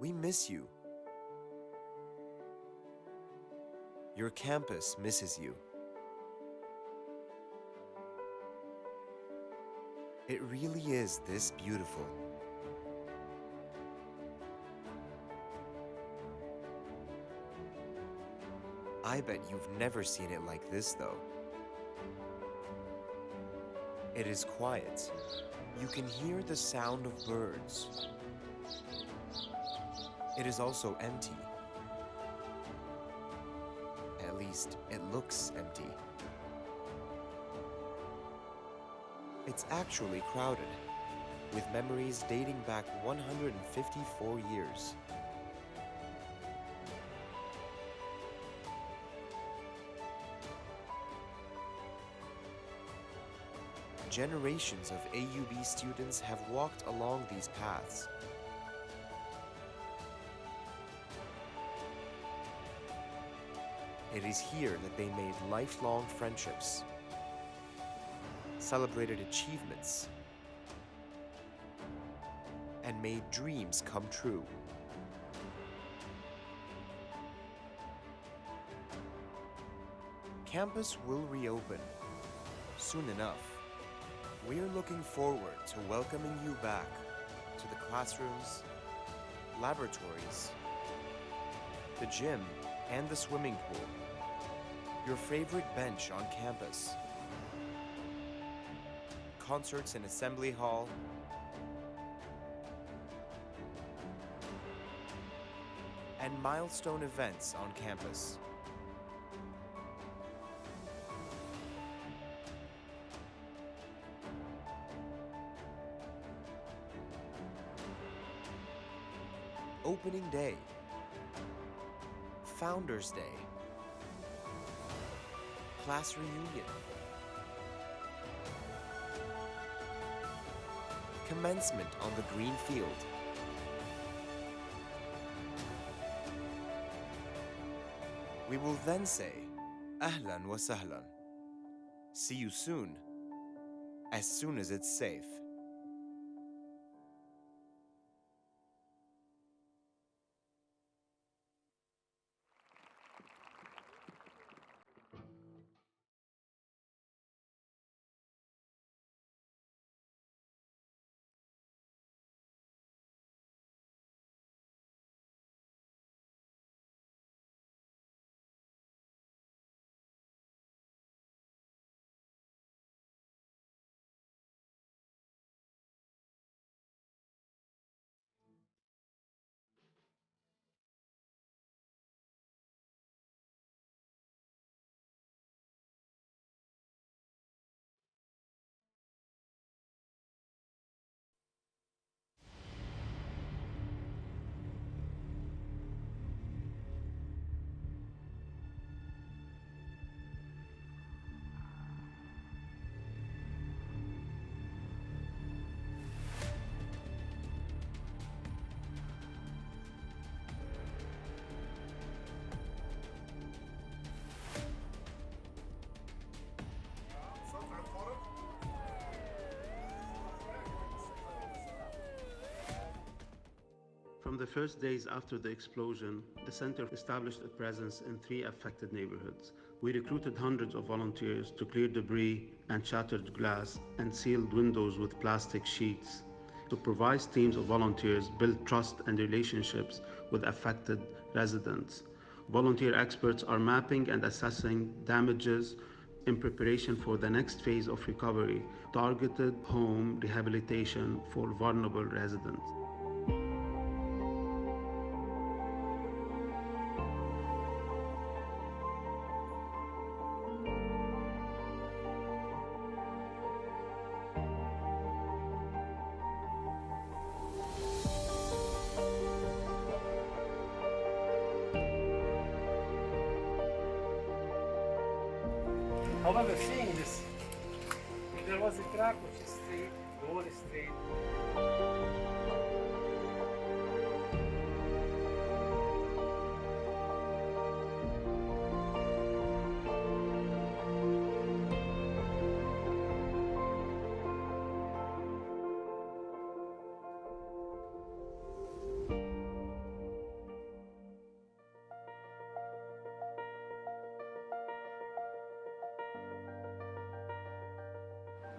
We miss you. Your campus misses you. It really is this beautiful. I bet you've never seen it like this, though. It is quiet. You can hear the sound of birds. It is also empty. At least, it looks empty. It's actually crowded, with memories dating back 154 years. Generations of AUB students have walked along these paths. It is here that they made lifelong friendships, celebrated achievements, and made dreams come true. Campus will reopen soon enough. We're looking forward to welcoming you back to the classrooms, laboratories, the gym, and the swimming pool, your favorite bench on campus, concerts in Assembly Hall, and milestone events on campus. Opening Day, Founders Day, class reunion, commencement on the green field, we will then say, Ahlan wa sahlan. See you soon as it's safe. From the first days after the explosion, the center established a presence in 3 affected neighborhoods. We recruited hundreds of volunteers to clear debris and shattered glass and sealed windows with plastic sheets. Supervised teams of volunteers built trust and relationships with affected residents. Volunteer experts are mapping and assessing damages in preparation for the next phase of recovery, targeted home rehabilitation for vulnerable residents. However, seeing this, there was a crack which is straight, the wall is straight.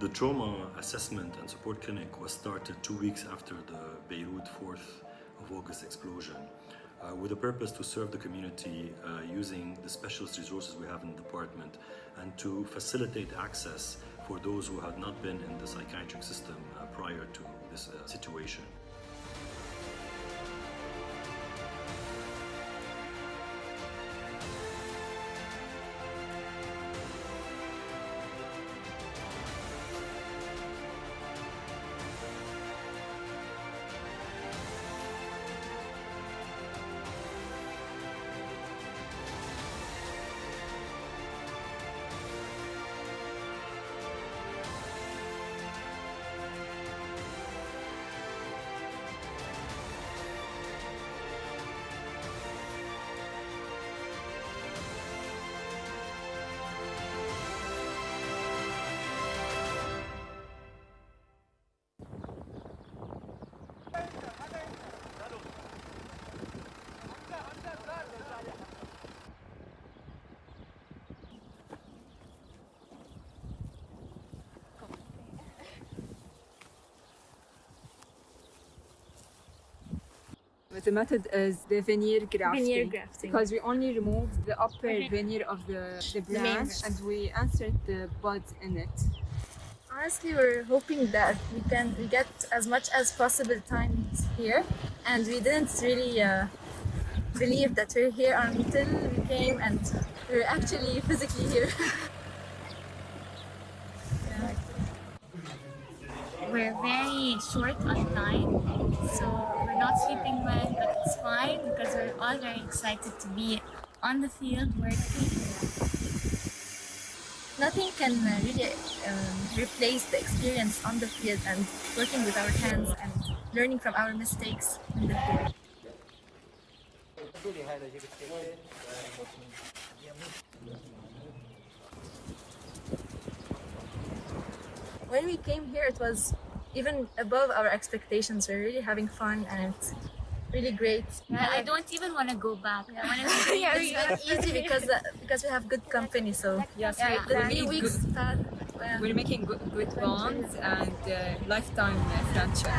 The trauma assessment and support clinic was started 2 weeks after the Beirut 4th of August explosion, with the purpose to serve the community using the specialist resources we have in the department and to facilitate access for those who had not been in the psychiatric system prior to this situation. The method is the veneer grafting. Veneer grafting. Because we only remove the upper veneer of the branch and we insert the buds in it. Honestly, we're hoping that we get as much as possible time here, and we didn't really believe that we're here until we came and we're actually physically here. We're very short on time, so we're not sleeping well, but it's fine because we're all very excited to be on the field working. Nothing can really replace the experience on the field and working with our hands and learning from our mistakes in the field. When we came here, it was even above our expectations. We're really having fun and it's really great. Yeah, I don't even want to go back. I want to be Yeah, it's easy because we have good company. So Yes, the 3 weeks passed. We're making good bonds and lifetime friendship.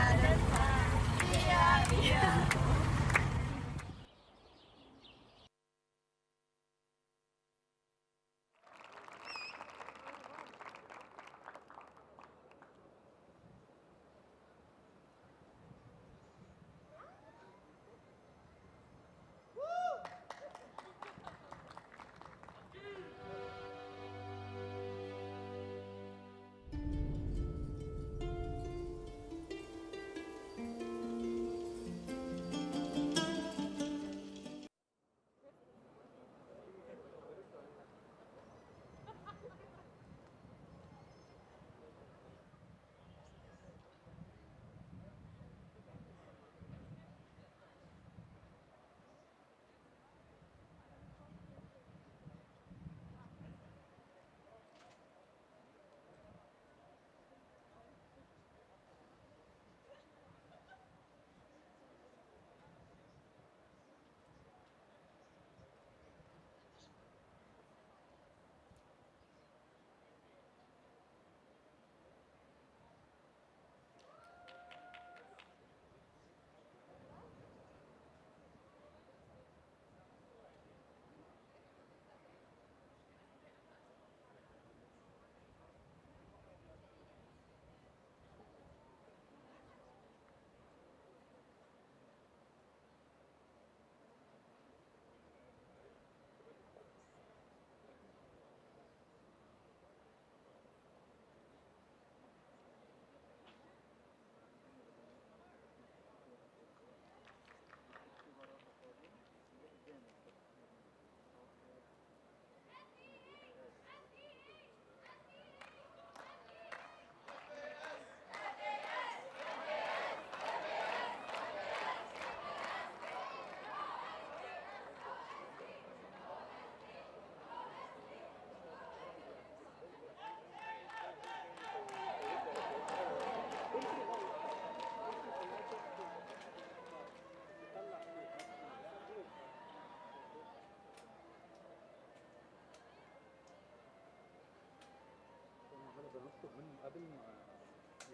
نكتب من قبل ما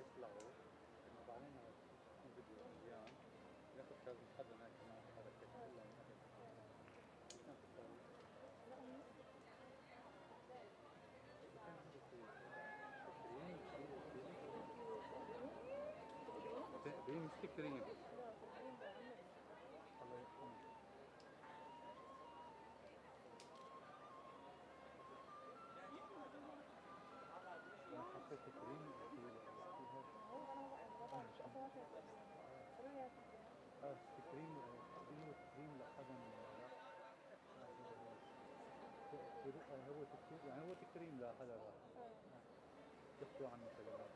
يطلعوا انه بعدين يكون فيديو مليان ناخذ كذا حدا هيك مع حركات كلها من قبل كان تتصور كان عندي كريم مش كريم الله يرحمه أنا حطيت كريم كريم كريم لحدا هو تكريم يعني هو تكريم لحدا راح يحكوا عنه كلمات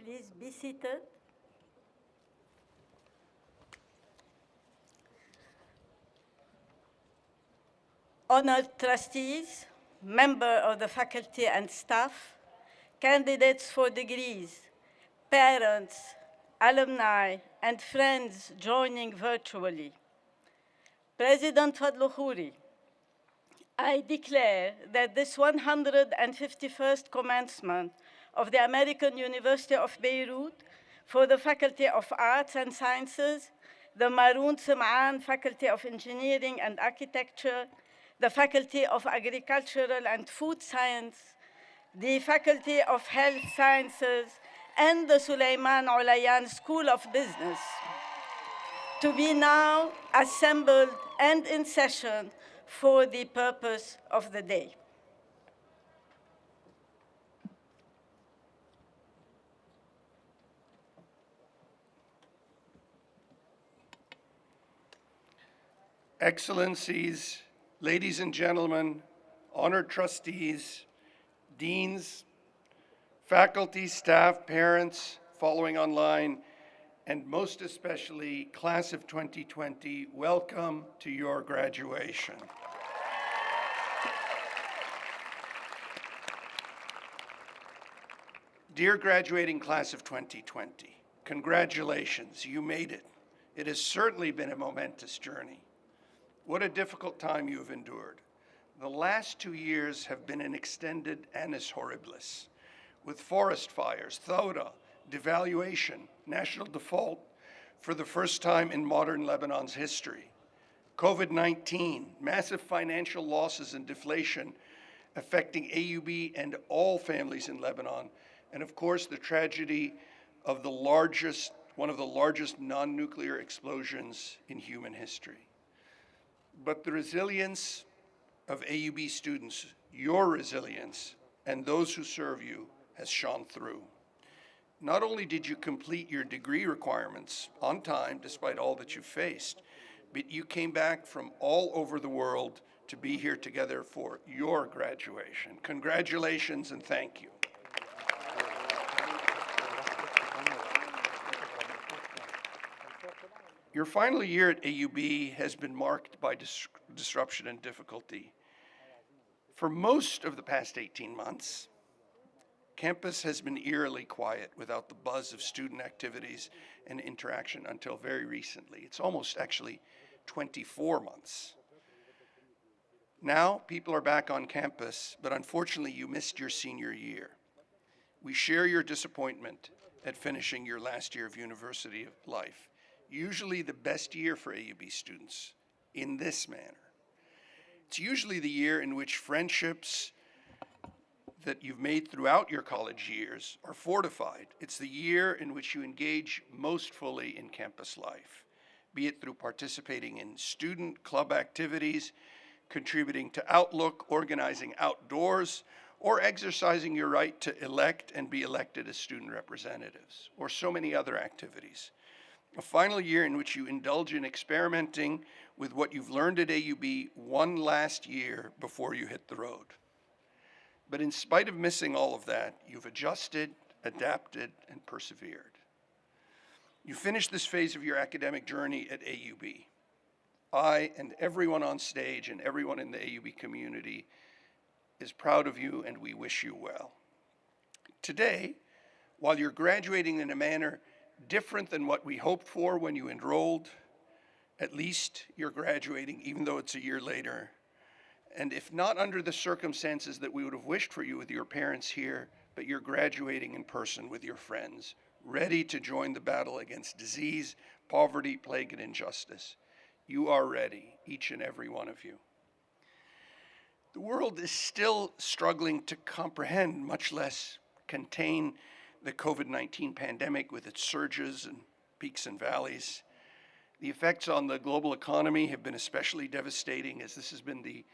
Please be seated. Honored trustees, members of the faculty and staff, candidates for degrees, parents, alumni, and friends joining virtually. President Fadlo Khuri, I declare that this 151st commencement of the American University of Beirut for the Faculty of Arts and Sciences, the Maroun Semaan Faculty of Engineering and Architecture, the Faculty of Agricultural and Food Science, the Faculty of Health Sciences, and the Olayan School of Business, to be now assembled and in session for the purpose of the day. Excellencies, ladies and gentlemen, honored trustees, deans, faculty, staff, parents following online, and most especially class of 2020, welcome to your graduation. Dear graduating class of 2020, congratulations, you made it. It has certainly been a momentous journey. What a difficult time you have endured. The last 2 years have been an extended annus horribilis, with forest fires, thawda, devaluation, national default for the first time in modern Lebanon's history, COVID-19, massive financial losses and deflation affecting AUB and all families in Lebanon, and of course the tragedy of one of the largest non-nuclear explosions in human history. But the resilience of AUB students, your resilience, and those who serve you has shone through. Not only did you complete your degree requirements on time, despite all that you faced, but you came back from all over the world to be here together for your graduation. Congratulations and thank you. Your final year at AUB has been marked by disruption and difficulty. For most of the past 18 months, campus has been eerily quiet without the buzz of student activities and interaction until very recently. It's almost actually 24 months. Now people are back on campus, but unfortunately you missed your senior year. We share your disappointment at finishing your last year of university life, usually the best year for AUB students, in this manner. It's usually the year in which friendships that you've made throughout your college years are fortified. It's the year in which you engage most fully in campus life, be it through participating in student club activities, contributing to Outlook, organizing outdoors, or exercising your right to elect and be elected as student representatives, or so many other activities. A final year in which you indulge in experimenting with what you've learned at AUB one last year before you hit the road. But in spite of missing all of that, you've adjusted, adapted, and persevered. You finished this phase of your academic journey at AUB. I and everyone on stage and everyone in the AUB community is proud of you, and we wish you well. Today, while you're graduating in a manner different than what we hoped for when you enrolled, at least you're graduating even though it's a year later. And if not under the circumstances that we would have wished for you with your parents here, but you're graduating in person with your friends, ready to join the battle against disease, poverty, plague, and injustice. You are ready, each and every one of you. The world is still struggling to comprehend, much less contain, the COVID-19 pandemic with its surges and peaks and valleys. The effects on the global economy have been especially devastating, as this has been the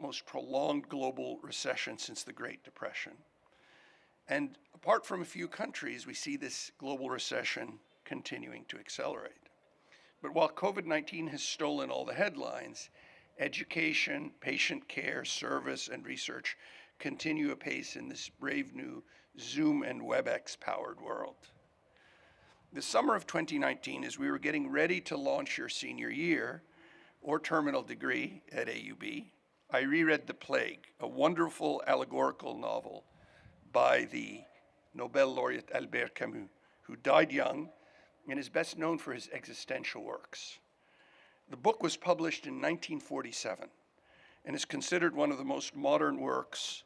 most prolonged global recession since the Great Depression. And apart from a few countries, we see this global recession continuing to accelerate. But while COVID-19 has stolen all the headlines, education, patient care, service, and research continue apace in this brave new Zoom and WebEx-powered world. The summer of 2019, as we were getting ready to launch your senior year or terminal degree at AUB, I reread The Plague, a wonderful allegorical novel by the Nobel laureate Albert Camus, who died young and is best known for his existential works. The book was published in 1947 and is considered one of the most modern works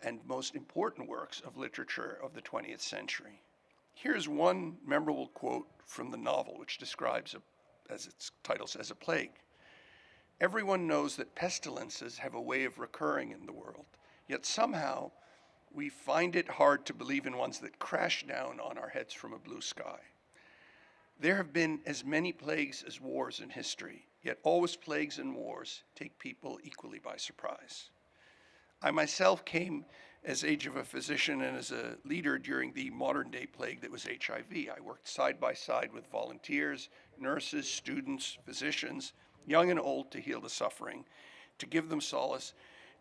and most important works of literature of the 20th century. Here's one memorable quote from the novel, which describes, as its title says, a plague. Everyone knows that pestilences have a way of recurring in the world, yet somehow we find it hard to believe in ones that crash down on our heads from a blue sky. There have been as many plagues as wars in history, yet always plagues and wars take people equally by surprise. I myself came as age of a physician and as a leader during the modern day plague that was HIV. I worked side by side with volunteers, nurses, students, physicians, young and old, to heal the suffering, to give them solace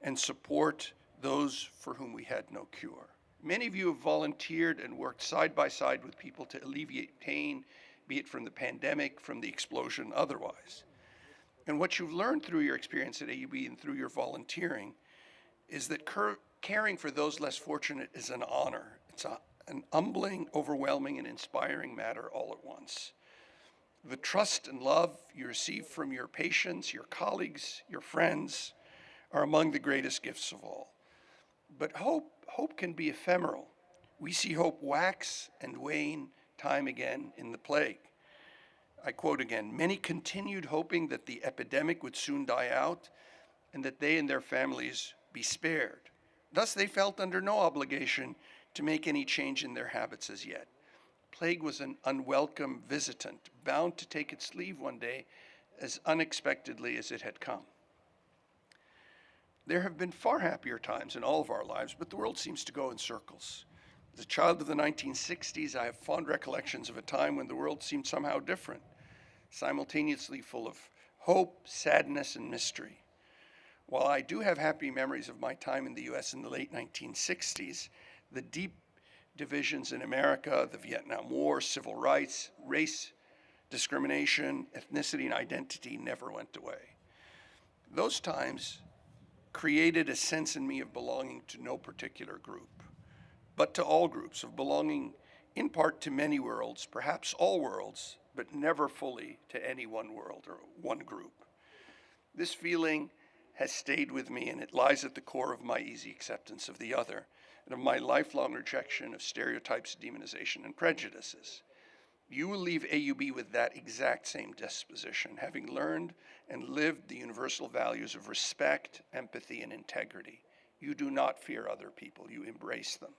and support those for whom we had no cure. Many of you have volunteered and worked side by side with people to alleviate pain, be it from the pandemic, from the explosion, otherwise. And what you've learned through your experience at AUB and through your volunteering is that caring for those less fortunate is an honor. It's an humbling, overwhelming, and inspiring matter all at once. The trust and love you receive from your patients, your colleagues, your friends are among the greatest gifts of all. But hope can be ephemeral. We see hope wax and wane time again in the plague. I quote again, many continued hoping that the epidemic would soon die out and that they and their families be spared. Thus, they felt under no obligation to make any change in their habits as yet. Plague was an unwelcome visitant, bound to take its leave one day as unexpectedly as it had come. There have been far happier times in all of our lives, but the world seems to go in circles. As a child of the 1960s, I have fond recollections of a time when the world seemed somehow different, simultaneously full of hope, sadness, and mystery. While I do have happy memories of my time in the US in the late 1960s, the deep divisions in America, the Vietnam War, civil rights, race discrimination, ethnicity, and identity never went away. Those times created a sense in me of belonging to no particular group, but to all groups, of belonging in part to many worlds, perhaps all worlds, but never fully to any one world or one group. This feeling has stayed with me, and it lies at the core of my easy acceptance of the other and of my lifelong rejection of stereotypes, demonization, and prejudices. You will leave AUB with that exact same disposition, having learned and lived the universal values of respect, empathy, and integrity. You do not fear other people, you embrace them.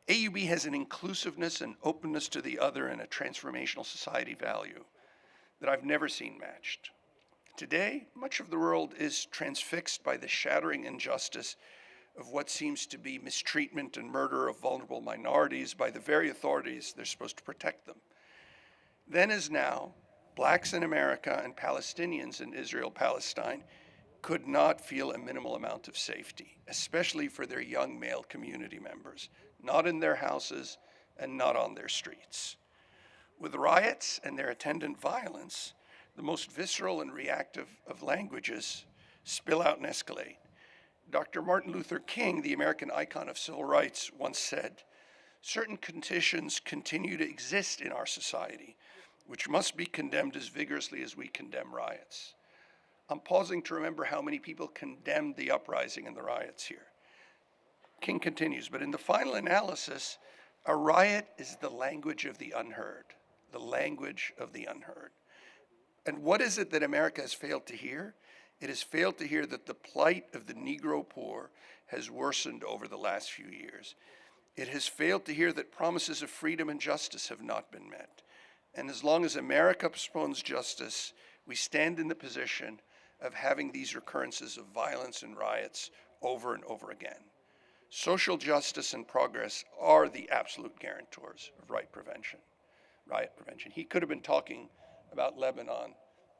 AUB has an inclusiveness and openness to the other and a transformational society value that I've never seen matched. Today, much of the world is transfixed by the shattering injustice of what seems to be mistreatment and murder of vulnerable minorities by the very authorities they're supposed to protect them. Then as now, blacks in America and Palestinians in Israel-Palestine could not feel a minimal amount of safety, especially for their young male community members, not in their houses and not on their streets. With riots and their attendant violence, the most visceral and reactive of languages spill out and escalate. Dr. Martin Luther King, the American icon of civil rights, once said, "Certain conditions continue to exist in our society, which must be condemned as vigorously as we condemn riots." I'm pausing to remember how many people condemned the uprising and the riots here. King continues, "But in the final analysis, a riot is the language of the unheard, the language of the unheard." And what is it that America has failed to hear? It has failed to hear that the plight of the Negro poor has worsened over the last few years. It has failed to hear that promises of freedom and justice have not been met. And as long as America postpones justice, we stand in the position of having these recurrences of violence and riots over and over again. Social justice and progress are the absolute guarantors of riot prevention. He could have been talking about Lebanon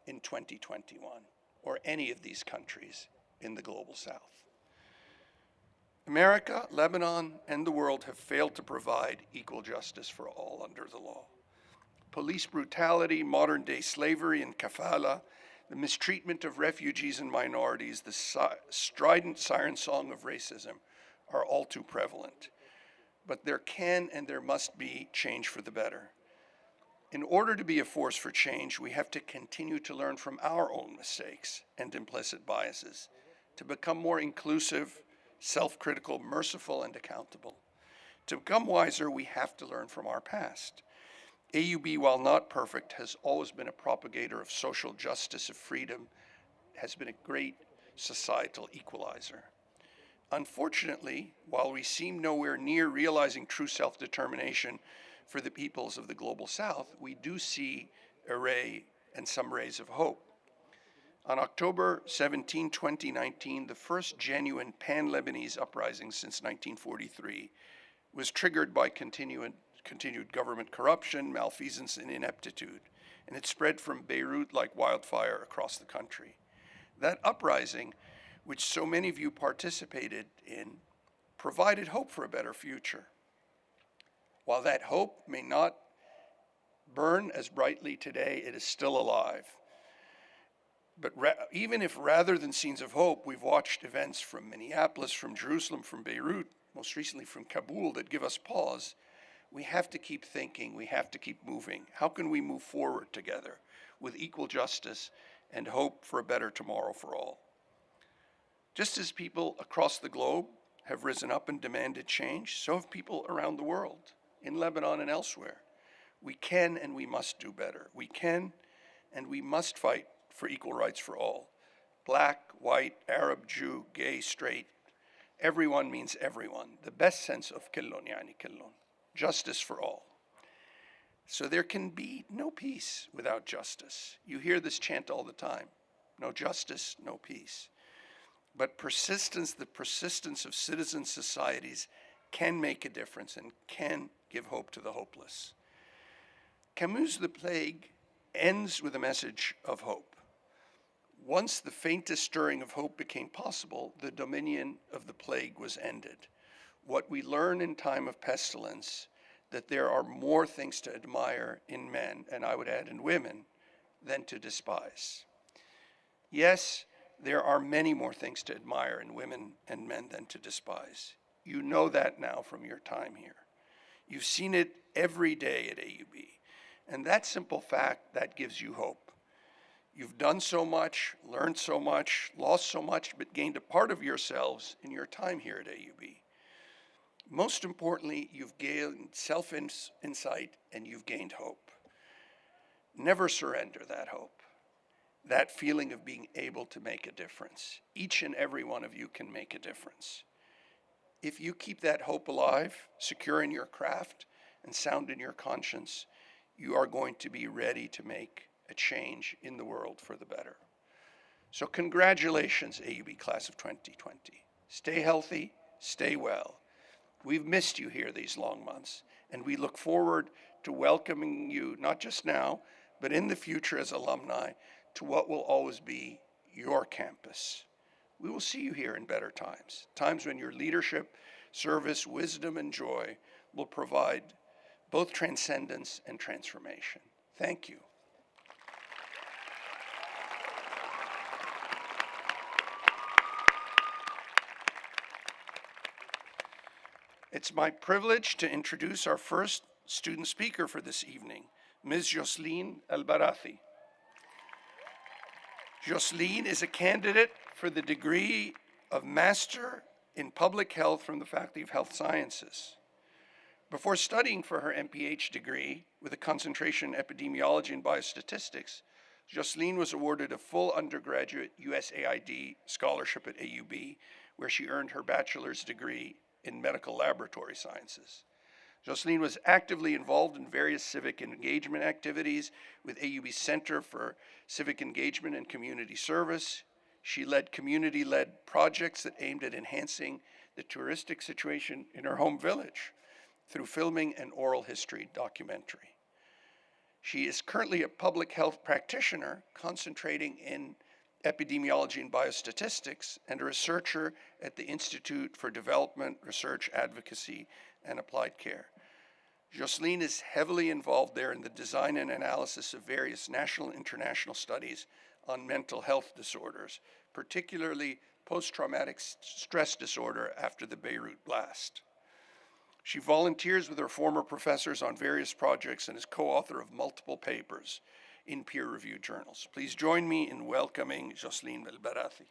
in 2021 or any of these countries in the global south. America, Lebanon, and the world have failed to provide equal justice for all under the law. Police brutality, modern-day slavery and kafala, the mistreatment of refugees and minorities, the strident siren song of racism are all too prevalent. But there can and there must be change for the better. In order to be a force for change, we have to continue to learn from our own mistakes and implicit biases, to become more inclusive, self-critical, merciful, and accountable. To become wiser, we have to learn from our past. AUB, while not perfect, has always been a propagator of social justice, of freedom, has been a great societal equalizer. Unfortunately, while we seem nowhere near realizing true self-determination for the peoples of the global south, we do see a ray and some rays of hope. On October 17, 2019, the first genuine pan-Lebanese uprising since 1943 was triggered by continued government corruption, malfeasance, and ineptitude, and it spread from Beirut like wildfire across the country. That uprising, which so many of you participated in, provided hope for a better future. While that hope may not burn as brightly today, it is still alive. But even if rather than scenes of hope, we've watched events from Minneapolis, from Jerusalem, from Beirut, most recently from Kabul, that give us pause, we have to keep thinking, we have to keep moving. How can we move forward together with equal justice and hope for a better tomorrow for all? Just as people across the globe have risen up and demanded change, so have people around the world, in Lebanon and elsewhere. We can and we must do better. We can and we must fight for equal rights for all. Black, white, Arab, Jew, gay, straight. Everyone means everyone. The best sense of killon yani killon. Justice for all. So there can be no peace without justice. You hear this chant all the time. No justice, no peace. But persistence, the persistence of citizen societies can make a difference and can give hope to the hopeless. Camus' The Plague ends with a message of hope. Once the faintest stirring of hope became possible, the dominion of the plague was ended. What we learn in time of pestilence, that there are more things to admire in men, and I would add in women, than to despise. Yes, there are many more things to admire in women and men than to despise. You know that now from your time here. You've seen it every day at AUB. And that simple fact, that gives you hope. You've done so much, learned so much, lost so much, but gained a part of yourselves in your time here at AUB. Most importantly, you've gained self-insight and you've gained hope. Never surrender that hope, that feeling of being able to make a difference. Each and every one of you can make a difference. If you keep that hope alive, secure in your craft, and sound in your conscience, you are going to be ready to make a change in the world for the better. So congratulations, AUB Class of 2020. Stay healthy, stay well. We've missed you here these long months, and we look forward to welcoming you, not just now, but in the future as alumni, to what will always be your campus. We will see you here in better times, times when your leadership, service, wisdom, and joy will provide both transcendence and transformation. Thank you. It's my privilege to introduce our first student speaker for this evening, Ms. Josleen Barathie. Josleen is a candidate for the degree of Master in Public Health from the Faculty of Health Sciences. Before studying for her MPH degree with a concentration in epidemiology and biostatistics, Josleen was awarded a full undergraduate USAID scholarship at AUB, where she earned her bachelor's degree in medical laboratory sciences. Josleen was actively involved in various civic engagement activities with AUB's Center for Civic Engagement and Community Service. She led community-led projects that aimed at enhancing the touristic situation in her home village through filming an oral history documentary. She is currently a public health practitioner concentrating in epidemiology and biostatistics and a researcher at the Institute for Development, Research, Advocacy, and Applied Care. Josleen is heavily involved there in the design and analysis of various national and international studies on mental health disorders, particularly post-traumatic stress disorder after the Beirut blast. She volunteers with her former professors on various projects and is co-author of multiple papers in peer-reviewed journals. Please join me in welcoming Josleen Barathie.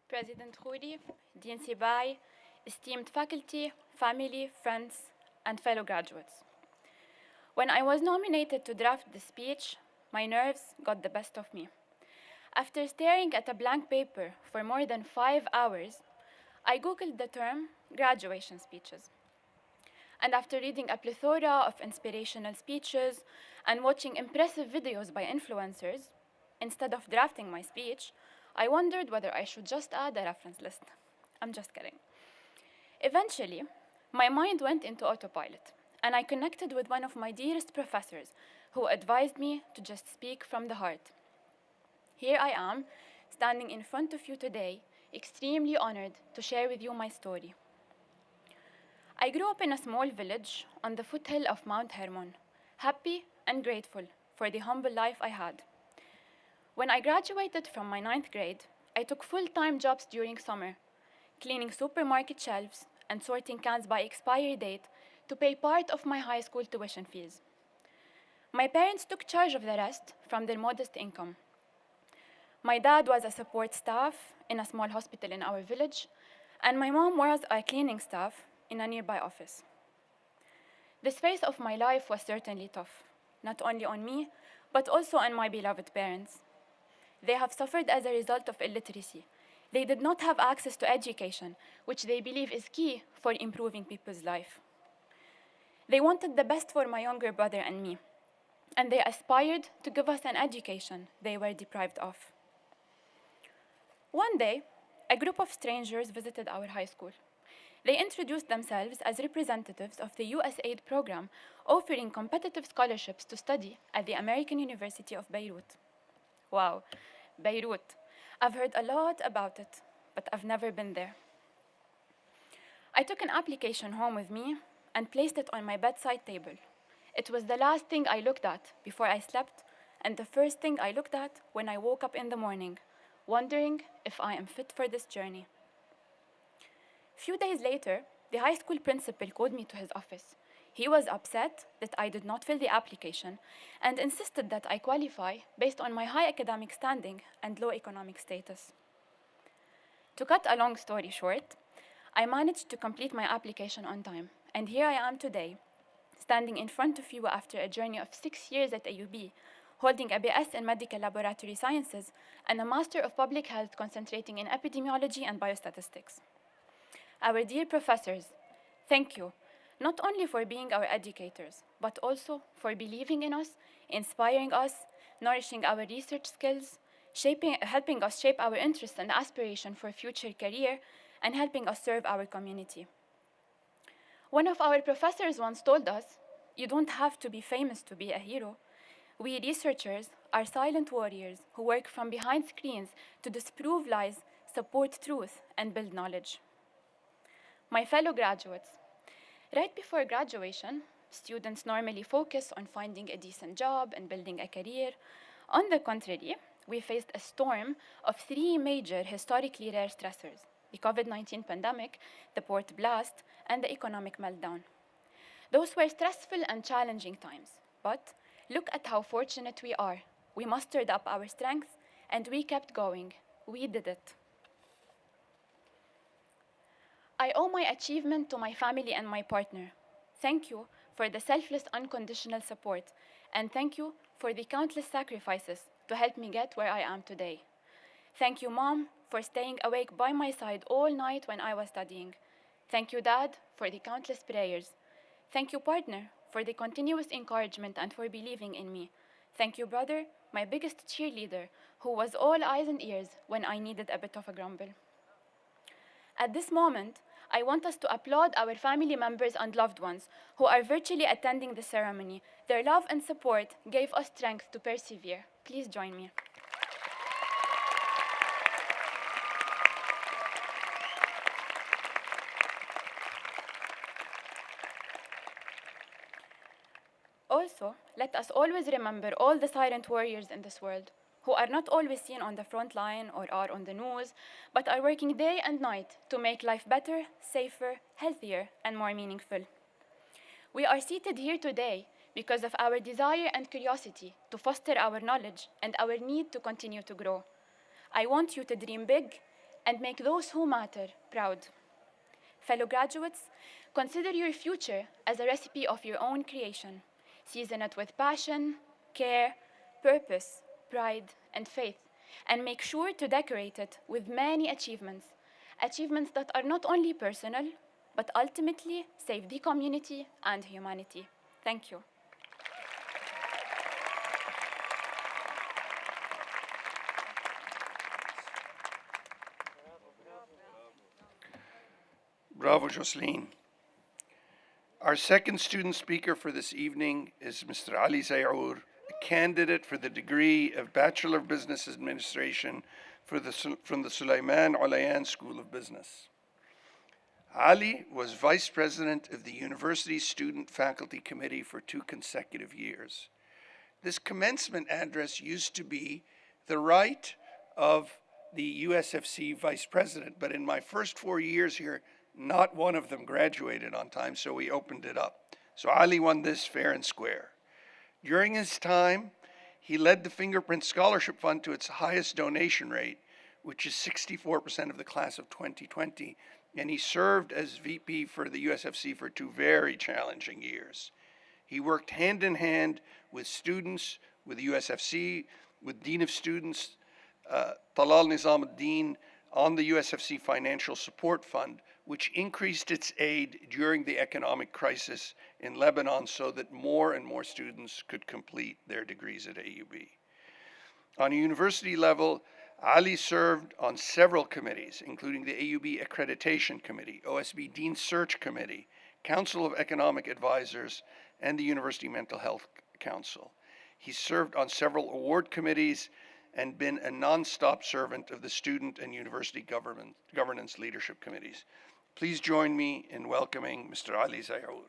President Khuri, Dean Sibai, esteemed faculty, family, friends, and fellow graduates. When I was nominated to draft the speech, my nerves got the best of me. After staring at a blank paper for more than 5 hours, I Googled the term graduation speeches. And after reading a plethora of inspirational speeches and watching impressive videos by influencers, instead of drafting my speech, I wondered whether I should just add a reference list. I'm just kidding. Eventually, my mind went into autopilot, and I connected with one of my dearest professors who advised me to just speak from the heart. Here I am, standing in front of you today, extremely honored to share with you my story. I grew up in a small village on the foothill of Mount Hermon, happy and grateful for the humble life I had. When I graduated from my 9th grade, I took full-time jobs during summer, cleaning supermarket shelves and sorting cans by expiry date to pay part of my high school tuition fees. My parents took charge of the rest from their modest income. My dad was a support staff in a small hospital in our village, and my mom was a cleaning staff in a nearby office. This phase of my life was certainly tough, not only on me, but also on my beloved parents. They have suffered as a result of illiteracy. They did not have access to education, which they believe is key for improving people's life. They wanted the best for my younger brother and me, and they aspired to give us an education they were deprived of. One day, a group of strangers visited our high school. They introduced themselves as representatives of the USAID program offering competitive scholarships to study at the American University of Beirut. Wow, Beirut. I've heard a lot about it, but I've never been there. I took an application home with me and placed it on my bedside table. It was the last thing I looked at before I slept, and the first thing I looked at when I woke up in the morning, wondering if I am fit for this journey. A few days later, the high school principal called me to his office. He was upset that I did not fill the application and insisted that I qualify based on my high academic standing and low economic status. To cut a long story short, I managed to complete my application on time, and here I am today, standing in front of you after a journey of 6 years at AUB, holding a BS in Medical Laboratory Sciences and a Master of Public Health concentrating in epidemiology and biostatistics. Our dear professors, thank you, not only for being our educators, but also for believing in us, inspiring us, nourishing our research skills, helping us shape our interests and aspiration for a future career, and helping us serve our community. One of our professors once told us, you don't have to be famous to be a hero. We researchers are silent warriors who work from behind screens to disprove lies, support truth, and build knowledge. My fellow graduates, right before graduation, students normally focus on finding a decent job and building a career. On the contrary, we faced a storm of three major historically rare stressors: the COVID-19 pandemic, the port blast, and the economic meltdown. Those were stressful and challenging times, but look at how fortunate we are. We mustered up our strength and we kept going. We did it. I owe my achievement to my family and my partner. Thank you for the selfless, unconditional support, and thank you for the countless sacrifices to help me get where I am today. Thank you, Mom, for staying awake by my side all night when I was studying. Thank you, Dad, for the countless prayers. Thank you, partner, for the continuous encouragement and for believing in me. Thank you, brother, my biggest cheerleader, who was all eyes and ears when I needed a bit of a grumble. At this moment, I want us to applaud our family members and loved ones who are virtually attending the ceremony. Their love and support gave us strength to persevere. Please join me. Also, let us always remember all the silent warriors in this world who are not always seen on the front line or are on the news, but are working day and night to make life better, safer, healthier, and more meaningful. We are seated here today because of our desire and curiosity to foster our knowledge and our need to continue to grow. I want you to dream big and make those who matter proud. Fellow graduates, consider your future as a recipe of your own creation. Season it with passion, care, purpose, pride, and faith, and make sure to decorate it with many achievements that are not only personal, but ultimately save the community and humanity. Thank you. Bravo, Josleen. Our second student speaker for this evening is Mr. Ali Zayour, a candidate for the degree of Bachelor of Business Administration from the Olayan School of Business. Ali was Vice President of the University's Student Faculty Committee for 2 consecutive years. This commencement address used to be the right of the USFC Vice President, but in my first 4 years here, not one of them graduated on time, so we opened it up. So Ali won this fair and square. During his time, he led the Fingerprint Scholarship Fund to its highest donation rate, which is 64% of the class of 2020, and he served as VP for the USFC for 2 very challenging years. He worked hand in hand with students, with the USFC, with Dean of Students, Talal Nizamuddin, on the USFC Financial Support Fund, which increased its aid during the economic crisis in Lebanon so that more and more students could complete their degrees at AUB. On a university level, Ali served on several committees, including the AUB Accreditation Committee, OSB Dean Search Committee, Council of Economic Advisors, and the University Mental Health Council. He served on several award committees and been a non-stop servant of the Student and University Governance Leadership Committees. Please join me in welcoming Mr. Ali Zayour.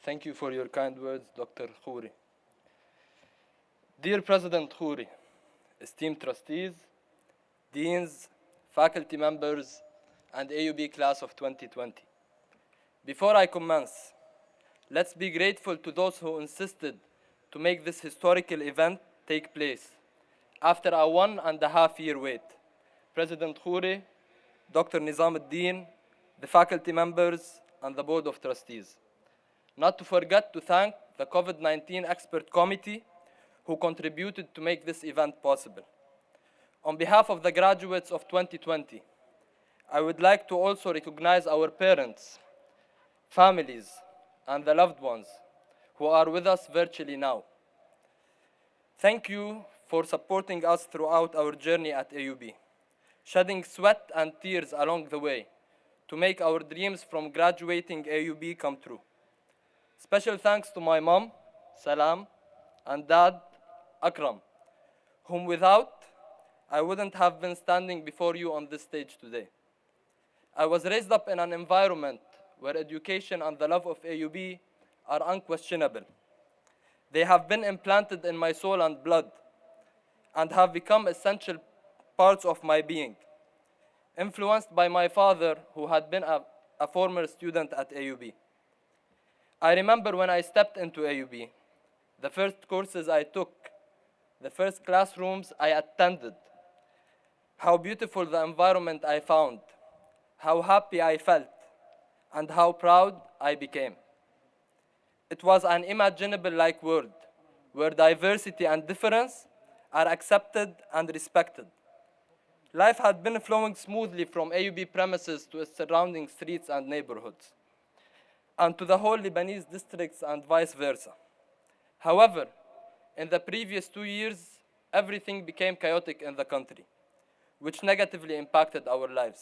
Thank you for your kind words, Dr. Khuri. Dear President Khuri, esteemed trustees, deans, faculty members, and AUB class of 2020. Before I commence, let's be grateful to those who insisted to make this historical event take place after a 1.5-year wait. President Khuri, Dr. Nizamuddin, the faculty members, and the Board of Trustees. Not to forget to thank the COVID-19 Expert Committee who contributed to make this event possible. On behalf of the graduates of 2020, I would like to also recognize our parents, families, and the loved ones who are with us virtually now. Thank you for supporting us throughout our journey at AUB, shedding sweat and tears along the way to make our dreams from graduating AUB come true. Special thanks to my mom, Salam, and dad, Akram, whom without, I wouldn't have been standing before you on this stage today. I was raised up in an environment where education and the love of AUB are unquestionable. They have been implanted in my soul and blood and have become essential parts of my being, influenced by my father, who had been a former student at AUB. I remember when I stepped into AUB, the first courses I took, the first classrooms I attended, how beautiful the environment I found, how happy I felt, and how proud I became. It was an unimaginable-like world where diversity and difference are accepted and respected. Life had been flowing smoothly from AUB premises to its surrounding streets and neighborhoods, and to the whole Lebanese districts and vice versa. However, in the previous 2 years, everything became chaotic in the country, which negatively impacted our lives.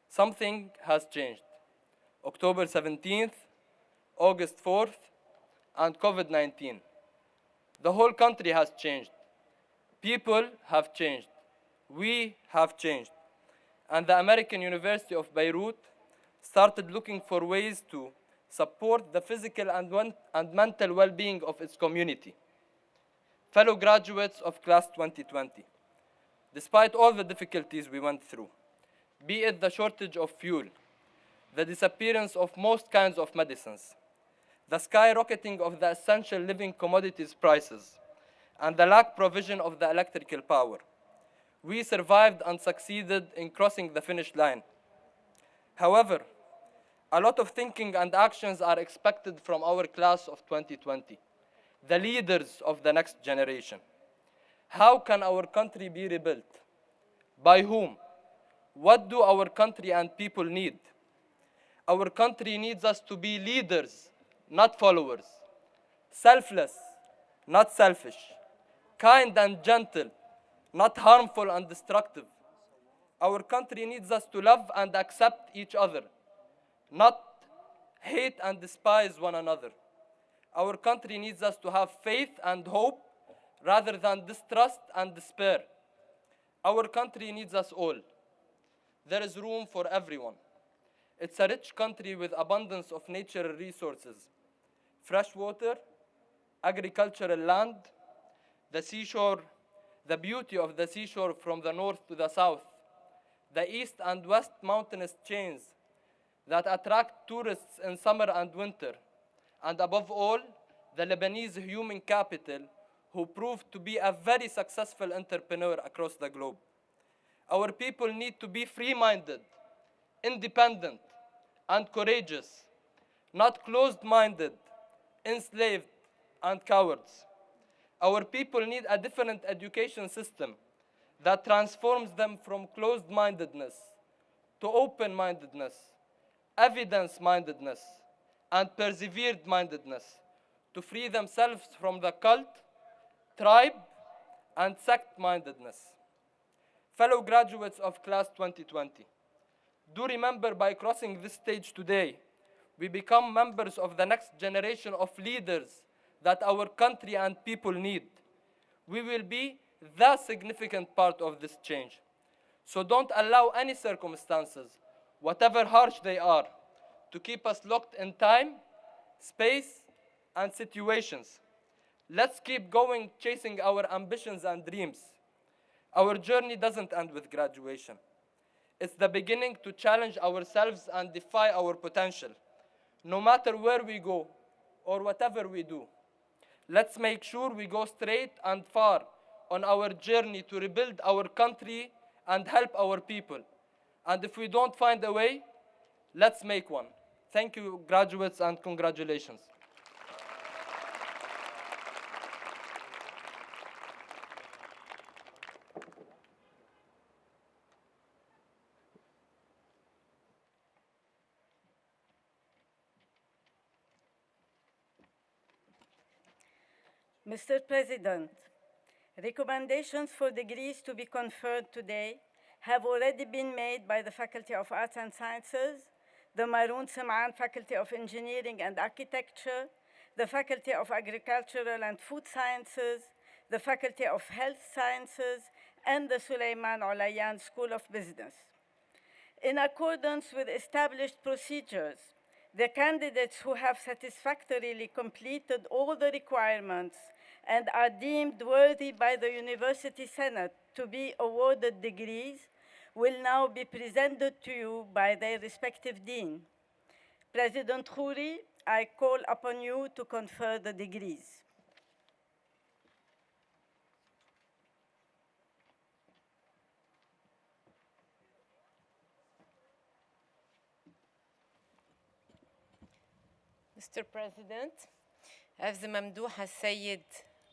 Something has changed. October 17th, August 4th, and COVID-19. The whole country has changed. People have changed. We have changed. And the American University of Beirut started looking for ways to support the physical and mental well-being of its community. Fellow graduates of class 2020, despite all the difficulties we went through, be it the shortage of fuel, the disappearance of most kinds of medicines, the skyrocketing of the essential living commodities prices, and the lack provision of the electrical power, we survived and succeeded in crossing the finish line. However, a lot of thinking and actions are expected from our class of 2020, the leaders of the next generation. How can our country be rebuilt? By whom? What do our country and people need? Our country needs us to be leaders, not followers. Selfless, not selfish. Kind and gentle, not harmful and destructive. Our country needs us to love and accept each other, not hate and despise one another. Our country needs us to have faith and hope rather than distrust and despair. Our country needs us all. There is room for everyone. It's a rich country with abundance of natural resources, fresh water, agricultural land, the seashore, the beauty of the seashore from the north to the south, the east and west mountainous chains that attract tourists in summer and winter, and above all, the Lebanese human capital who proved to be a very successful entrepreneur across the globe. Our people need to be free-minded, independent, and courageous, not closed-minded, enslaved, and cowards. Our people need a different education system that transforms them from closed-mindedness to open-mindedness, evidence-mindedness, and persevered-mindedness, to free themselves from the cult, tribe, and sect-mindedness. Fellow graduates of class 2020, do remember, by crossing this stage today, we become members of the next generation of leaders that our country and people need. We will be the significant part of this change. So don't allow any circumstances, whatever harsh they are, to keep us locked in time, space, and situations. Let's keep going, chasing our ambitions and dreams. Our journey doesn't end with graduation. It's the beginning to challenge ourselves and defy our potential, no matter where we go or whatever we do. Let's make sure we go straight and far on our journey to rebuild our country and help our people. And if we don't find a way, let's make one. Thank you, graduates, and congratulations. Mr. President, recommendations for degrees to be conferred today have already been made by the Faculty of Arts and Sciences, the Maroun Semaan Faculty of Engineering and Architecture, the Faculty of Agricultural and Food Sciences, the Faculty of Health Sciences, and the Olayan School of Business. In accordance with established procedures, The candidates who have satisfactorily completed all the requirements and are deemed worthy by the University Senate to be awarded degrees will now be presented to you by their respective dean. President Khuri, I call upon you to confer the degrees. Mr. President, as the Mamdouha Sayyid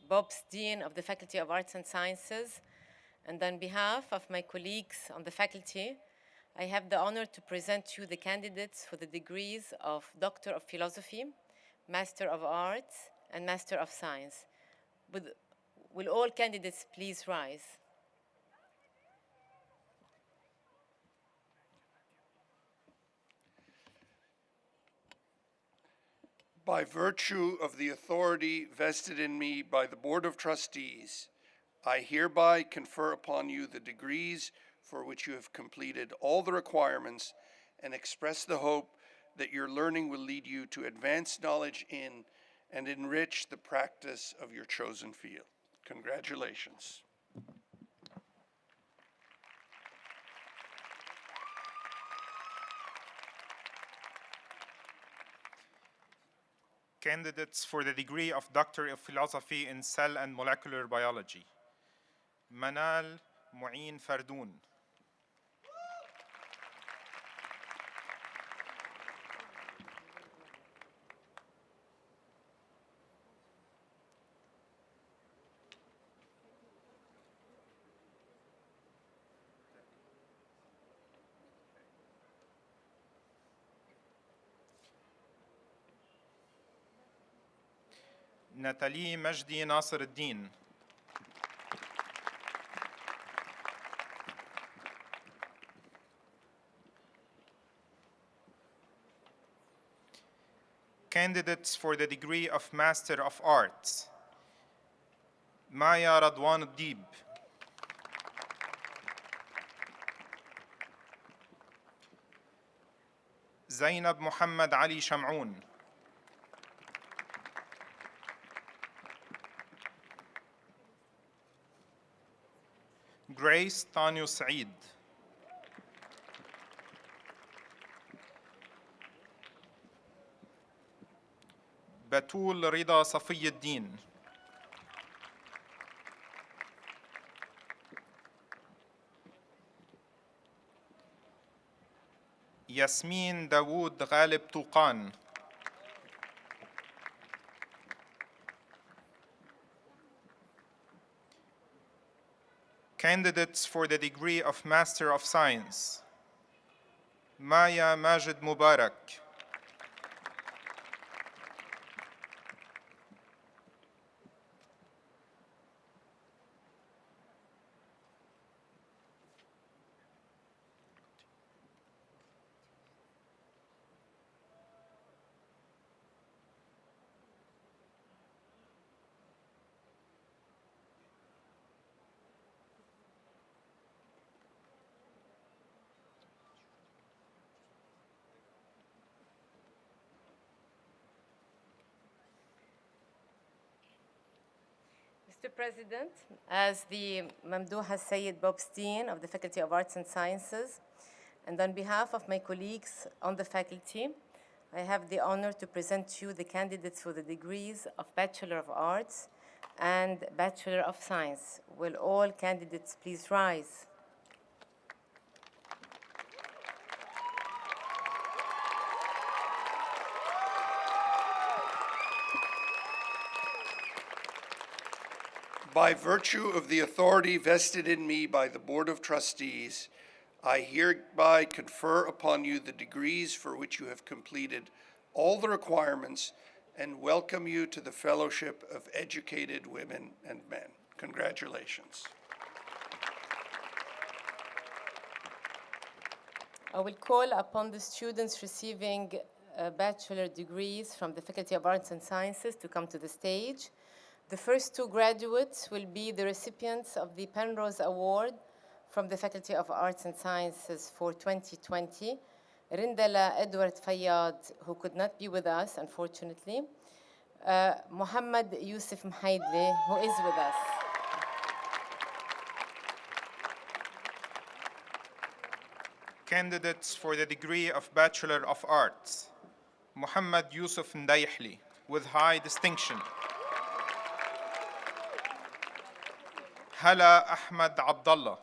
Bob's Dean of the Faculty of Arts and Sciences, and on behalf of my colleagues on the faculty, I have the honor to present to you the candidates for the degrees of Doctor of Philosophy, Master of Arts, and Master of Science. Will all candidates please rise? By virtue of the authority vested in me by the Board of Trustees, I hereby confer upon you the degrees for which you have completed all the requirements and express the hope that your learning will lead you to advanced knowledge in and enrich the practice of your chosen field. Congratulations. Candidates for the degree of Doctor of Philosophy in Cell and Molecular Biology. Manal Mu'in Fardoun. ناتالي مجدي ناصر الدين. Candidates for the degree of Master of Arts. Maya Radwan Dib. Zainab Muhammad Ali Sham'oun. Grace Tanyo Saeed. Batul Rida Safi Ad-Din. Yasmin Dawood Ghalib Tuqan. Candidates for the degree of Master of Science. Maya Majid Mubarak. Mr. President, as the Mamdouha Sayyid Bobstein of the Faculty of Arts and Sciences, and on behalf of my colleagues on the faculty, I have the honor to present to you the candidates for the degrees of Bachelor of Arts and Bachelor of Science. Will all candidates please rise? By virtue of the authority vested in me by the Board of Trustees, I hereby confer upon you the degrees for which you have completed all the requirements and welcome you to the Fellowship of Educated Women and Men. Congratulations. I will call upon the students receiving bachelor degrees from the Faculty of Arts and Sciences to come to the stage. The first two graduates will be the recipients of the Penrose Award from the Faculty of Arts and Sciences for 2020, Rindala Edward Fayyad, who could not be with us, unfortunately. Muhammad Yusuf Mhaidli, who is with us. Candidates for the degree of Bachelor of Arts, Muhammad Yusuf Ndayhli, with high distinction. Hala Ahmad Abdullah.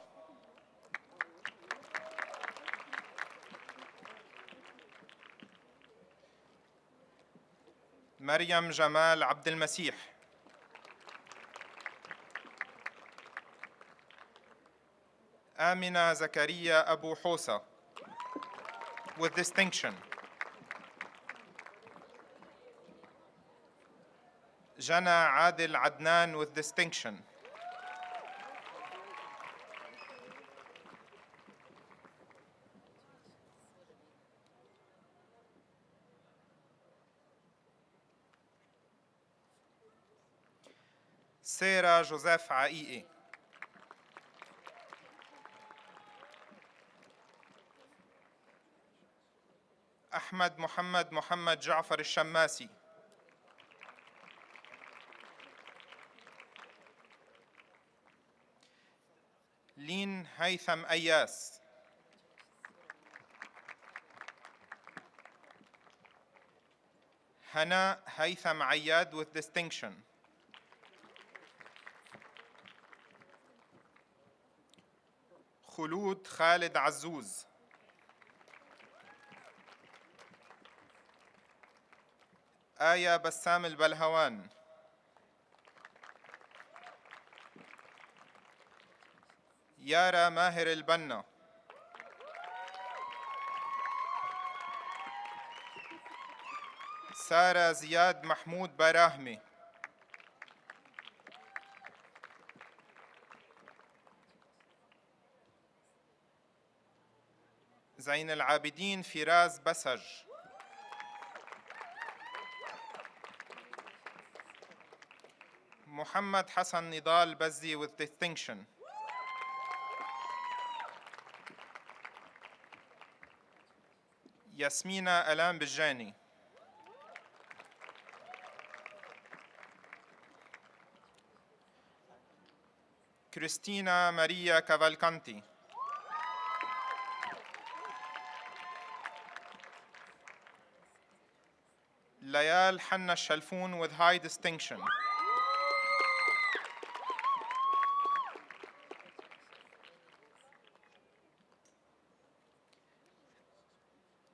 Maryam Jamal Abdel Masih. Amina Zakaria Abu Hosa, with distinction. Jana Adil Adnan, with distinction. Sarah Joseph Ai'i. Ahmad Muhammad Ja'far al-Shammasi. Lin Haytham Ayas. Hana Haytham Ayyad, with distinction. Khulud Khalid Azzouz. Aya Bassam al-Balhawan. Yara Mahir al-Banna. Sara Ziyad Mahmoud Barahmi. Zain al-Abidin Firaz Basaj. Muhammad Hassan Nidal Bazzi, with distinction. Yasmina Alam Bijani. Cristina Maria Cavalcanti. Layal Hanna Shalfoun, with high distinction.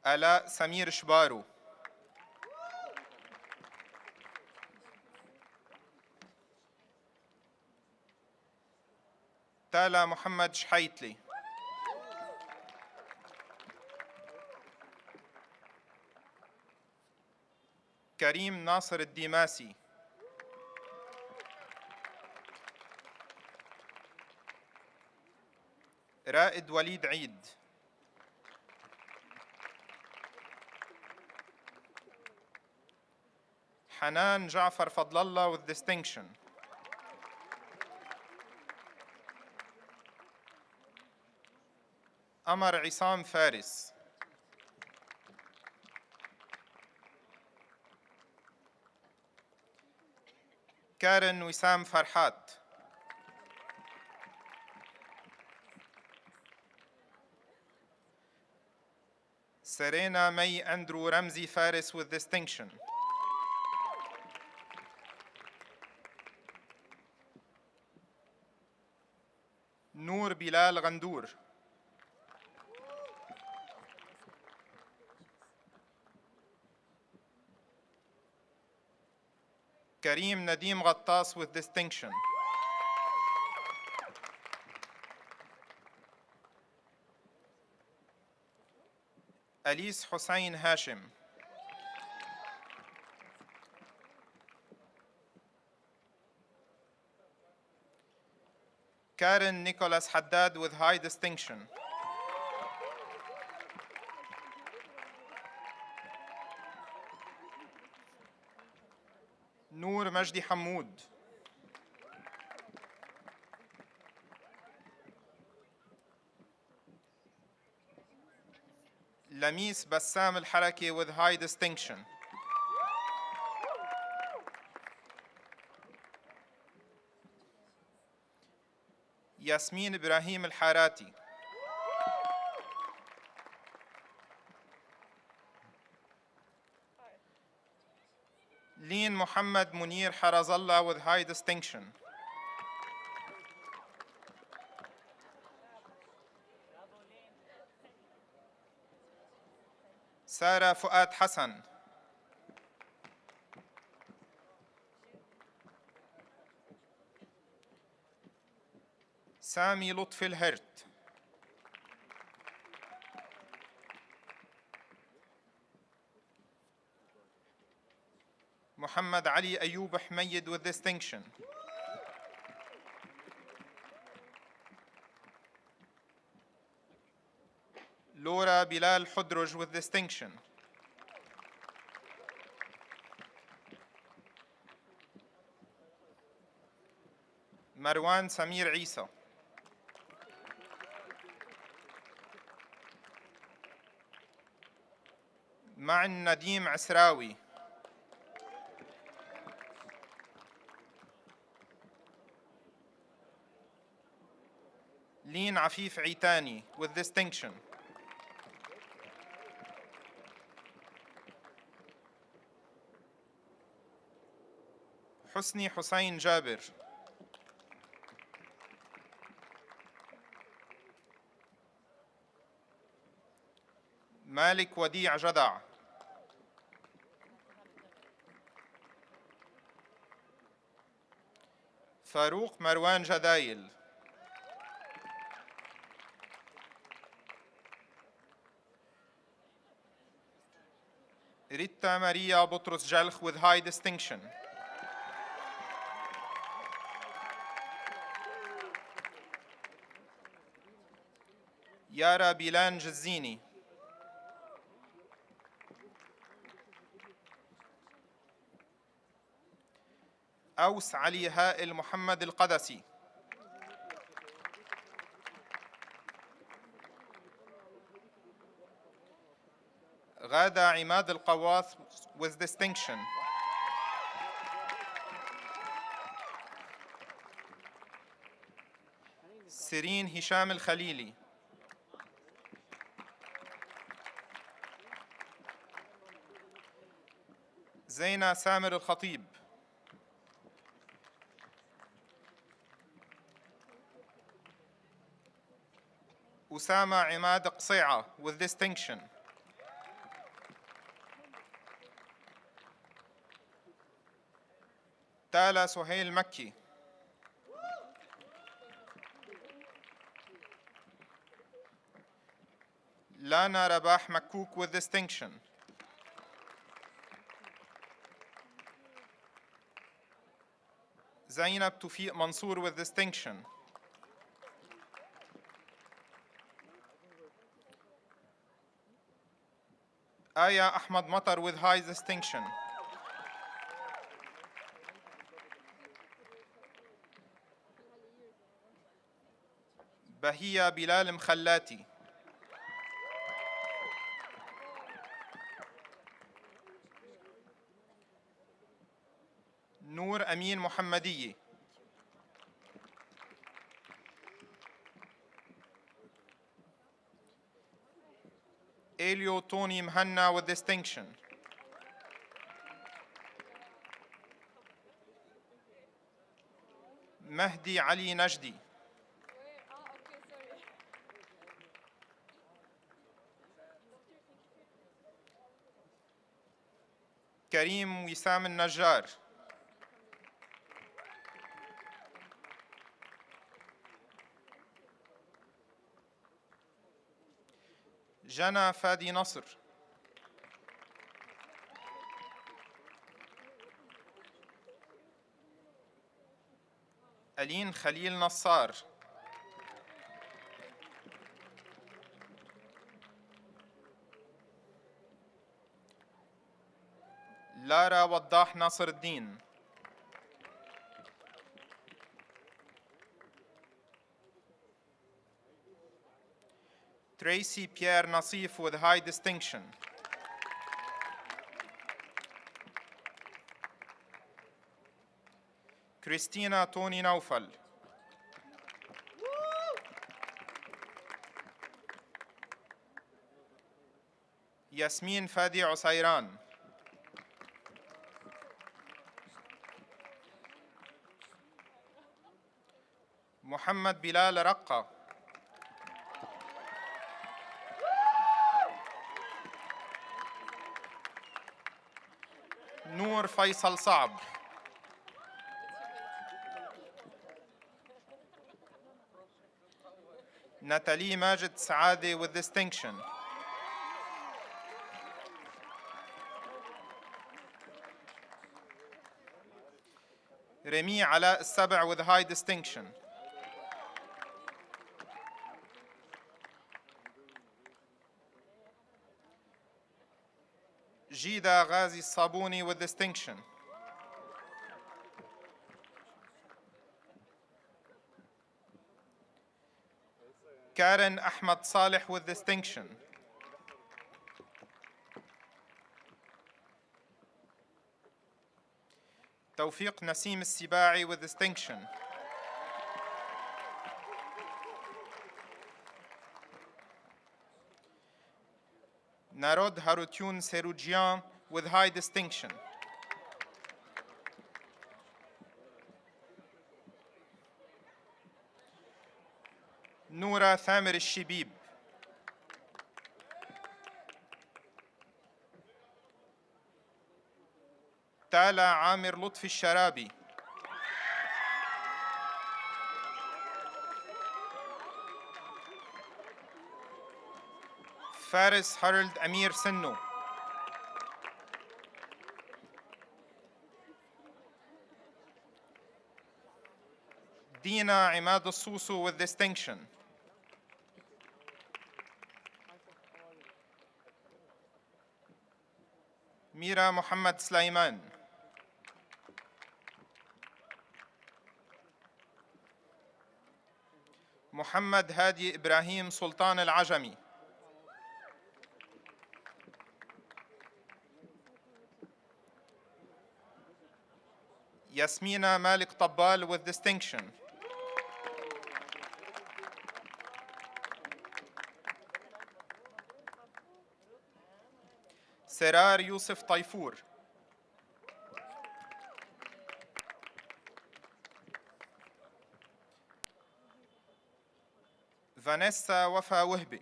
Ala Samir Shbaru. Tala Muhammad Shhaitli. Karim Nasser al-Dimasi. Raid Walid Eid. Hanan Ja'far Fadlallah, with distinction. Amar Isam Faris. Karen Wissam Farhat. Serena May Andrew Ramzi Faris, with distinction. Noor Bilal Ghandour. Karim Nadim Ghattas, with distinction. Alice Hussein Hashim. Karen Nicholas Haddad, with high distinction. Noor Majdi Hamoud. لميس بسام الحركي with high distinction. ياسمين إبراهيم الحاراتي. لين محمد منير حرز الله with high distinction. سارة فؤاد حسن. سامي لطفي الهرت. محمد علي أيوب حميد with distinction. لورا بلال حدرج with distinction. مروان سمير عيسى. معن نديم عسراوي. لين عفيف عيتاني with distinction. حسني حسين جابر. مالك وديع جدع. فاروق مروان جدايل. ريتا ماريا بطرس جلخ with high distinction. يارا بيلان جزيني. أوس علي هائل محمد القدسي. غادة عماد القواث with distinction. سيرين هشام الخليلي. زينة سامر الخطيب. أسامة عماد قصيعة with distinction. تالا سهيل مكي. لانا رباح مكوك with distinction. زينب توفيق منصور with distinction. آية أحمد مطر with high distinction. بهية بلال مخلاتي. نور أمين محمدية. إليو توني مهنا with distinction. مهدي علي نجدي. كريم وسام النجار. جنى فادي نصر. ألين خليل نصار. لارا وضاح ناصر الدين. Tracy Pierre Nassif with high distinction. Christina Tony Naufal. Yasmin Fadi Usairan. Muhammad Bilal Raqqa. Noor Faisal Saab. Nathalie Majid Saade with distinction. Remy Ala Saba with high distinction. Jida Ghazi Sabuni with distinction. Karen Ahmad Saleh with distinction. Tawfiq Nasim Sibai with distinction. Narod Harutyun Serujian with high distinction. Noura Thamir Shibib. Tala Amir Lutfi Sharabi. Faris Harold Amir Sinno. Dina Imad Al-Susu with distinction. Mira Muhammad Sulaiman. Muhammad Hadi Ibrahim Sultan Al-Ajami. Yasmina Malik Tabbal with distinction. Serar Yusuf Taifour. Vanessa Wafa Wahbi.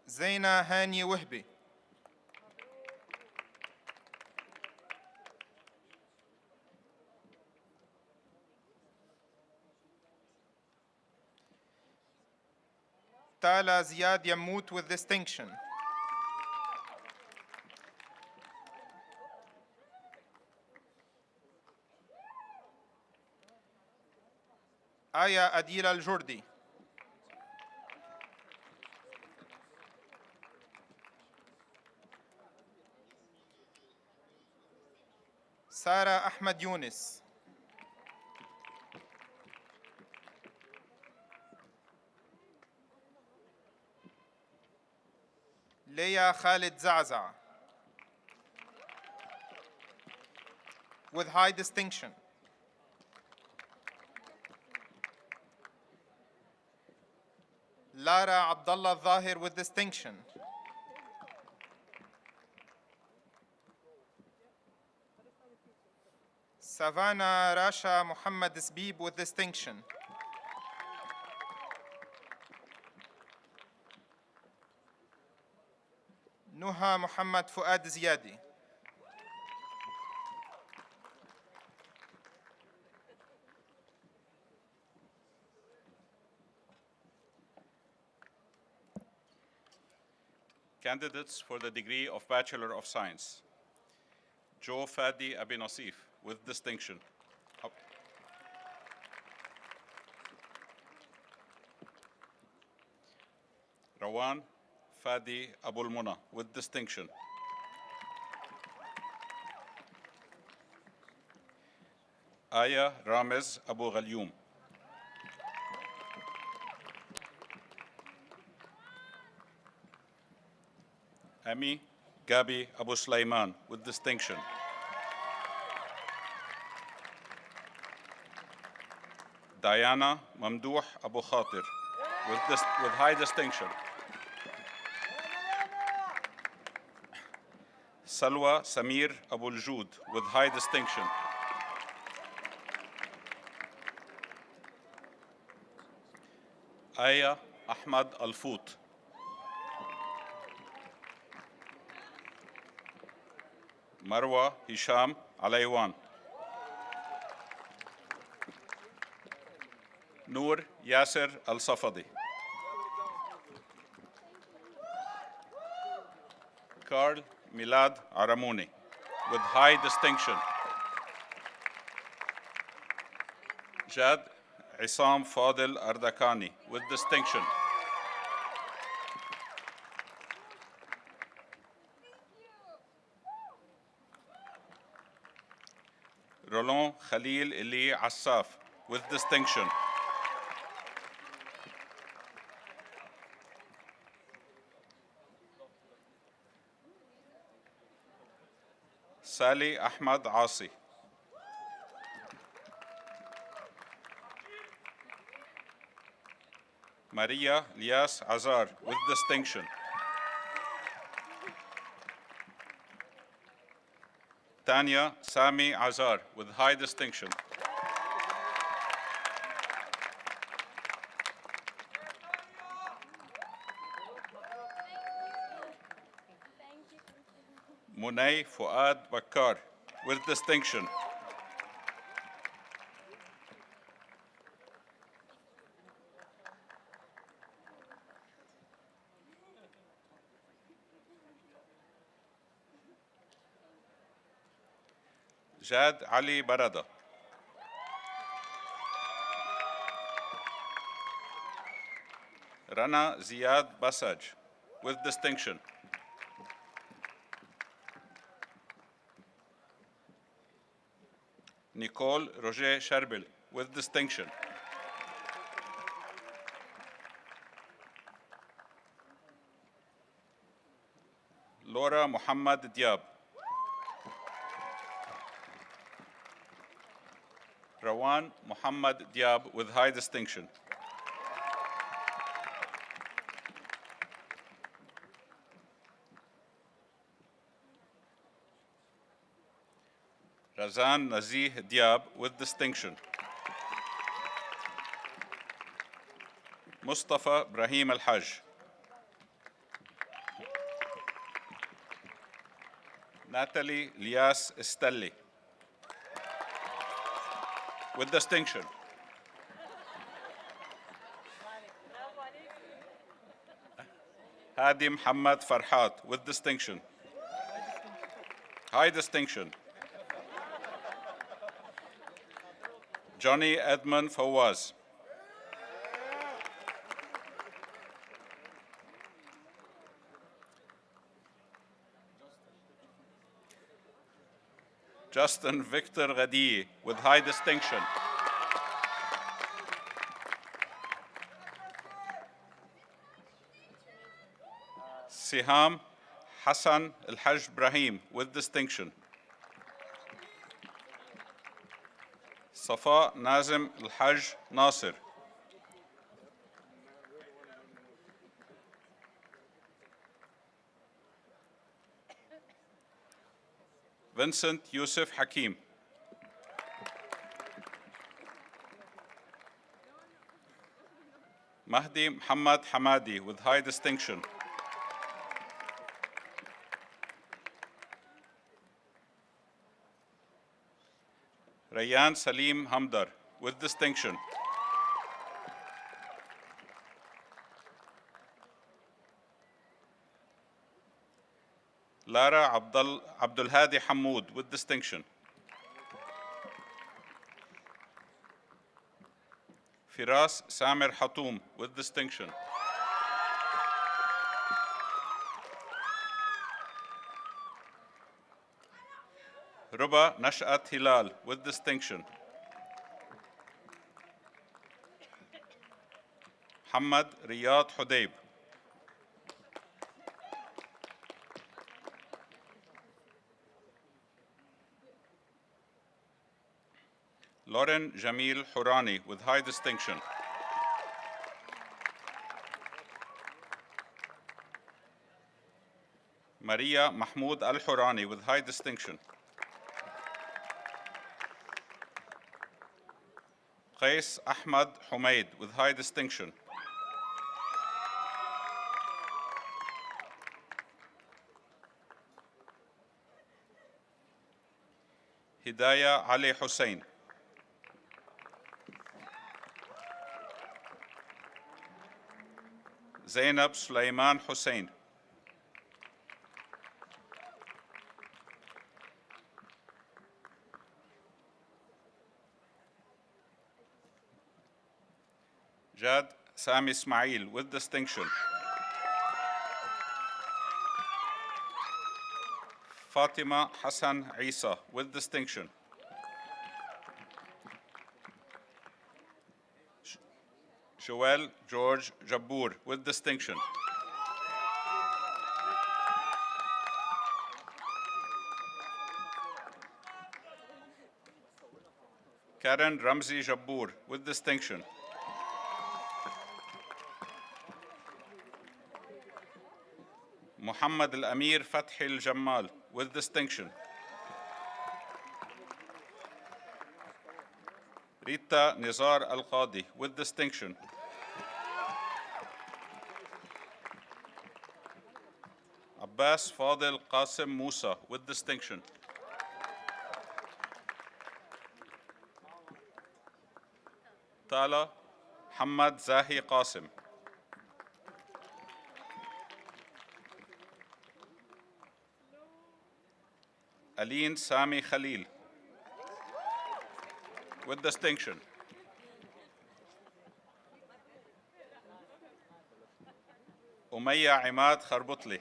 Zaina Hani Wahbi. Tala Ziad Yammout with distinction. Aya Adil Al-Jordi. Sara Ahmed Yunus. Leia Khalid Zaza with high distinction. Lara Abdullah Zahir with distinction. Savannah Rasha Muhammad Sbib with distinction. Nuha Muhammad Fuad Ziyadi. Candidates for the degree of Bachelor of Science. Joe Fadi Abi Nassif with distinction. Rawan Fadi Abul Muna with distinction. آية رامز أبو غليوم. Ami Gabi Abu Sulaiman with distinction. Diana Mamdouh Abu Khatir with high distinction. Salwa Samir Abu Joud with high distinction. Aya Ahmad Al-Fout. Marwa Hisham Alaywan. Noor Yasser Al-Safadi. Carl Milad Aramouni with high distinction. Jad Isam Fadil Ardakani with distinction. Roland Khalil Eli Assaf with distinction. Sali Ahmad Asi. Maria Lias Azar with distinction. Tanya Sami Azar with high distinction. Munay Fuad Bakar with distinction. Jad Ali Barada. Rana Ziad Basaj with distinction. Nicole Roger Sherbil with distinction. Laura Muhammad Diab. Rawan Muhammad Diab with high distinction. Razan Nazih Diab with distinction. Mustafa Brahim Al-Hajj. Natalie Lias Estelli with distinction. Hadi Muhammad Farhat with distinction. High distinction. Johnny Edmund Fawaz. Justin Victor Ghadi with high distinction. Siham Hassan Al-Hajj Ibrahim with distinction. Safa Nazim Al-Hajj Nasir. Vincent Yusuf Hakim. Mahdi Muhammad Hamadi with high distinction. Rayyan Salim Hamdar with distinction. Lara Abdul Hadi Hamoud with distinction. Firas Samir Hatoum with distinction. Ruba Nashat Hilal with distinction. محمد رياض حديب. Lauren Jamil Hourani with high distinction. Maria Mahmoud Al-Hourani with high distinction. Qais Ahmad Humaid with high distinction. Hidayah Ali Hussein. Zainab Sulaiman Hussein. Jad Sami Ismail with distinction. Fatima Hassan Isa with distinction. Joel George Jabbour with distinction. Karen Ramzi Jabbour with distinction. Muhammad Al-Amir Fathi Al-Jammal with distinction. Rita Nizar Al-Qadi with distinction. Abbas Fadil Qasim Musa with distinction. Tala Hamad Zahi Qasim. Aline Sami Khalil with distinction. Umayya Imad Kharbutli.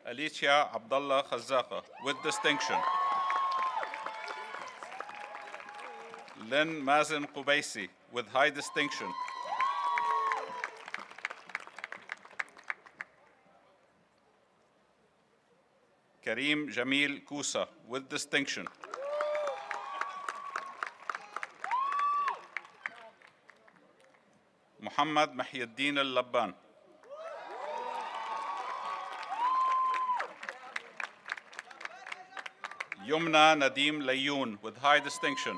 Alicia Abdullah Khazaqa with distinction. Lynn Mazen Qubaisi with high distinction. Kareem Jamil Kusa with distinction. Muhammad Mahyiddin Al-Labban. Yumna Nadim Layoun with high distinction.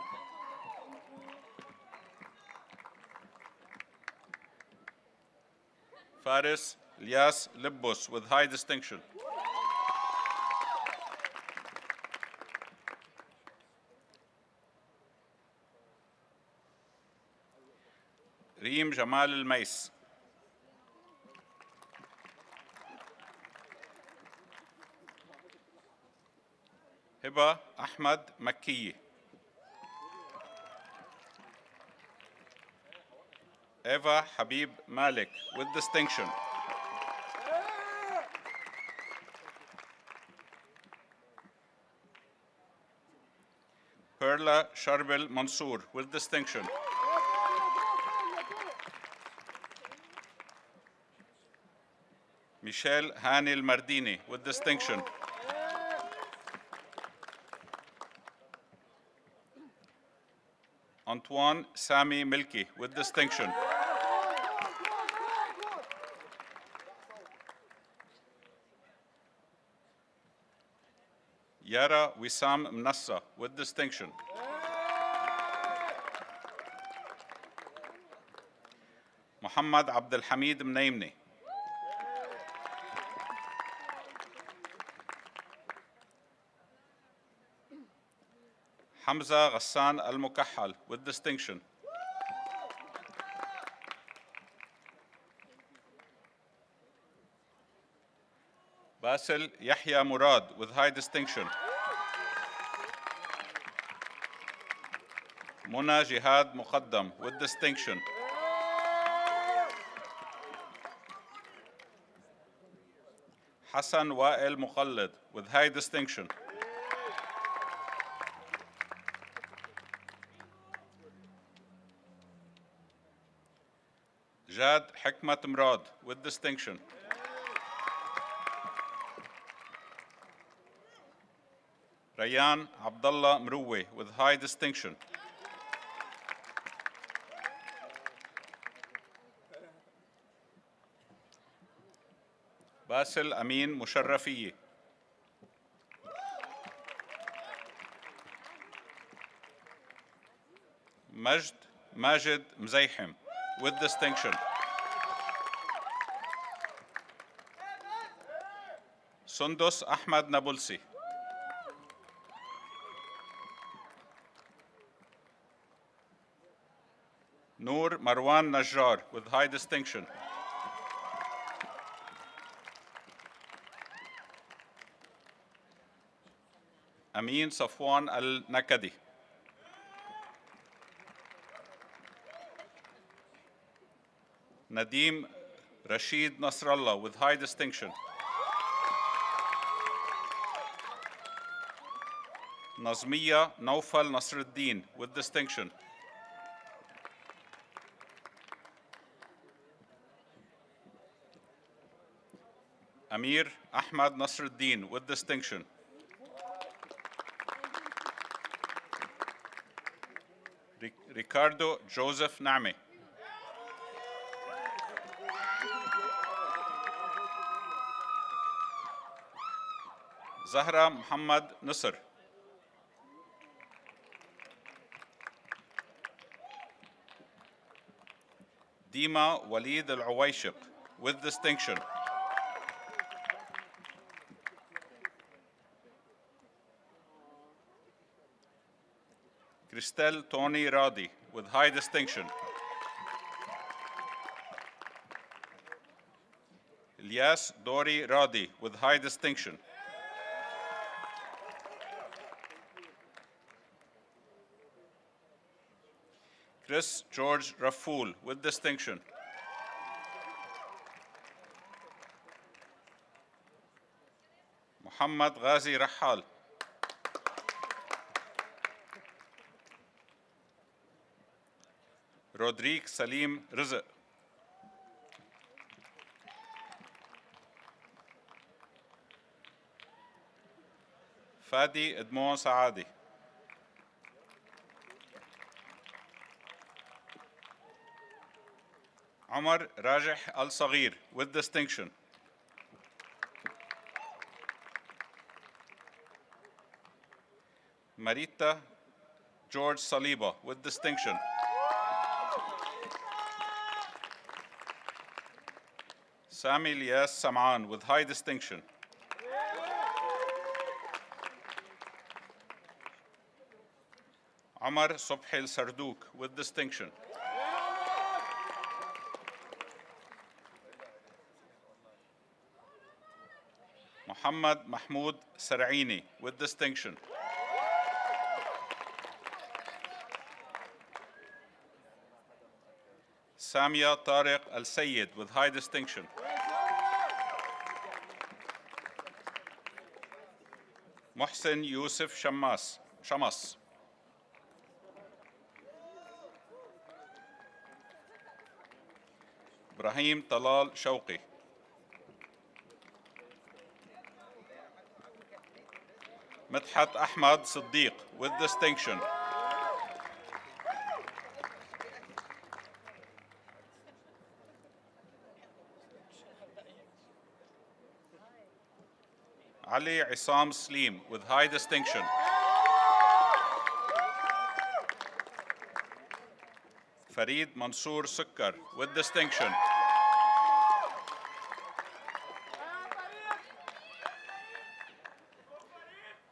Faris Ilyas Libbus with high distinction. Reem Jamal Al-Mais. Hiba Ahmad Makki. Eva Habib Malik with distinction. Perla Sharbil Mansour with distinction. Michelle Hani Al-Mardini with distinction. Antoine Sami Milki with distinction. Yara Wissam Mnassa with distinction. Muhammad Abdul Hamid Mnaimni. Hamza Ghassan Al-Mukahhal with distinction. Basil Yahya Murad with high distinction. Muna Jihad Muqaddam with distinction. Hassan Wa'il Muqallid with high distinction. Jad Hikmat Mrad with distinction. Rayan Abdullah Mrouwe with high distinction. Basil Amin Musharrafiye. Majid Mzayhim with distinction. Sundus Ahmad Nabulsi. Noor Marwan Najjar with high distinction. Amin Safwan Al-Nakadi. Nadeem Rashid Nasrallah with high distinction. Nazmiya Naufal Nasruddin with distinction. Amir Ahmad Nasruddin with distinction. Ricardo Joseph Name. Zahra Muhammad Nusr. Dima Walid Al-Uwayshiq with distinction. Christelle Tony Radi with high distinction. Ilyas Dori Radi with high distinction. Chris George Rafoul with distinction. Muhammad Ghazi Rahal. Rodrigue Salim Rizq. Fadi Edmond Saadi. Omar Rajih Al-Saghir with distinction. Marita George Saliba with distinction. Sami Ilyas Semaan with high distinction. Omar Subhi Al-Sardouk with distinction. Muhammad Mahmoud Sar'ini with distinction. Samia Tariq Al-Sayyid with high distinction. Muhsin Yusuf Shamas. Ibrahim Talal Shawqi. Midhat Ahmad Siddiq with distinction. Ali Isam Slim with high distinction. Farid Mansour Sukkar with distinction.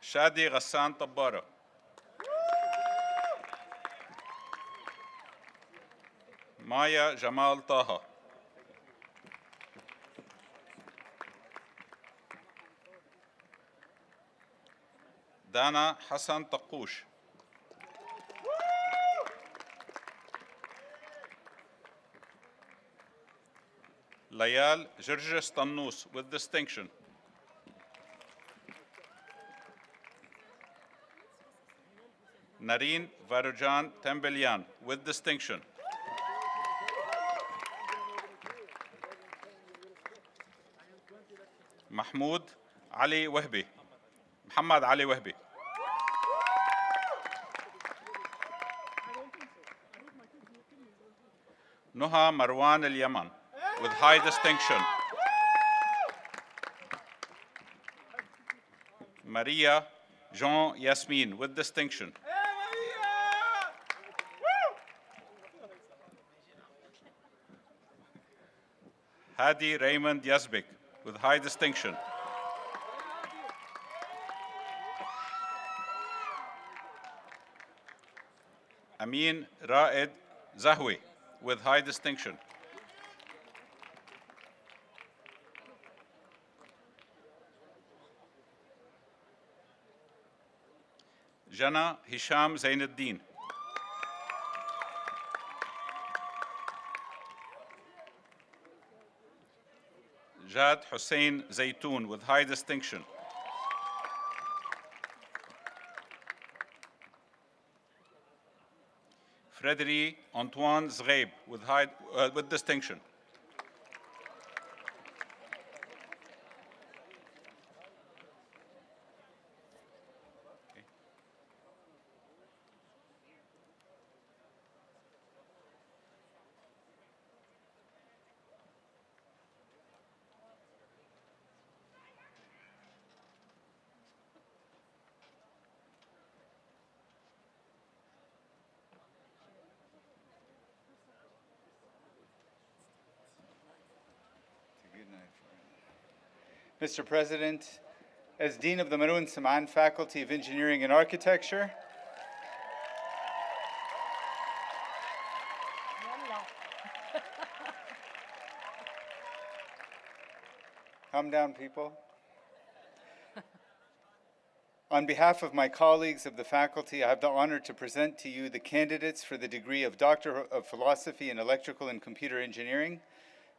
Shadi Ghassan Tabbara. Maya Jamal Taha. Dana Hassan Taqush. Layal Jirjis Tannous with distinction. Nareen Varujan Tembelian with distinction. محمود علي وهبي. محمد علي وهبي. Nuha Marwan al-Yaman with high distinction. Maria Jean Yasmin with distinction. Hadi Raymond Yazbek with high distinction. Amin Raed Zahwi with high distinction. Jana Hisham Zainuddin. Jad Hussein Zaytoun with high distinction. Frédéric Antoine Zgheib with distinction. Mr. President, as Dean of the Maroun Semaan Faculty of Engineering and Architecture, calm down, people. On behalf of my colleagues of the faculty, I have the honor to present to you the candidates for the degree of Doctor of Philosophy in Electrical and Computer Engineering,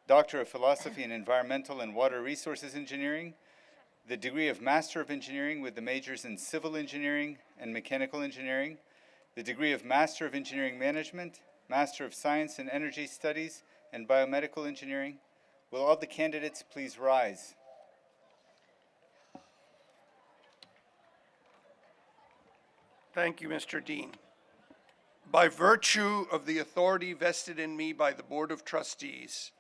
Doctor of Philosophy in Environmental and Water Resources Engineering, the degree of Master of Engineering with the majors in Civil Engineering and Mechanical Engineering, the degree of Master of Engineering Management, Master of Science in Energy Studies, and Biomedical Engineering. Will all the candidates please rise? Thank you, Mr. Dean. By virtue of the authority vested in me by the Board of Trustees,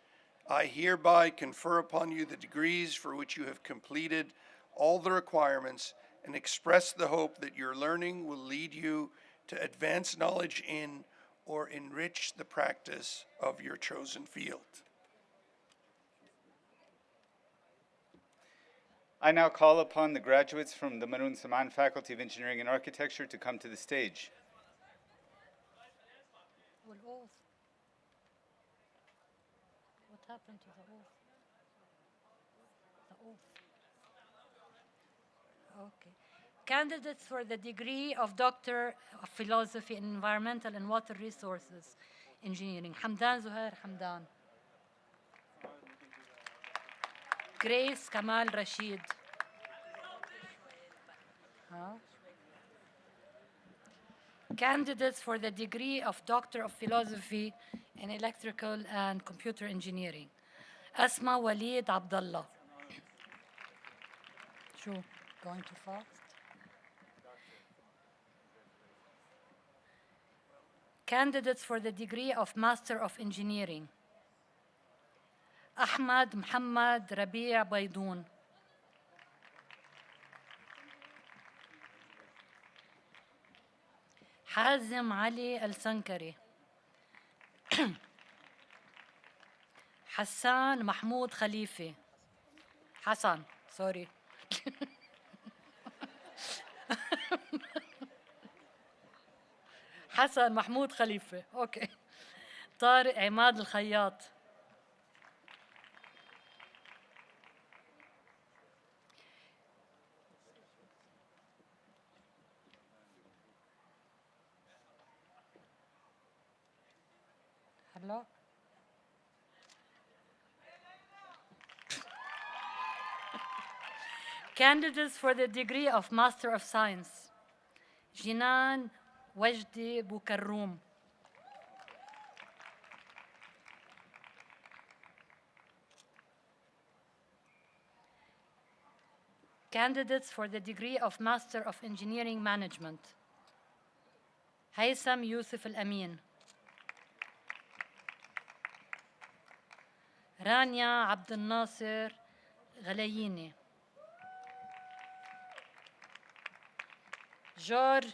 I hereby confer upon you the degrees for which you have completed all the requirements and express the hope that your learning will lead you to advance knowledge in or enrich the practice of your chosen field. I now call upon the graduates from the Maroun Semaan Faculty of Engineering and Architecture to come to the stage. What happened to the oath? The oath. Okay. Candidates for the degree of Doctor of Philosophy in Environmental and Water Resources Engineering. Hamdan Zuhair Hamdan. Grace Kamal Rashid. Candidates for the degree of Doctor of Philosophy in Electrical and Computer Engineering. Asma Walid Abdullah. Sure, going too fast. Candidates for the degree of Master of Engineering. Ahmad Muhammad Rabi' Baydoun. حازم علي السنكري. حسان محمود خليفة. حسن سوري. حسن محمود خليفة. اوكي. طارق عماد الخياط. Candidates for the degree of Master of Science. Jinan Wajdi Bukarroum. Candidates for the degree of Master of Engineering Management. Haitham Yusuf Al-Amin. رانيا عبد الناصر غلاييني. جورج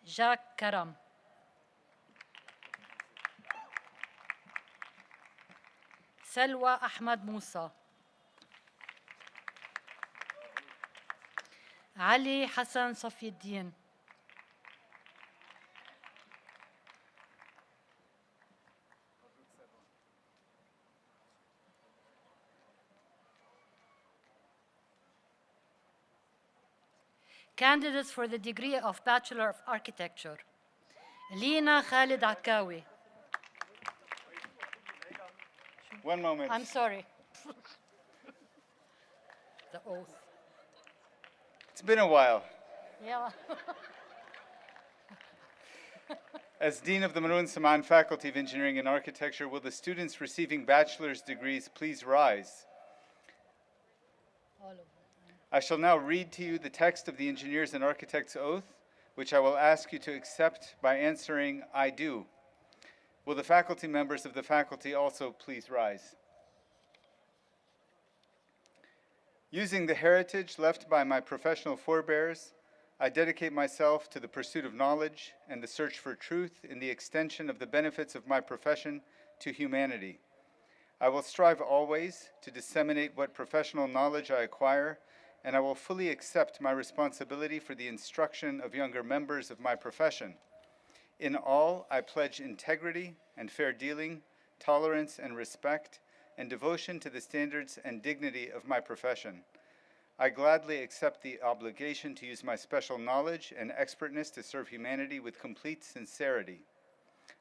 جاك كرم. سلوى أحمد موسى. علي حسن صفي الدين. Candidates for the degree of Bachelor of Architecture. Lina Khalid Akawi. One moment. I'm sorry. The oath. It's been a while. Yeah. As Dean of the Maroun Semaan Faculty of Engineering and Architecture, will the students receiving bachelor's degrees please rise? All of them. I shall now read to you the text of the Engineers and Architects' Oath, which I will ask you to accept by answering, I do. Will the faculty members of the faculty also please rise? Using the heritage left by my professional forebears, I dedicate myself to the pursuit of knowledge and the search for truth in the extension of the benefits of my profession to humanity. I will strive always to disseminate what professional knowledge I acquire, and I will fully accept my responsibility for the instruction of younger members of my profession. In all, I pledge integrity and fair dealing, tolerance and respect, and devotion to the standards and dignity of my profession. I gladly accept the obligation to use my special knowledge and expertness to serve humanity with complete sincerity.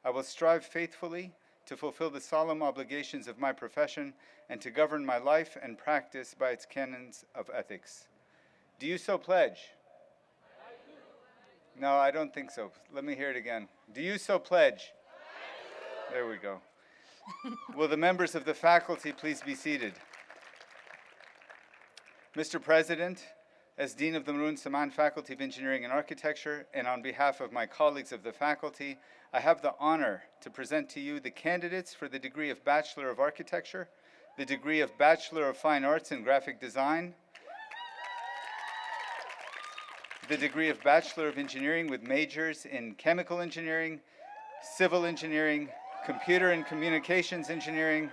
I will strive faithfully to fulfill the solemn obligations of my profession and to govern my life and practice by its canons of ethics. Do you so pledge? No, I don't think so. Let me hear it again. Do you so pledge? There we go. Will the members of the faculty please be seated? Mr. President, as Dean of the Maroun Semaan Faculty of Engineering and Architecture, and on behalf of my colleagues of the faculty, I have the honor to present to you the candidates for the degree of Bachelor of Architecture, the degree of Bachelor of Fine Arts and Graphic Design, the degree of Bachelor of Engineering with majors in Chemical Engineering, Civil Engineering, Computer and Communications Engineering,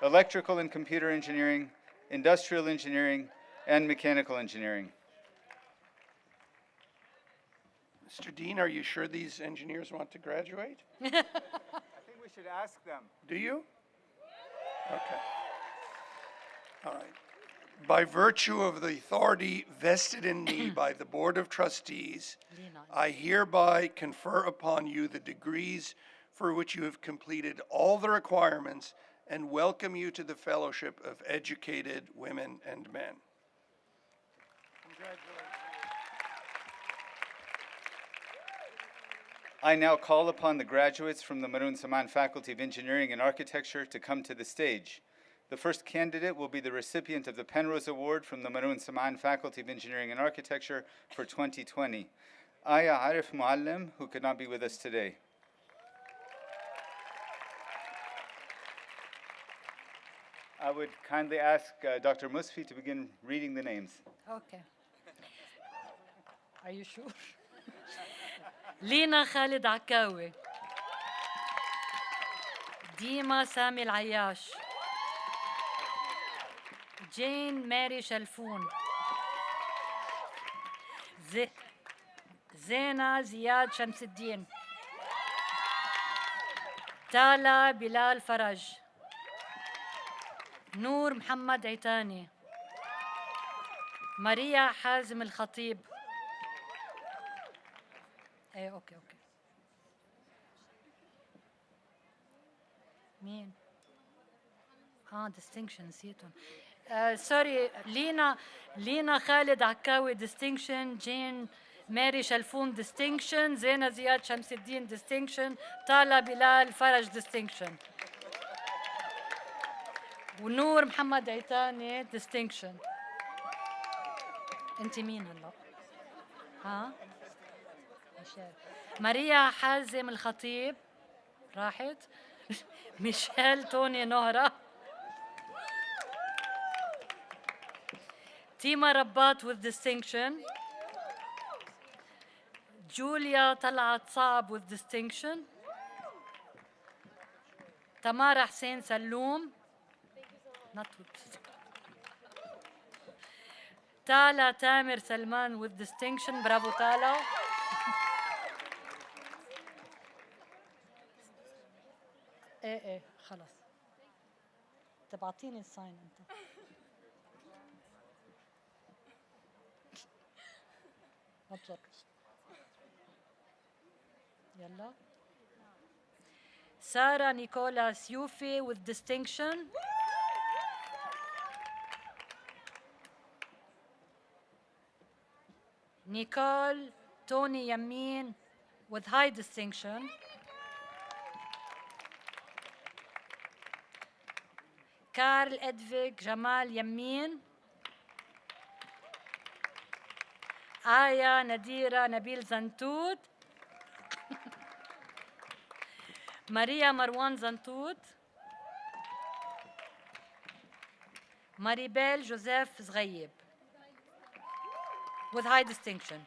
Electrical and Computer Engineering, Industrial Engineering, and Mechanical Engineering. Mr. Dean, are you sure these engineers want to graduate? I think we should ask them. Do you? Okay. All right. By virtue of the authority vested in me by the Board of Trustees, I hereby confer upon you the degrees for which you have completed all the requirements and welcome you to the fellowship of educated women and men. Congratulations. I now call upon the graduates from the Maroun Semaan Faculty of Engineering and Architecture to come to the stage. The first candidate will be the recipient of the Penrose Award from the Maroun Semaan Faculty of Engineering and Architecture for 2020. Aya Arif Muallim, who could not be with us today. I would kindly ask Dr. Musfi to begin reading the names. Okay. Are you sure? Lina Khalid Akawi. Dima Sami Al-Ayash. Jane Mary Shalfoon. Zena Ziyad Shamsuddin. Tala Bilal Faraj. نور محمد عيتاني. ماريا حازم الخطيب. ايه اوكي مين؟ distinction نسيتهم. سوري لينا خالد عكاوي distinction. جين ماري شلفون distinction. زينة زياد شمس الدين distinction. طالة بلال فرج distinction. ونور محمد عيتاني distinction. انت مين هلا؟ ها؟ ميشيل. ماريا حازم الخطيب راحت. ميشيل توني نهرة. تيما رباط with distinction. جوليا طلعت صعب with distinction. تمارا حسين سلوم. not with distinction. تالا تامر سلمان with distinction. برافو تالا. ايه خلص تبعطيني الساين انت. ما تزرش. يلا. سارة نيكولا سيوفي with distinction. نيكول توني يمين with high distinction. كارل إدفيك جمال يمين. آية نديرة نبيل زنتوت. ماريا مروان زنتوت. ماريبيل جوزيف زغيب with high distinction.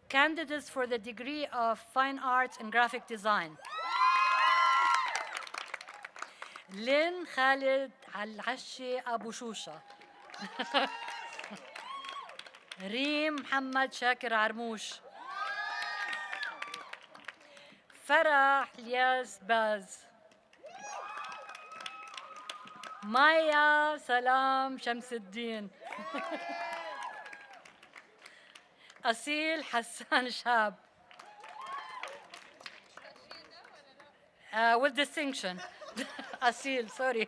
Candidates for the degree of Fine Arts and Graphic Design. لين خالد العشي أبو شوشة. ريم محمد شاكر عرموش. فرح الياس باز. مايا سلام شمس الدين. أصيل حسان شاب with distinction. أصيل sorry.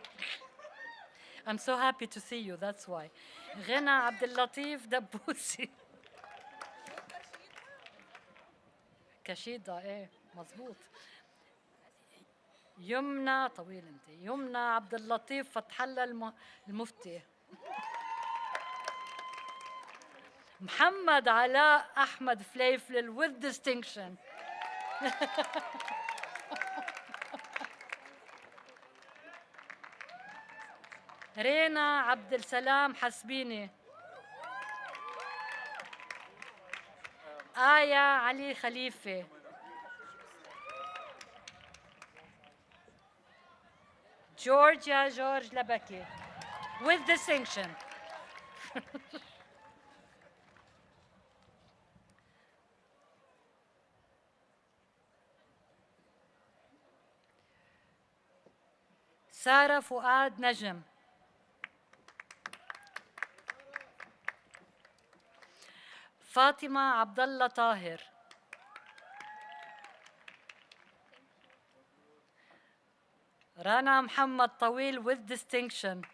I'm so happy to see you, that's why. غنى عبد اللطيف دبوسي. كشيدة ايه مزبوط. يمنى طويل انت. يمنى عبد اللطيف فتح الله المفتي. محمد علاء أحمد فليفلل with distinction. رينا عبد السلام حسبيني. آية علي خليفة. جورجيا جورج لبكي with distinction. سارة فؤاد نجم. فاطمة عبد الله طاهر. رنا محمد طويل with distinction.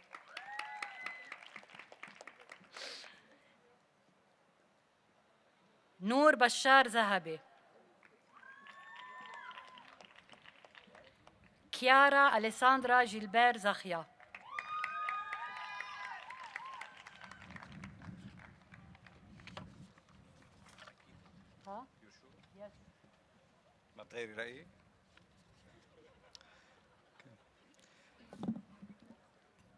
نور بشار ذهبي. كيارا أليساندرا جيلبير زخيا. ها؟ ما بتغيري رأيي؟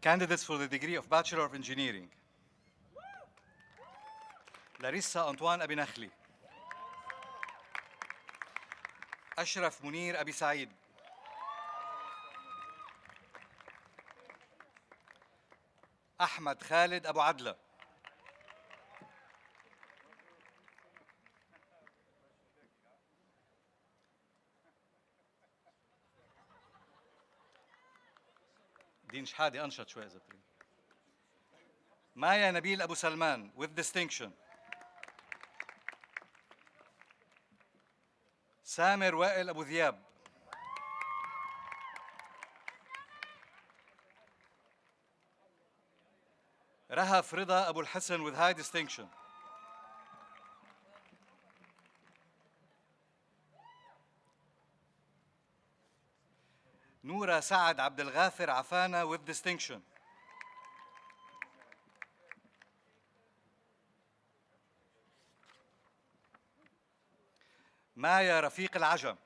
Candidates for the degree of Bachelor of Engineering. لاريسا أنطوان أبي نخلي. أشرف منير أبي سعيد. أحمد خالد أبو عدلة. دين شحادة أنشط شوي إذا بتريد. مايا نبيل أبو سلمان with distinction. سامر وائل أبو ذياب. رهف رضا أبو الحسن with high distinction. نورة سعد عبد الغافر عفانة with distinction. مايا رفيق العجم.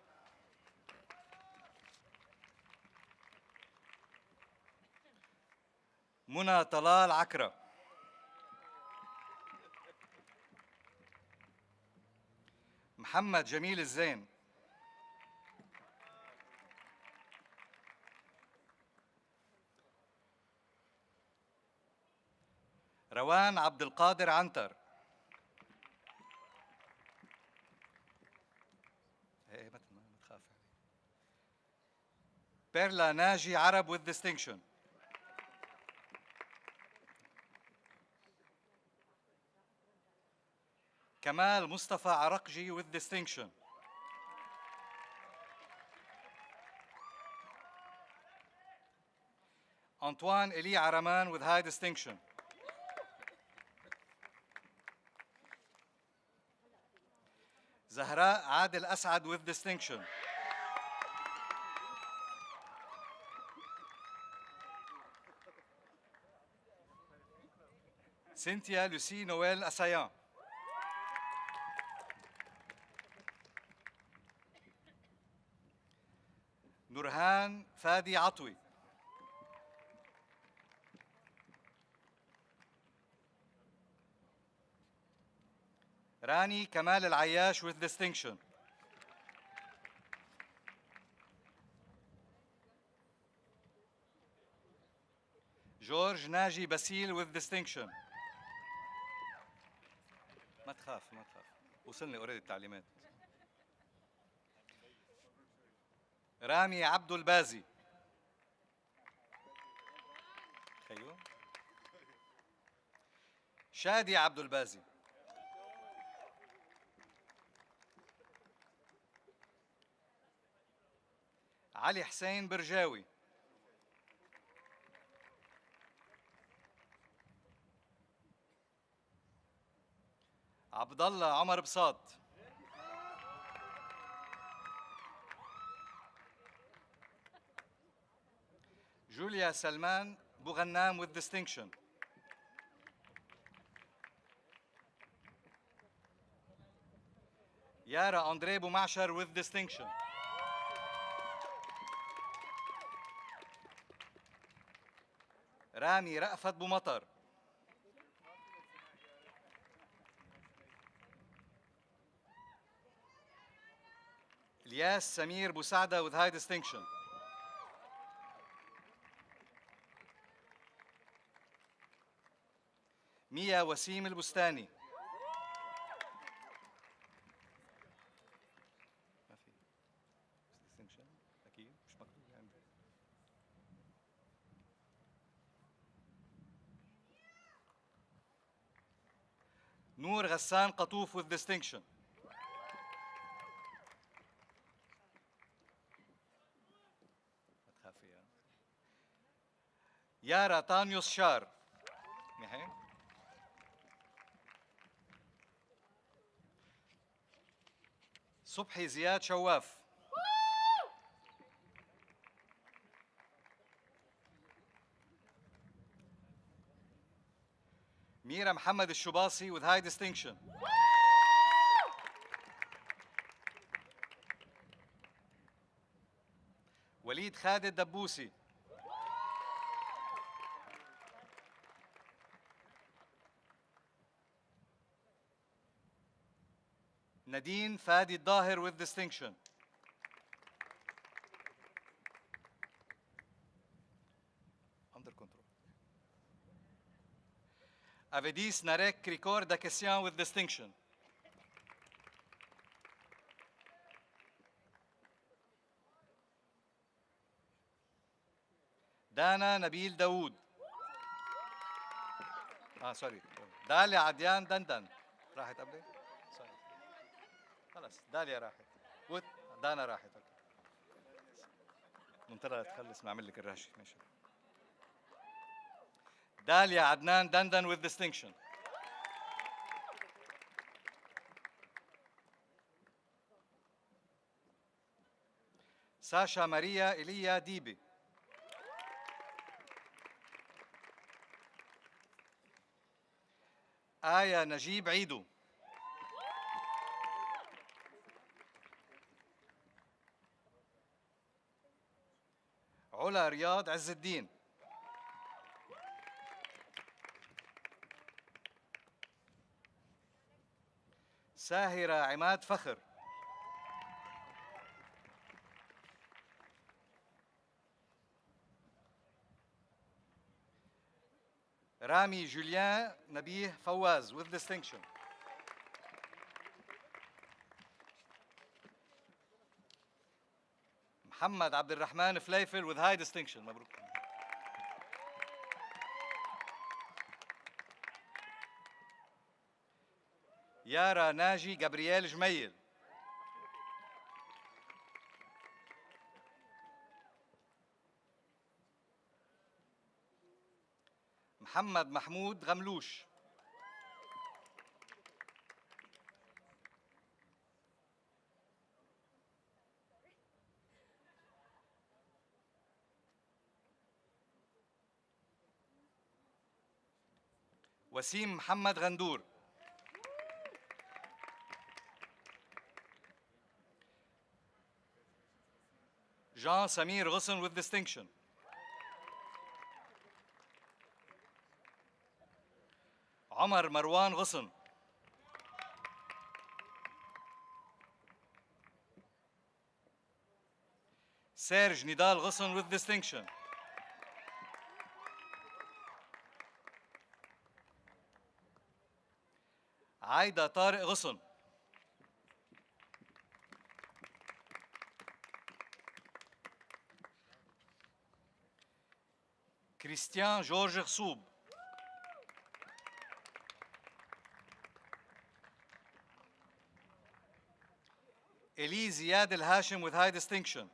منى طلال عكرة. محمد جميل الزين. روان عبد القادر عنتر. ما تخاف. بيرلا ناجي عرب with distinction. كمال مصطفى عرقجي with distinction. أنطوان إلي عرمان with high distinction. زهراء عادل أسعد with distinction. سينتيا لوسي نويل أسايان. نورهان فادي عطوي. راني كمال العياش with distinction. جورج ناجي باسيل with distinction. ما تخاف ما تخاف، وصلني اوريدي التعليمات. رامي عبدو البازي. خيو. شادي عبدو البازي. علي حسين برجاوي. عبد الله عمر بساط. جوليا سلمان بوغنام with distinction. يارا أندري بومعشر with distinction. رامي رأفت بومطر. الياس سمير بوسعدة with high distinction. ميا وسيم البستاني. ما في distinction أكيد مش مكتوب عندي. نور غسان قطوف with distinction. ما تخافي يا يارا تانيوس شار. نحن صبحي زياد شواف. ميرا محمد الشباصي with high distinction. وليد خالد دبوسي. نادين فادي الظاهر with distinction. Under control. Avedis Narek Krikor Dakessian with distinction. دانا نبيل داوود. سوري. داليا عديان دندن. راحت قبلي؟ خلاص داليا راحت. دانا راحت. منتظرة تخلص نعمل لك الراشي ماشي. داليا عدنان دندن with distinction. ساشا ماريا إيليا ديبي. آية نجيب عيدو. علا رياض عز الدين. ساهرة عماد فخر. رامي جوليان نبيه فواز with distinction. محمد عبد الرحمن فليفل with high distinction. مبروك. يارا ناجي جابرييل جميل. محمد محمود غملوش. وسيم محمد غندور. جان سمير غصن with distinction. عمر مروان غصن. سيرج نضال غصن with distinction. عايدة طارق غصن. كريستيان جورج غصوب. إلي زياد الهاشم with high distinction.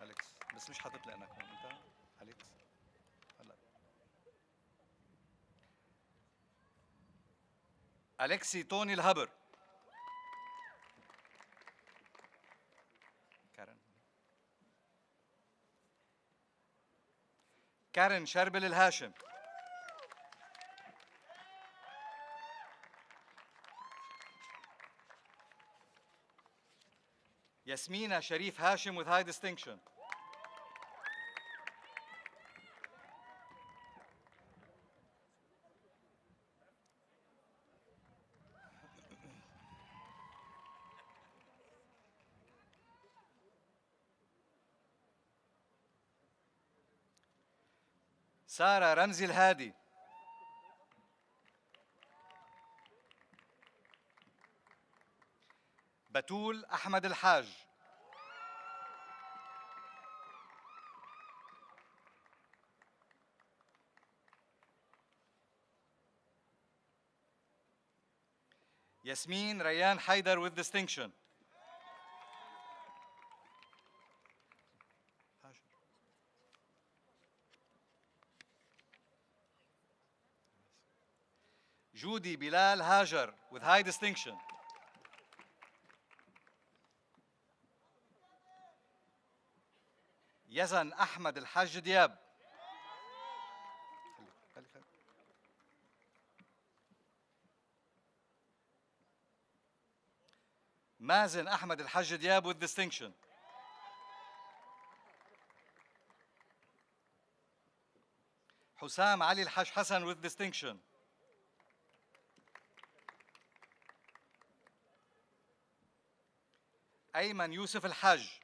أليكس بس مش حاطط لأنك هون أنت أليكس هلا. أليكسي توني الهبر. كارن شربل الهاشم. ياسمينة شريف هاشم with high distinction. سارة رمزي الهادي. بتول أحمد الحاج. ياسمين ريان حيدر with distinction. جودي بلال هاجر with high distinction. يزن أحمد الحاج دياب. مازن أحمد الحاج دياب with distinction. حسام علي الحاج حسن with distinction. أيمن يوسف الحاج.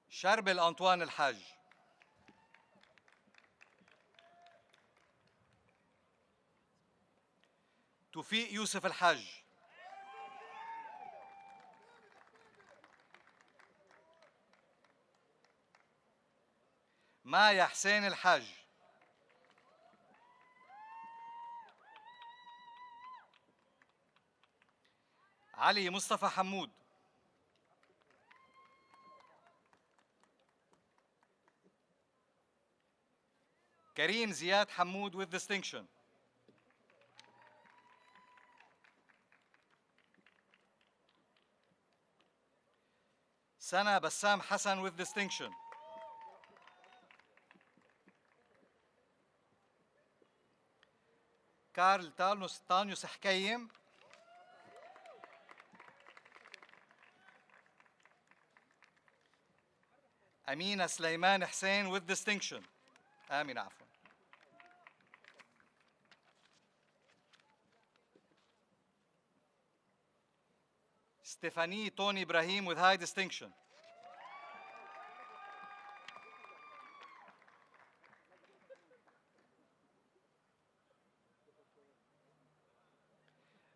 شربل أنطوان الحاج. توفيق يوسف الحاج. مايا حسين الحاج. علي مصطفى حمود. كريم زياد حمود with distinction. Sana Bassam Hassan with distinction. Karl Tanyus Hkayim. Amina Sulaiman Hussein with distinction. Amin عفوا. Stephanie Tony Ibrahim with high distinction.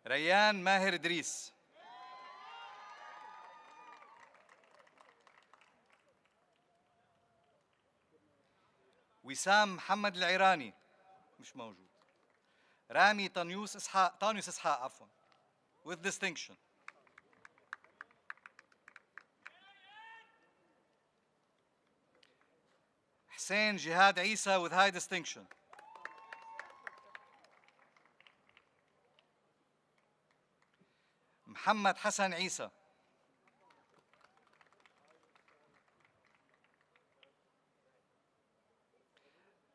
Rayyan Maher Idris. وسام محمد العيراني مش موجود. رامي طانيوس اسحاق عفوا with distinction. حسين جهاد عيسى with high distinction. محمد حسن عيسى.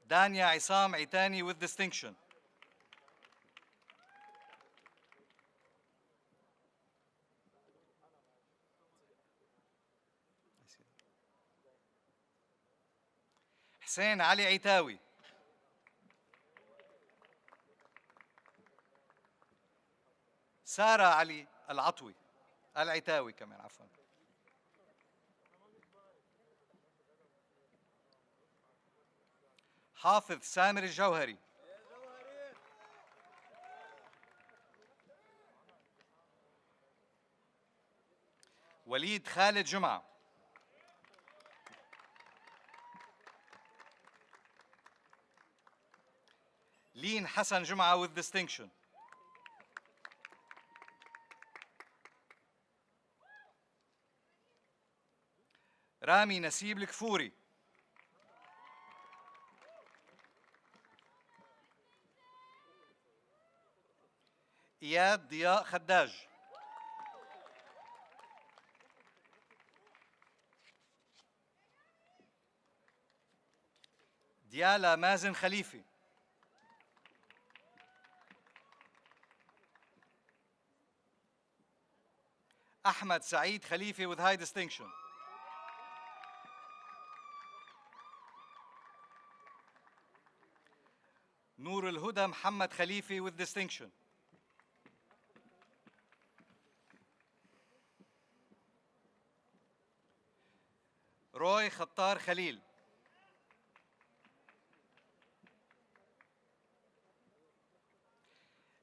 دانيا عصام عيتاني with distinction. حسين علي عيتاوي. سارة علي العطوي العيتاوي كمان عفوا. حافظ سامر الجوهري. وليد خالد جمعة. لين حسن جمعة with distinction. رامي نسيب الكفوري. إياد ضياء خداج. ديالا مازن خليفي. أحمد سعيد خليفي with high distinction. نور الهدى محمد خليفي with distinction. روي خطار خليل.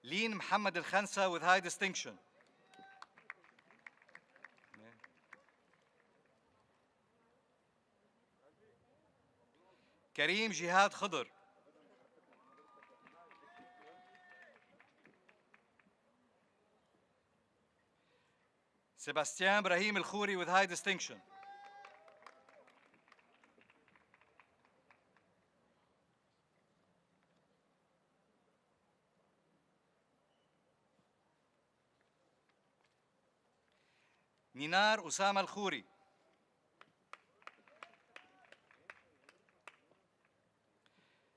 لين محمد الخنسة with high distinction. كريم جهاد خضر. سيباستيان إبراهيم الخوري with high distinction. نينار أسامة الخوري.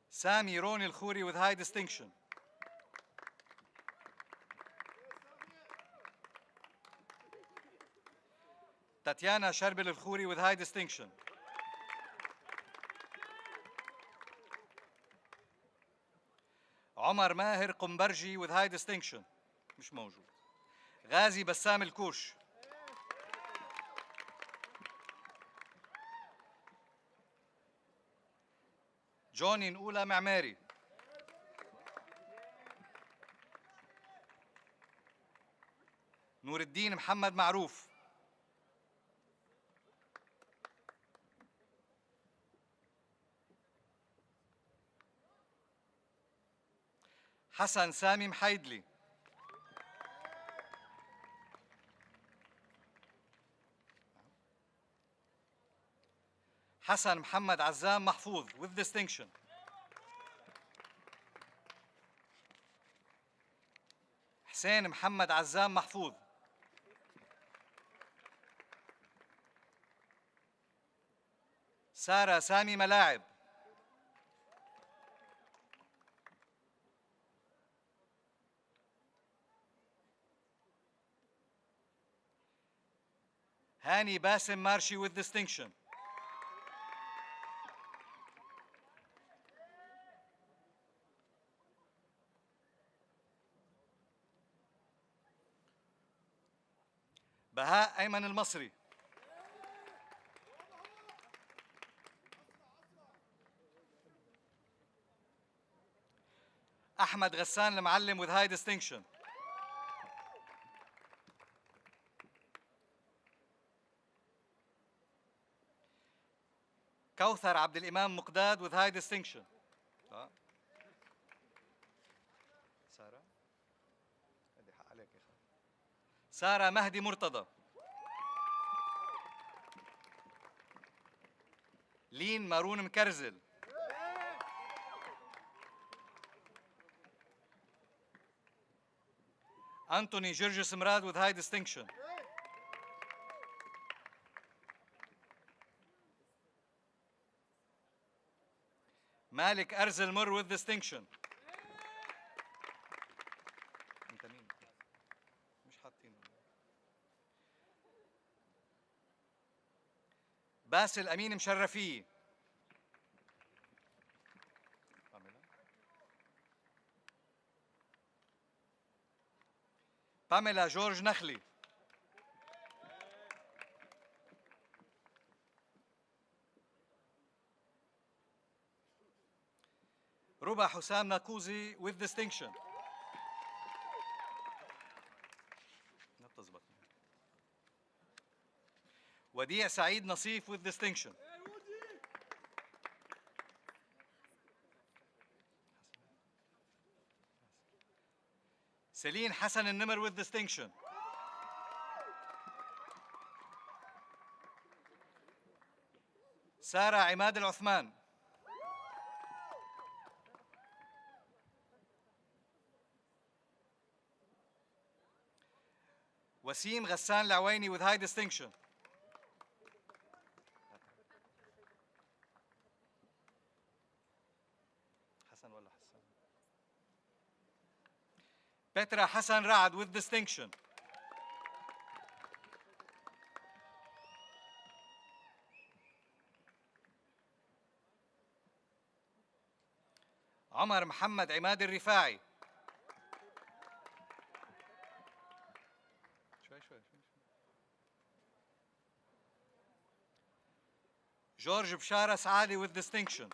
سامي روني الخوري with high distinction. تاتيانا شربل الخوري with high distinction. عمر ماهر قنبرجي with high distinction مش موجود. غازي بسام الكوش. جوني نقولة معماري. نور الدين محمد معروف. حسن سامي محيدلي. حسن محمد عزام محفوظ with distinction. حسين محمد عزام محفوظ. سارة سامي ملاعب. هاني باسم مارشي with distinction. بهاء أيمن المصري. أحمد غسان المعلم with high distinction. كوثر عبد الإمام مقداد with high distinction. سارة ادي حق عليك يا خالد. سارة مهدي مرتضى. لين مارون مكرزل. أنتوني جرجس مراد with high distinction. مالك أرزل مر with distinction. أنت مين؟ مش حاطين. باسل أمين مشرفي. باميلا جورج نخلي. ربا حسام ناكوزي with distinction. وديع سعيد نصيف with distinction. سلين حسن النمر with distinction. سارة عماد العثمان. وسيم غسان العويني with high distinction. حسن ولا حسن؟ بترا حسن رعد with distinction. عمر محمد عماد الرفاعي. جورج بشارة سعادي with distinction.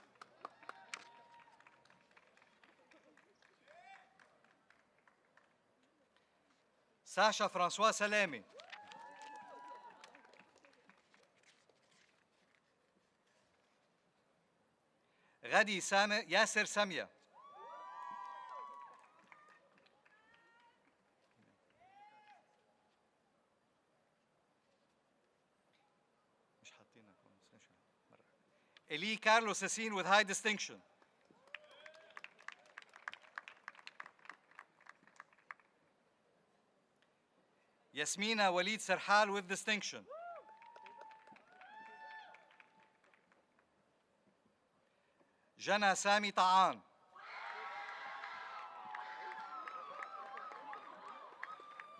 ساشا فرانسوا سلامي. غدي ياسر سامية. مش حاطينها إلي كارلوس ياسين with high distinction. ياسمينة وليد سرحال with distinction. جنى سامي طعان.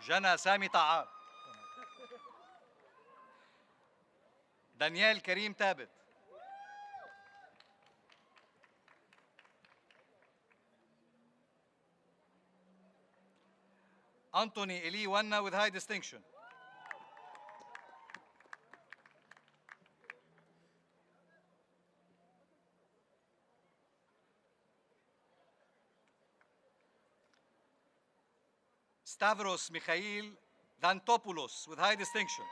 جنى سامي طعان. دانيال كريم ثابت. أنتوني إلي ونا with high distinction. ستافروس ميخائيل دانتوبولوس with high distinction.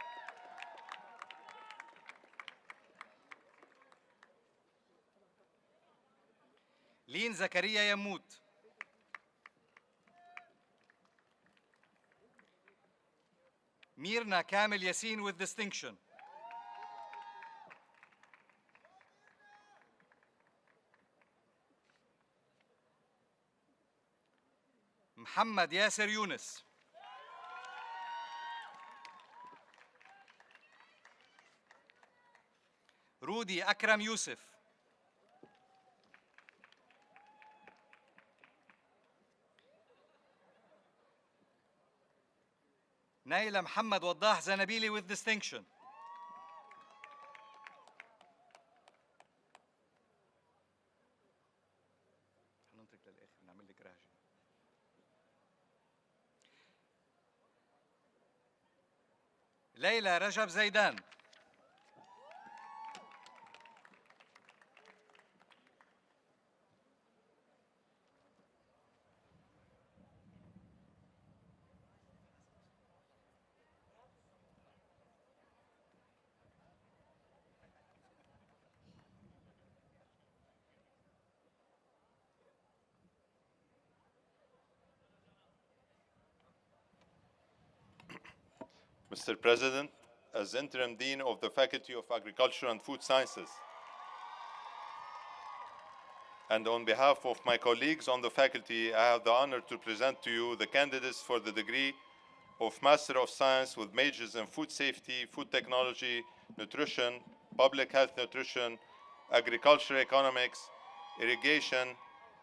لين زكريا يموت. ميرنا كامل ياسين with distinction. محمد ياسر يونس. رودي أكرم يوسف. نايلة محمد وضاح زنبيلي with distinction. هننطق للآخر نعمل لك رهجة. ليلى رجب زيدان. Mr. President, as Interim Dean of the Faculty of Agriculture and Food Sciences, and on behalf of my colleagues on the faculty, I have the honor to present to you the candidates for the degree of Master of Science with majors in Food Safety, Food Technology, Nutrition, Public Health Nutrition, Agriculture Economics, Irrigation,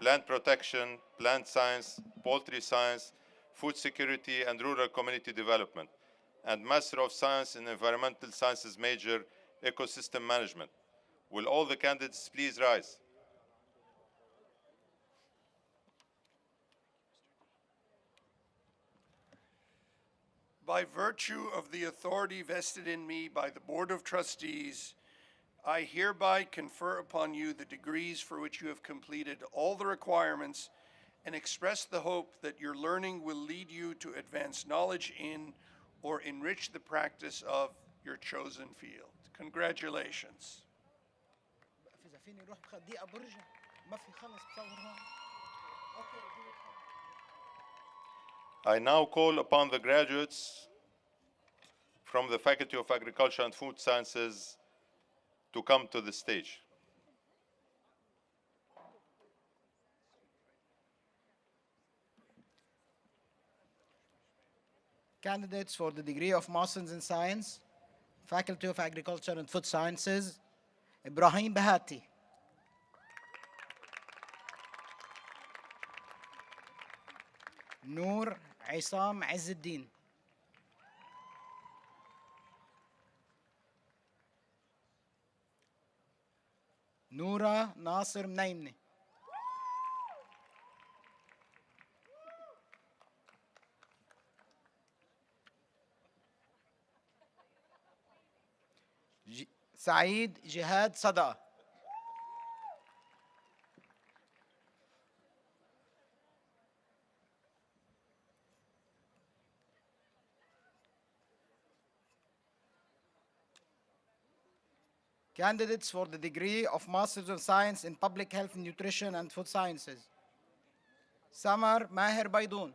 Plant Protection, Plant Science, Poultry Science, Food Security and Rural Community Development, and Master of Science in Environmental Sciences major, Ecosystem Management. Will all the candidates please rise? By virtue of the authority vested in me by the Board of Trustees, I hereby confer upon you the degrees for which you have completed all the requirements and express the hope that your learning will lead you to advance knowledge in or enrich the practice of your chosen field. Congratulations. I now call upon the graduates from the Faculty of Agriculture and Food Sciences to come to the stage. Candidates for the degree of Masters in Science, Faculty of Agriculture and Food Sciences, Ibrahim Barathie. Noor Isam Izzuddin. Noura Nasir Mnaimni. Saeed Jihad Sada. Candidates for the degree of Masters of Science in Public Health, Nutrition and Food Sciences, Samar Maher Baidoun.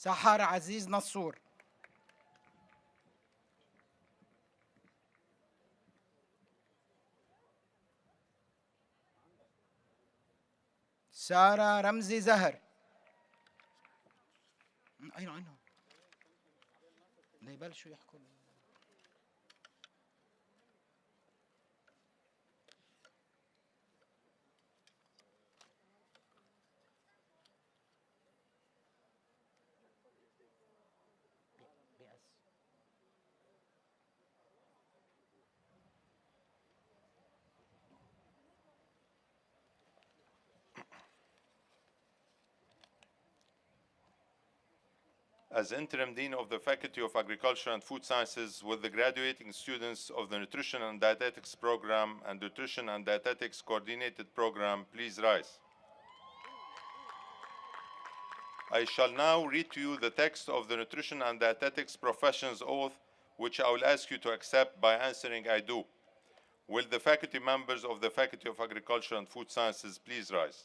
Sahar Aziz Nassour. Sarah Ramzi Zahar. I know. يبلشوا يحكوا. As Interim Dean of the Faculty of Agriculture and Food Sciences, will the graduating students of the Nutrition and Dietetics Program and Nutrition and Dietetics Coordinated Program please rise? I shall now read to you the text of the Nutrition and Dietetics Professions Oath, which I will ask you to accept by answering I do. Will the faculty members of the Faculty of Agriculture and Food Sciences please rise?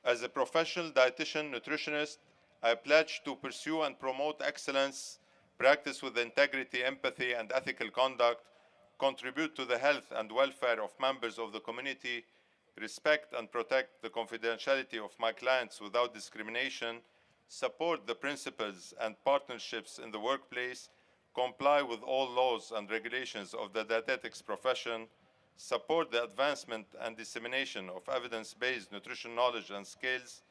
As a professional dietitian, nutritionist, I pledge to pursue and promote excellence, practice with integrity, empathy, and ethical conduct, contribute to the health and welfare of members of the community, respect and protect the confidentiality of my clients without discrimination, support the principles and partnerships in the workplace, comply with all laws and regulations of the dietetics profession, support the advancement and dissemination of evidence-based nutrition knowledge and skills,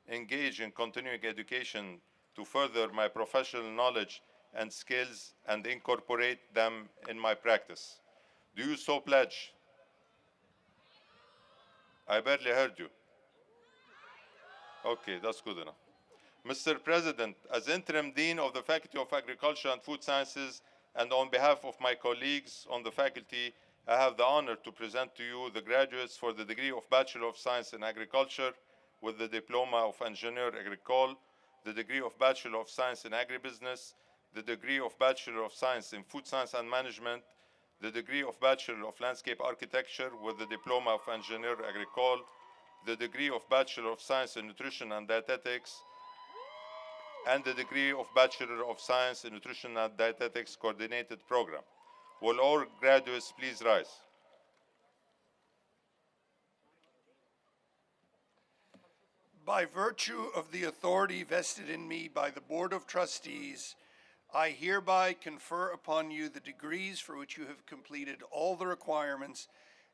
engage in continuing education to further my professional knowledge and skills and incorporate them in my practice. Do you so pledge? I barely heard you. Okay, that's good enough. Mr. President, as Interim Dean of the Faculty of Agriculture and Food Sciences, and on behalf of my colleagues on the faculty, I have the honor to present to you the graduates for the degree of Bachelor of Science in Agriculture with the Diploma of Ingénieur Agricole, the degree of Bachelor of Science in Agribusiness, the degree of Bachelor of Science in Food Science and Management, the degree of Bachelor of Landscape Architecture with the Diploma of Ingénieur Agricole, the degree of Bachelor of Science in Nutrition and Dietetics, and the degree of Bachelor of Science in Nutrition and Dietetics Coordinated Program. Will all graduates please rise? By virtue of the authority vested in me by the Board of Trustees, I hereby confer upon you the degrees for which you have completed all the requirements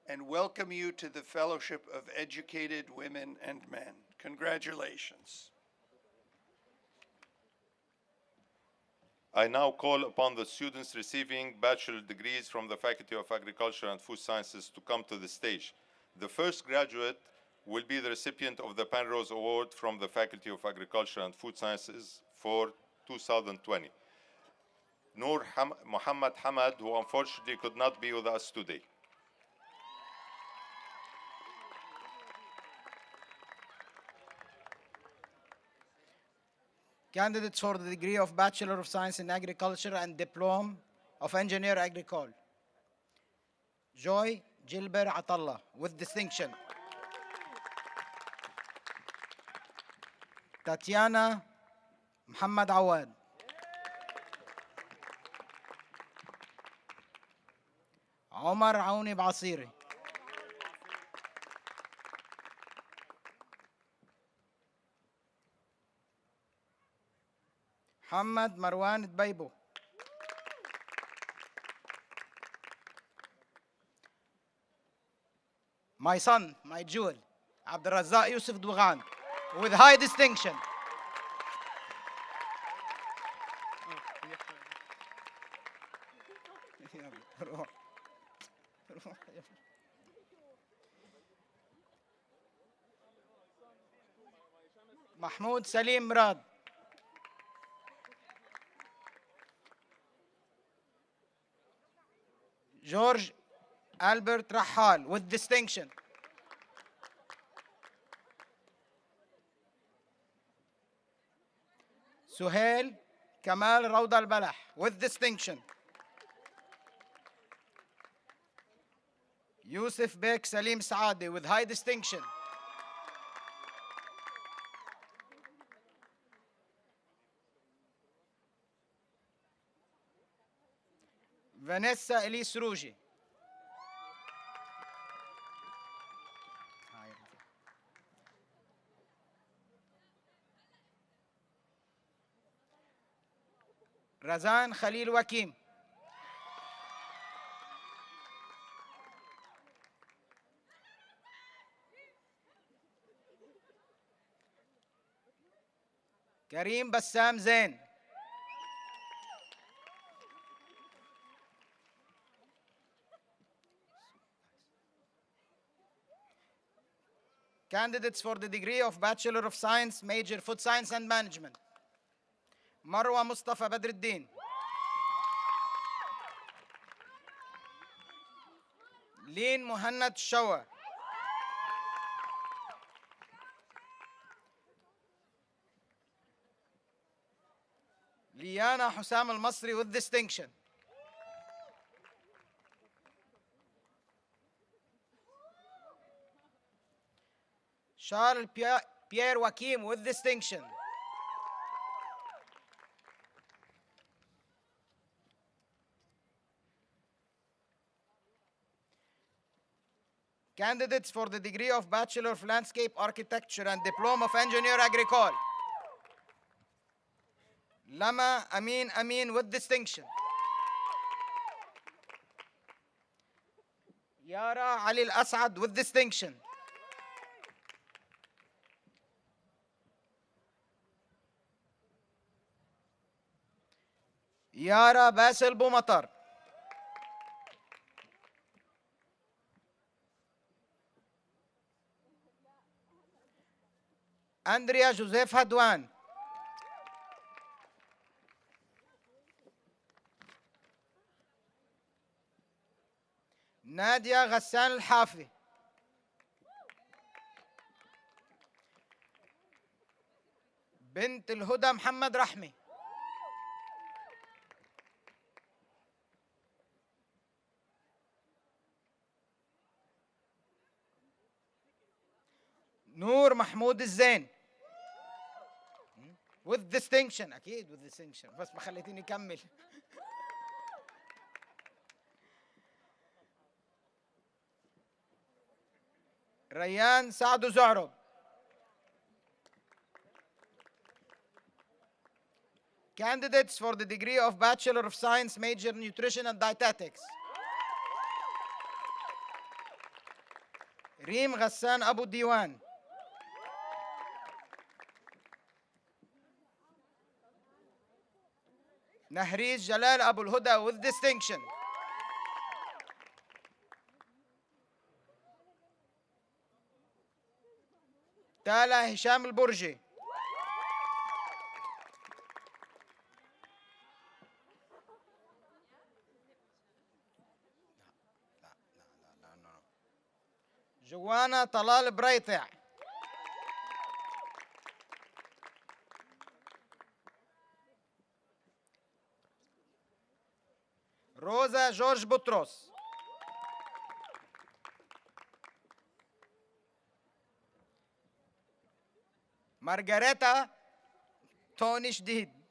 and welcome you to the Fellowship of Educated Women and Men. Congratulations. I now call upon the students receiving bachelor degrees from the Faculty of Agriculture and Food Sciences to come to the stage. The first graduate will be the recipient of the Penrose Award from the Faculty of Agriculture and Food Sciences for 2020. Noor Muhammad Hamad, who unfortunately could not be with us today. Candidates for the degree of Bachelor of Science in Agriculture and Diploma of Engineer Agricole. Joy Gilber Atallah with distinction. Tatiana Muhammad Awad. Omar Aouni Basiri. Muhammad Marwan Dbaibo. My son, my jewel, Abdurrazzaq Yusuf Dwaghan, with high distinction. Mahmoud Salim Murad. George Albert Rahal with distinction. Suhail Kamal Rawda Al-Balah with distinction. Yusuf Bek Salim Saadi with high distinction. Vanessa Elise Rougi. Razan Khalil Wakim. Kareem Bassam Zain. Candidates for the degree of Bachelor of Science, Major Food Science and Management. Marwa Mustafa Badruddin. Leen Muhannad Shawa. Liana Hussam Al-Masri with distinction. Charles Pierre Wakim with distinction. Candidates for the degree of Bachelor of Landscape Architecture and Diploma of Engineer Agricole. Lama Amin with distinction. Yara Ali Al-Asad with distinction. Yara Basil Bumatar. Andrea Joseph Hadwan. نادية غسان الحافي. بنت الهدى محمد رحمي. نور محمود الزين with distinction. أكيد with distinction بس ما خليتيني أكمل. ريان سعد زعرب. Candidates for the degree of Bachelor of Science, major Nutrition and Dietetics. ريم غسان أبو الديوان. نهريز جلال أبو الهدى with distinction. تالا هشام البرجي. جوانا طلال بريطع. روزا جورج بطرس. مارغريتا توني شديد.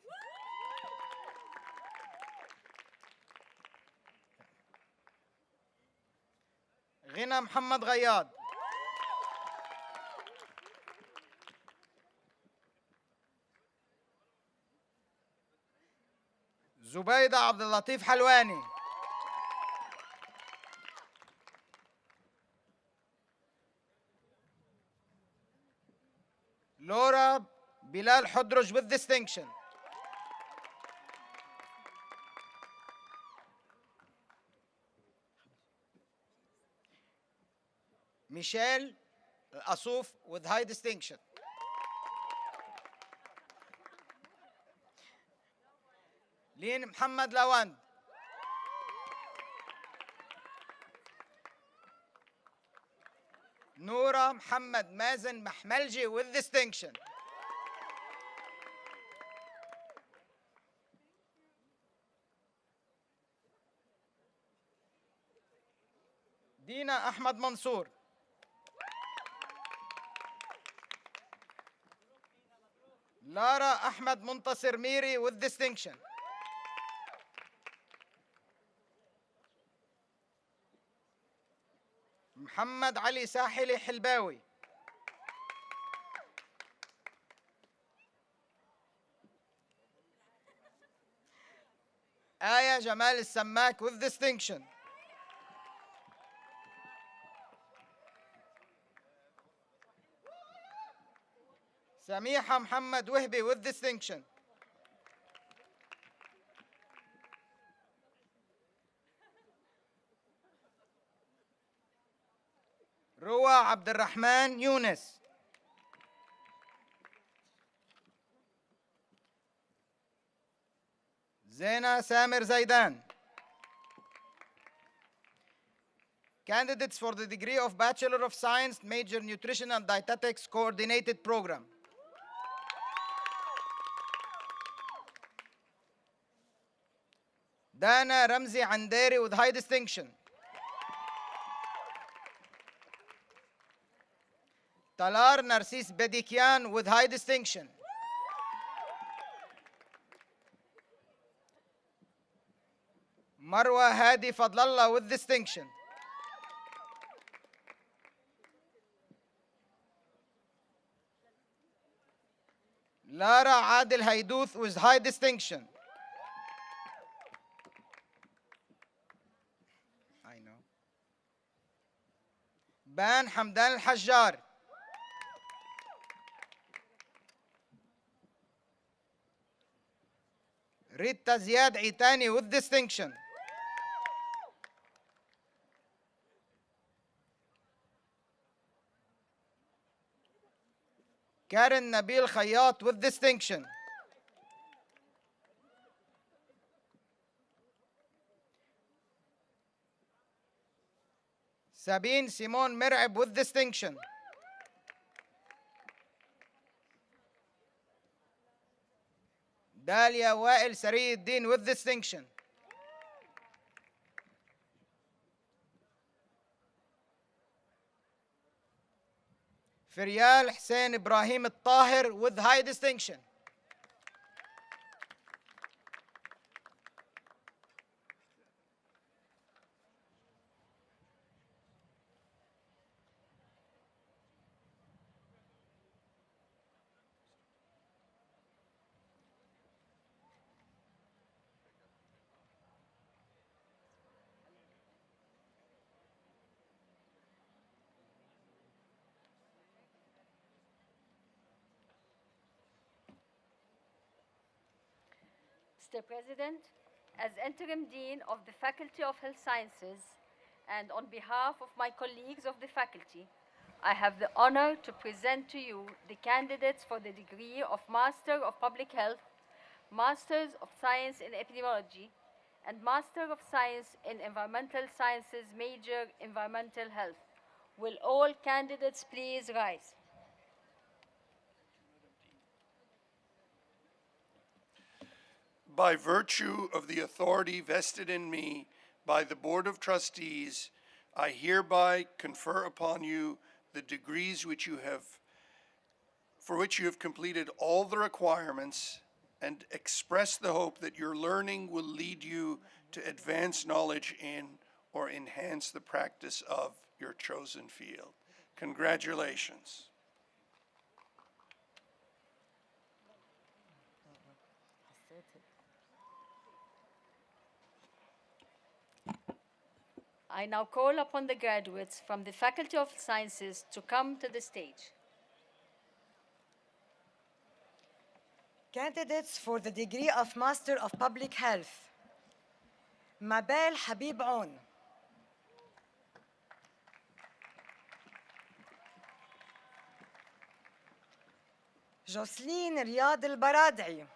غنى محمد غياض. زبيدة عبد اللطيف حلواني. لورا بلال حدرج with distinction. ميشيل الأصوف with high distinction. لين محمد لواند. نورا محمد مازن محملجي with distinction. دينا أحمد منصور. لارا أحمد منتصر ميري with distinction. محمد علي ساحلي حلباوي. آية جمال السماك with distinction. سميحة محمد وهبي with distinction. روى عبد الرحمن يونس. زينة سامر زيدان. Candidates for the degree of Bachelor of Science, major Nutrition and Dietetics coordinated program. دانا رمزي عنديري with high distinction. طلار نرسيس بديكيان with high distinction. مروة هادي فضل الله with distinction. Clara Adil Hayduth with high distinction. I know. Ban Hamdan Al-Hajjar. Rita Ziad Itani with distinction. Karen Nabil Khayyat with distinction. Sabine Simon Mer'ab with distinction. Dalia Wael Sariyuddin with distinction. Firyal Hussein Ibrahim Al-Tahir with high distinction. Mr. President, as Interim Dean of the Faculty of Health Sciences, and on behalf of my colleagues of the faculty, I have the honor to present to you the candidates for the degree of Master of Public Health, Masters of Science in Epidemiology, and Master of Science in Environmental Sciences, major Environmental Health. Will all candidates please rise? By virtue of the authority vested in me by the Board of Trustees, I hereby confer upon you the degrees for which you have completed all the requirements, and express the hope that your learning will lead you to advance knowledge in or enhance the practice of your chosen field. Congratulations. I now call upon the graduates from the Faculty of Sciences to come to the stage. Candidates for the degree of Master of Public Health. Mabel Habib Aoun. Josleen Riyad Al-Barathie.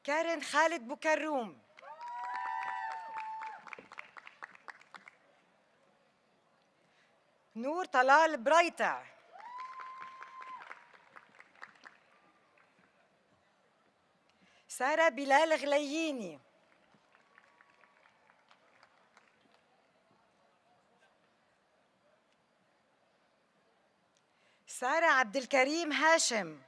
كارن خالد بوكروم. نور طلال برايتع. سارة بلال غلييني. سارة عبد الكريم هاشم.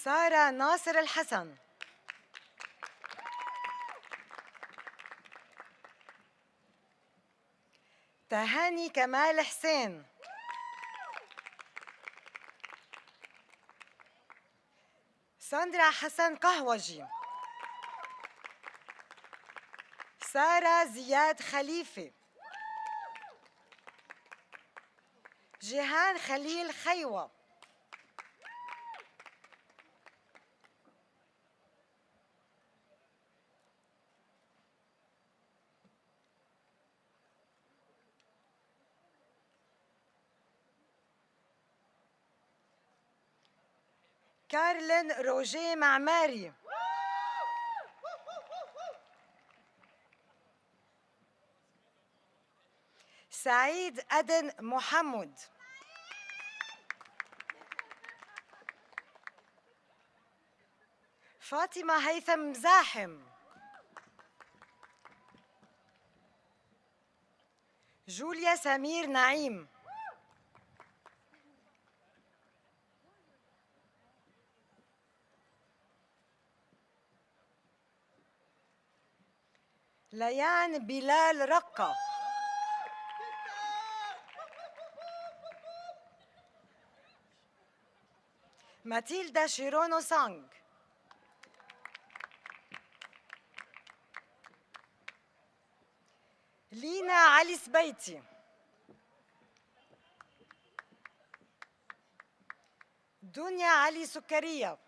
سارة ناصر الحسن. تهاني كمال حسين. ساندرا حسن قهوجي. سارة زياد خليفة. جيهان خليل خيوة. كارلين روجيه معماري. سعيد أدن محمد. فاطمة هيثم زاحم. جوليا سمير نعيم. ليان بلال رقة. ماتيلدا شيرونو سانغ. لينا علي سبيتي. دنيا علي سكرية.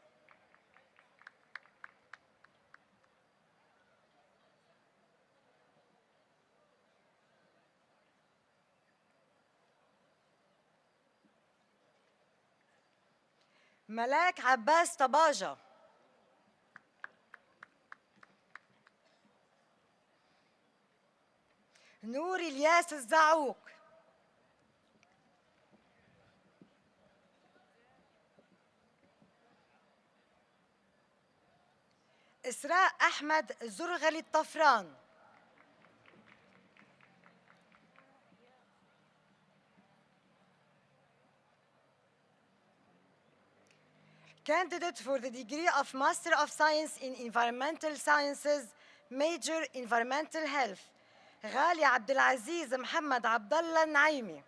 ملاك عباس طباجة. نور الياس الزعوق. إسراء أحمد زرغلي الطفران. Candidate for the degree of Master of Science in Environmental Sciences, Major Environmental Health, غالي عبد العزيز محمد عبد الله النعيمي.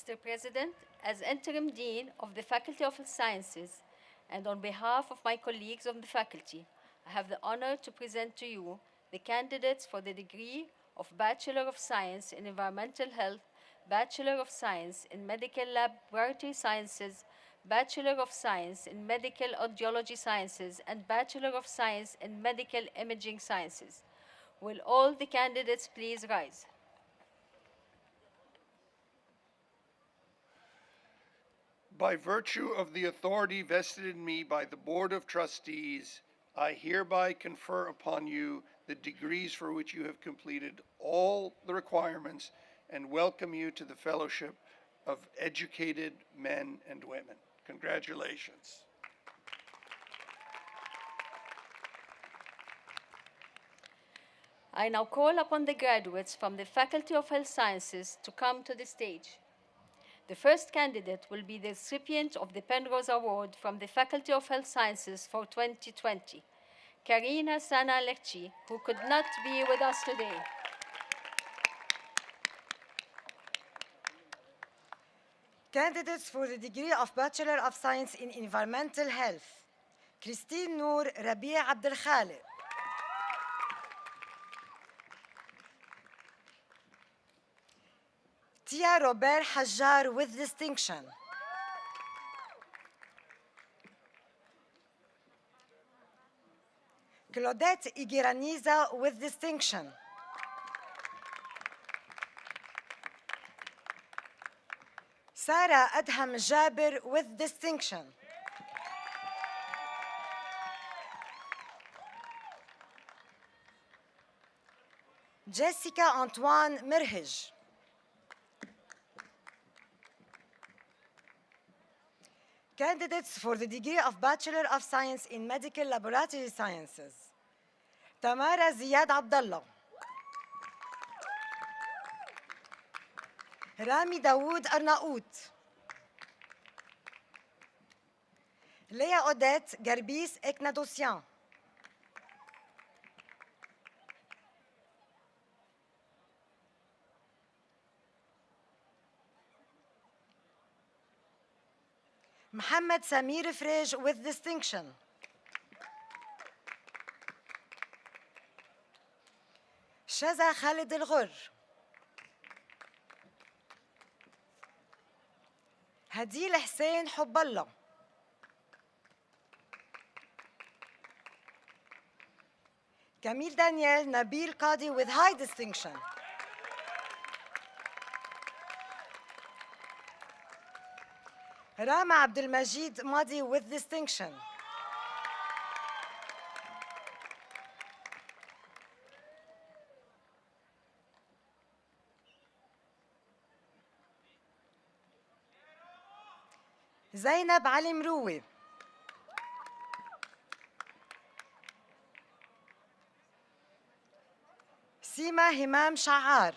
Mr. President, as Interim Dean of the Faculty of Health Sciences, and on behalf of my colleagues of the faculty, I have the honor to present to you the candidates for the degree of Bachelor of Science in Environmental Health, Bachelor of Science in Medical Laboratory Sciences, Bachelor of Science in Medical Audiology Sciences, and Bachelor of Science in Medical Imaging Sciences. Will all the candidates please rise? By virtue of the authority vested in me by the Board of Trustees, I hereby confer upon you the degrees for which you have completed all the requirements and welcome you to the fellowship of educated men and women. Congratulations. I now call upon the graduates from the Faculty of Health Sciences to come to the stage. The first candidate will be the recipient of the Penrose Award from the Faculty of Health Sciences for 2020, Karina Sana Lekchi, who could not be with us today. Candidates for the degree of Bachelor of Science in Environmental Health, Christine Noor Rabia Abdel Khaliq. Tia Robert Hajjar with distinction. Claudette Igiraniza with distinction. Sarah Adham Jabir with distinction. Jessica Antoine Mirhij. Candidates for the degree of Bachelor of Science in Medical Laboratory Sciences, Tamara Ziyad Abdallah. Rami Dawood Arnaout. Léa Odette Garbis Eknadosian. Mohammed Samir Frege with distinction. Shaza Khalid Al-Ghur. Hadil Hussein Hubballah. Camille Daniel Nabil Qadi with high distinction. Rama Abdul Majid Madi with distinction. زينب علي مروي. سيما همام شعار.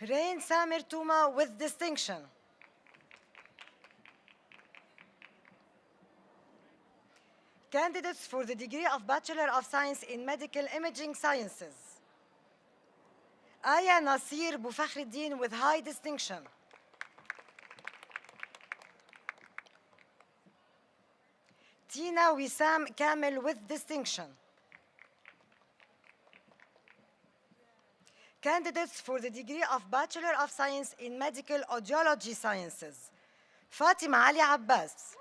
Rain Samir Tuma with distinction. Candidates for the degree of Bachelor of Science in Medical Imaging Sciences. Aya Nasir Boufakhreddin with high distinction. Tina Wissam Kamel with distinction. Candidates for the degree of Bachelor of Science in Medical Audiology Sciences. Fatima Ali Abbas.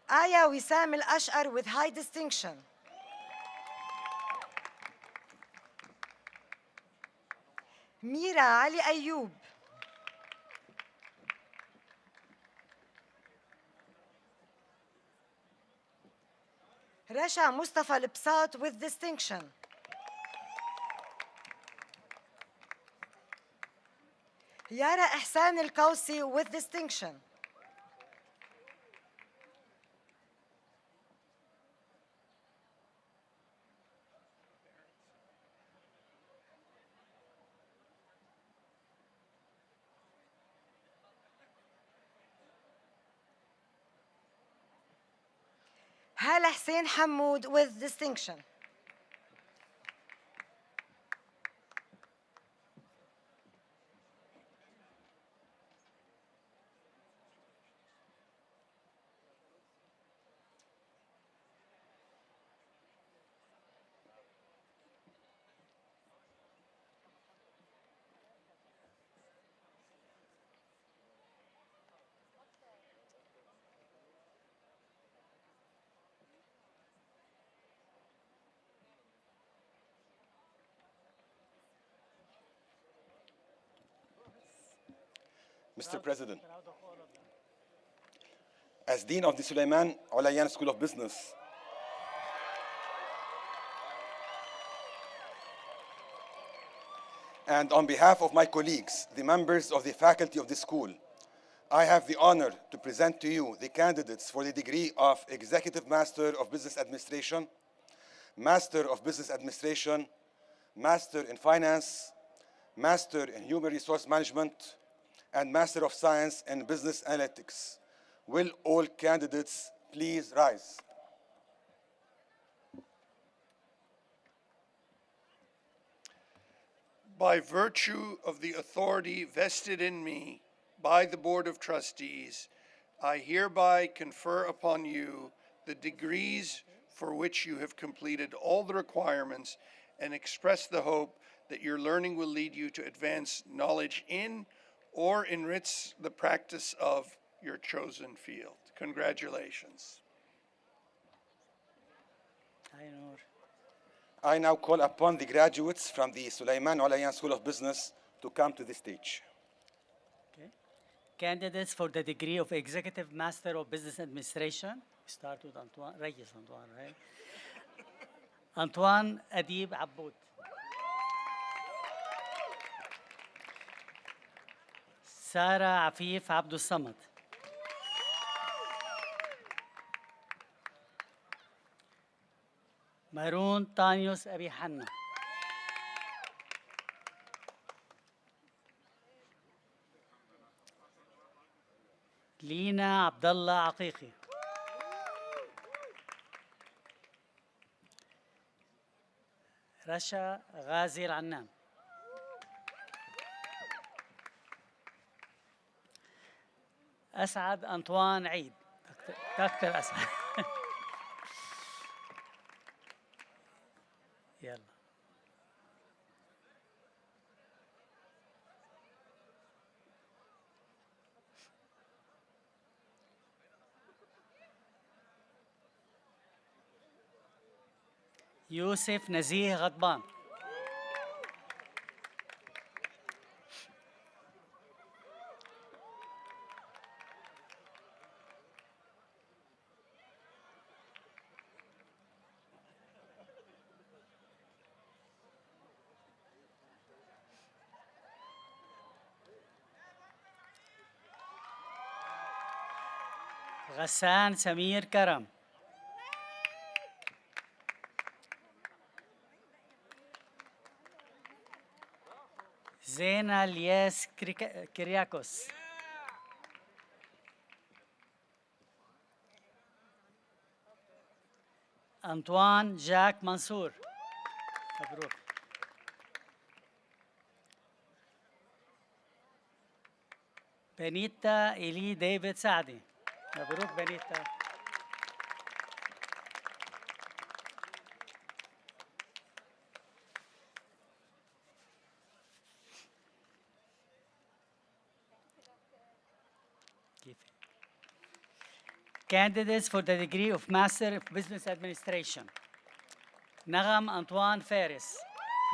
Aya Wissam Al-Ash'ar with high distinction. Mira Ali Ayoub. Rasha Mustafa Lipsat with distinction. Yara Ihsan Al-Kausi with distinction. Hala Hussein Hamoud with distinction. Mr. President, as Dean of the Olayan School of Business, and on behalf of my colleagues, the members of the faculty of the school, I have the honor to present to you the candidates for the degree of Executive Master of Business Administration, Master of Business Administration, Master in Finance, Master in Human Resource Management, and Master of Science in Business Analytics. Will all candidates please rise? By virtue of the authority vested in me by the Board of Trustees, I hereby confer upon you the degrees for which you have completed all the requirements and express the hope that your learning will lead you to advance knowledge in or enrich the practice of your chosen field. Congratulations. I now call upon the graduates from the Olayan School of Business to come to the stage. Okay. Candidates for the degree of Executive Master of Business Administration. We start with Antoine, right? Antoine Adib Aboud. Sarah Afif Abdul Samad. Maroun Tanyos Abi Hanna. Lina Abdullah Aqiqi. Rasha Ghazi Al-Annam. أسعد أنطوان عيد. دكتور أسعد. يلا. يوسف نزيه غضبان. غسان سمير كرم. زينة الياس كرياكوس. أنطوان جاك منصور. مبروك. بنيتا إلي ديفيد سعدي. مبروك بنيتا. Candidates for the degree of Master of Business Administration. نغم أنطوان فارس.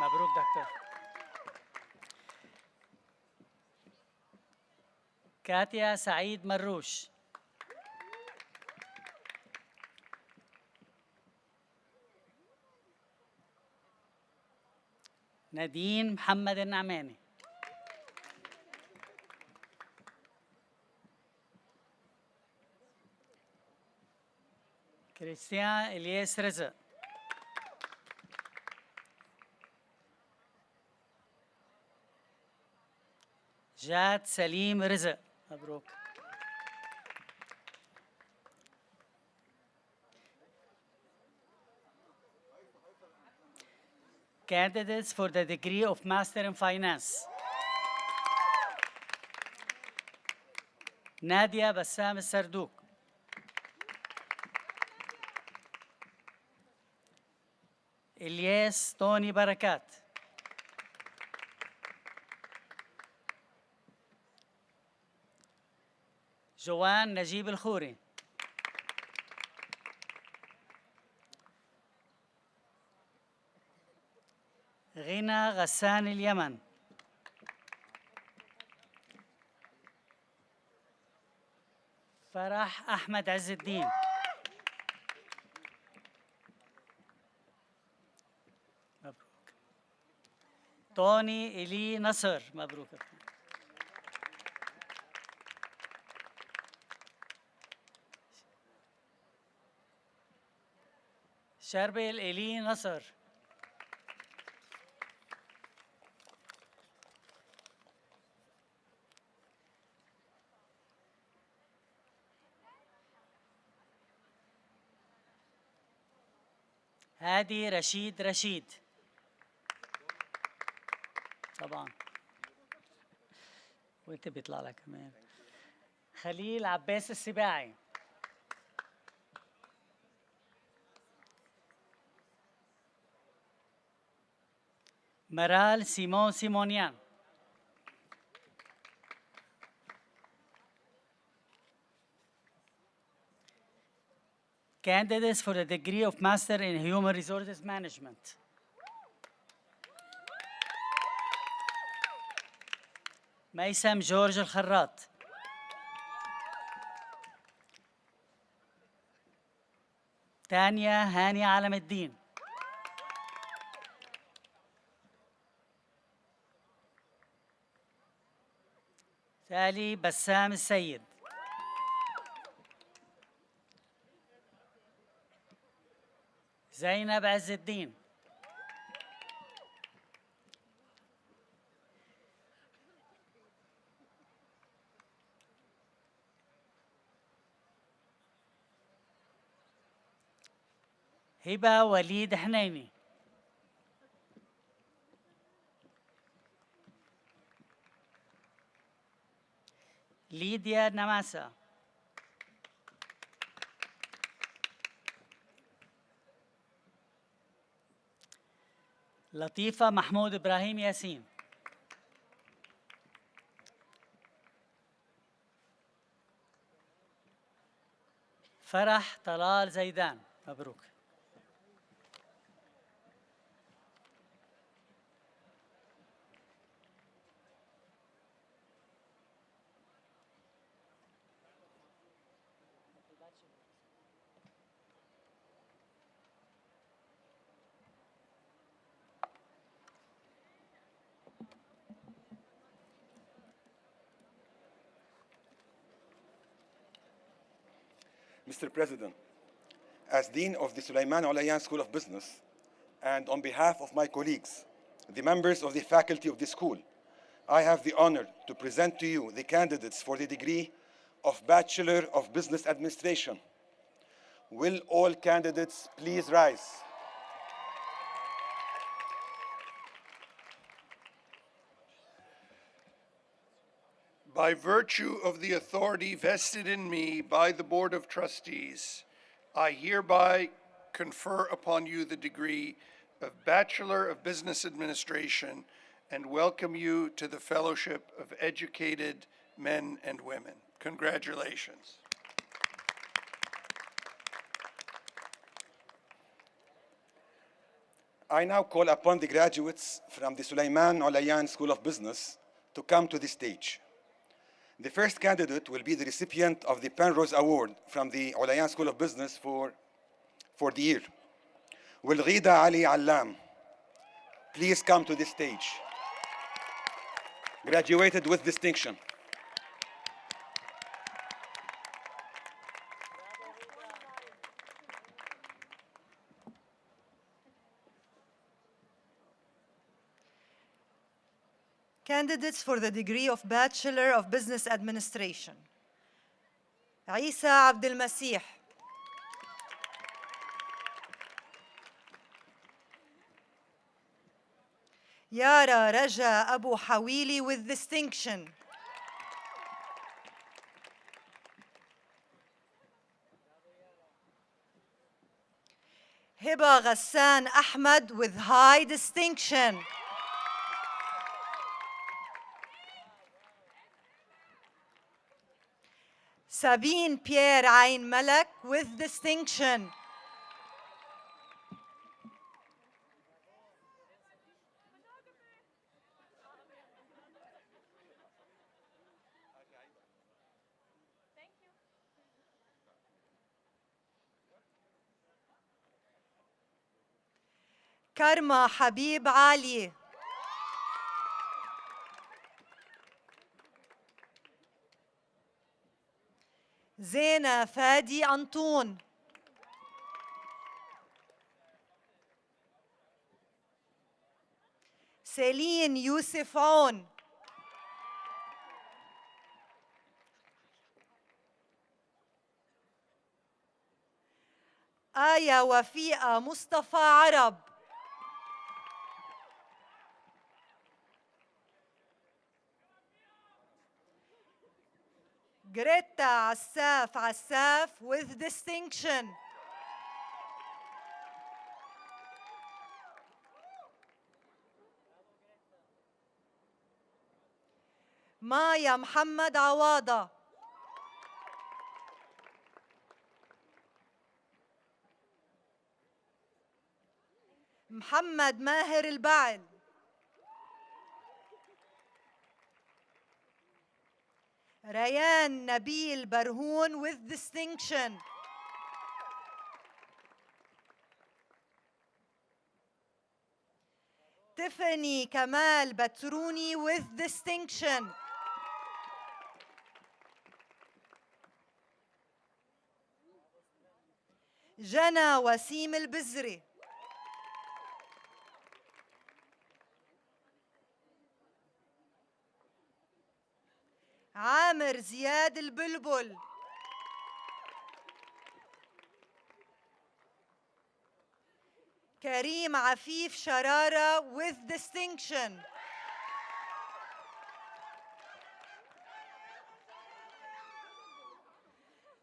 مبروك دكتور. كاتيا سعيد مروش. نادين محمد النعماني. كريستيان إلياس رزق. جاد سليم رزق. مبروك. Candidates for the degree of Master in Finance. نادية بسام السردوق. إلياس توني بركات. جوان نجيب الخوري. غنى غسان اليمن. فرح أحمد عز الدين. مبروك. توني إلي نصر. مبروك. شربل إلي نصر. هادي رشيد. طبعا وانت بيطلع لك كمان. خليل عباس السباعي. مرال سيمون سيمونيان. Candidates for the degree of Master in Human Resources Management. ميسم جورج الخراط. تانيا هاني علم الدين. تالي بسام السيد. زينب عز الدين. هبة وليد حنيني. ليديا نماسة. لطيفة محمود إبراهيم ياسين. فرح طلال زيدان. مبروك. Mr. President, as Dean of the Olayan School of Business, and on behalf of my colleagues, the members of the faculty of the school, I have the honor to present to you the candidates for the degree of Bachelor of Business Administration. Will all candidates please rise? By virtue of the authority vested in me by the Board of Trustees, I hereby confer upon you the degree of Bachelor of Business Administration and welcome you to the Fellowship of Educated Men and Women. Congratulations. I now call upon the graduates from the Olayan School of Business to come to the stage. The first candidate will be the recipient of the Penrose Award from the Olayan School of Business for the year. Will Ghida Ali Allam please come to the stage? Graduated with distinction. Candidates for the degree of Bachelor of Business Administration. Isa Abdel Masih. Yara Raja Abu Hawili with distinction. Hiba Ghassan Ahmad with high distinction. Sabine Pierre Ain Malak with distinction. Karma Habib Ali. زينة فادي أنطون. سيلين يوسف عون. آية وفيقة مصطفى عرب. Greta Assaf with distinction. Maya Muhammad Awada. Muhammad Maher Al-Ba'al. Rayan Nabil Barhoun with distinction. Tiffany Kamal Batrouni with distinction. Jana Wasim Al-Bizri. عامر زياد البلبل. كريم عفيف شرارة with distinction.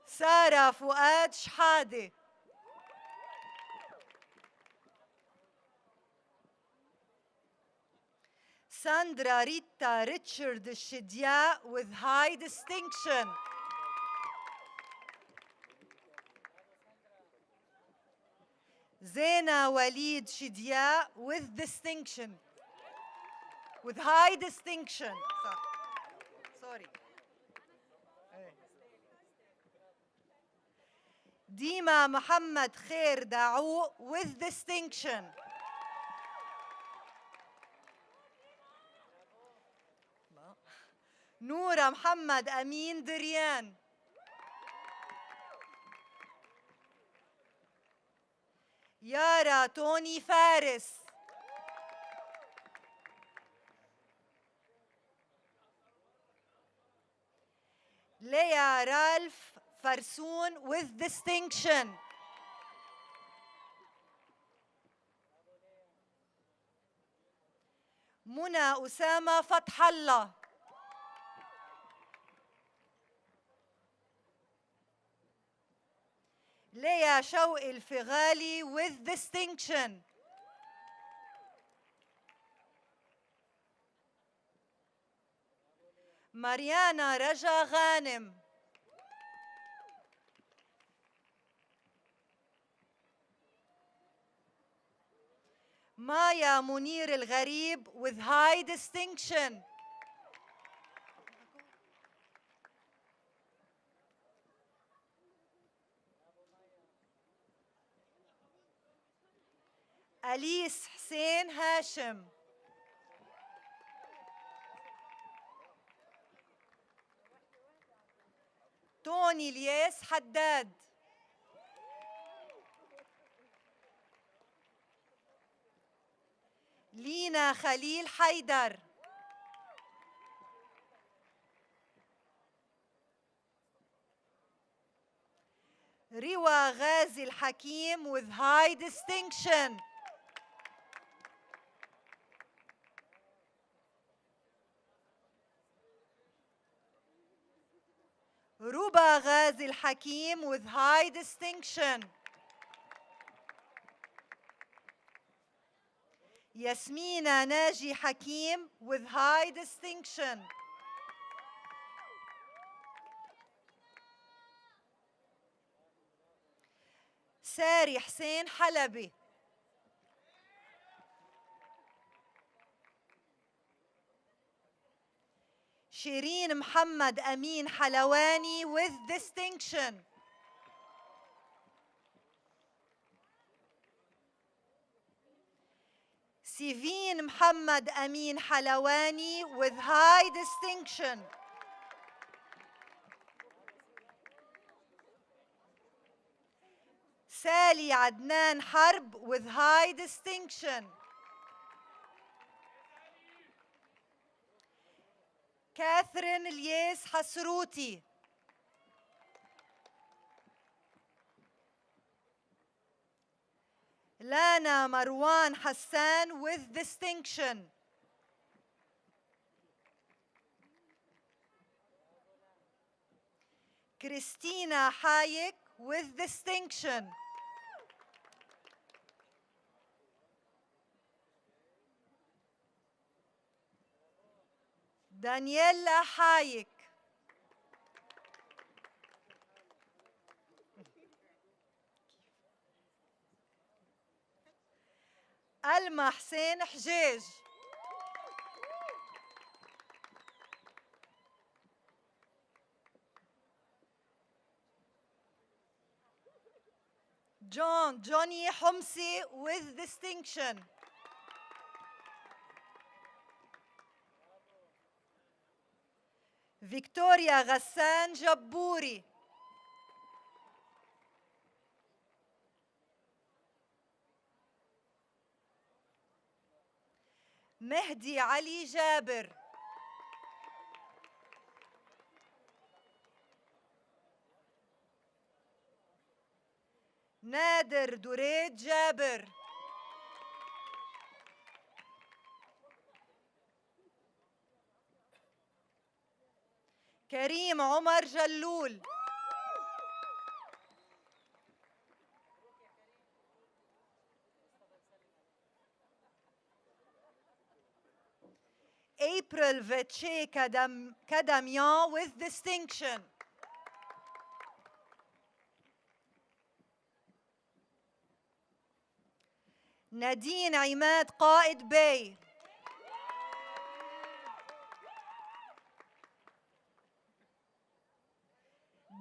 سارة فؤاد شحادة. Sandra Rita Richard Shidia with high distinction. Zena Walid Shidia with distinction. With high distinction. Sorry. Dima Muhammad Khair Da'ou with distinction. نورة محمد أمين دريان. يارا توني فارس. ليا رالف فرسون with distinction. منى أسامة فتح الله. ليا شوقي الفغالي with distinction. ماريانا رجا غانم. مايا منير الغريب with high distinction. أليس حسين هاشم. توني الياس حداد. لينا خليل حيدر. روا غازي الحكيم with high distinction. ربا غازي الحكيم with high distinction. ياسمينة ناجي حكيم with high distinction. ساري حسين حلبي. شيرين محمد أمين حلواني with distinction. سيفين محمد أمين حلواني with high distinction. سالي عدنان حرب with high distinction. كاثرين الياس حسروتي. لانا مروان حسان with distinction. كريستينا حايك with distinction. دانييلا حايك. alma حسين حجاج. جوني حمصي with distinction. فيكتوريا غسان جبوري. مهدي علي جابر. نادر دريد جابر. كريم عمر جلول. April Veche Kadamian with distinction. نادين عماد قائد بي.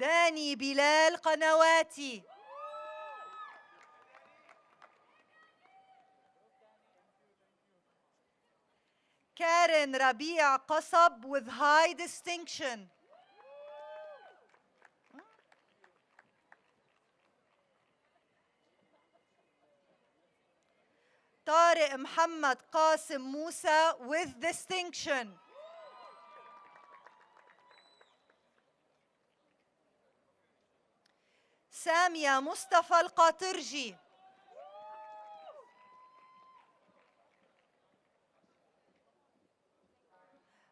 داني بلال قنواتي. كارن ربيع قصب with high distinction. طارق محمد قاسم موسى with distinction. سامية مصطفى القاطرجي.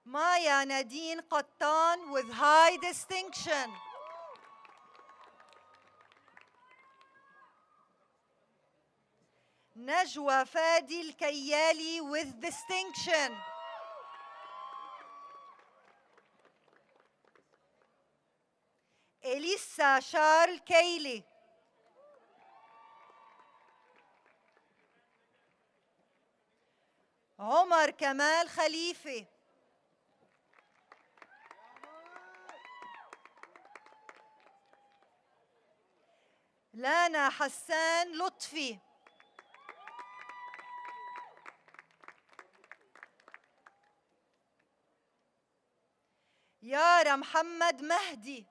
مايا نادين قطان with high distinction. نجوى فادي الكيالي with distinction. إليسا شارل كيلي. عمر كمال خليفة. لانا حسان لطفي. يارا محمد مهدي.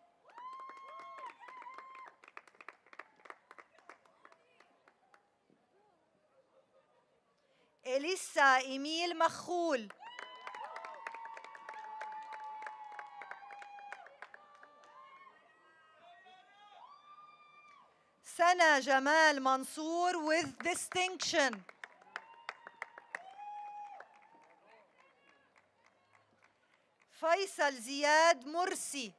إليسا إيميل مخول. سنة جمال منصور with distinction. فيصل زياد مرسي.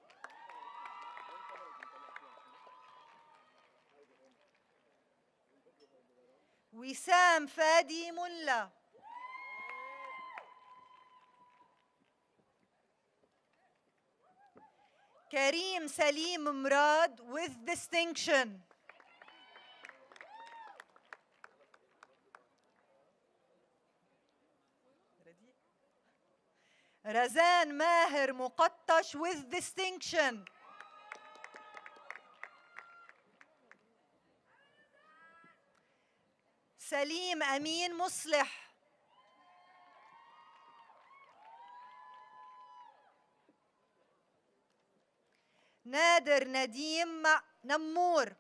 وسام فادي ملا. كريم سليم مراد with distinction. رزان ماهر مقطش with distinction. سليم أمين مصلح. نادر نديم نمور.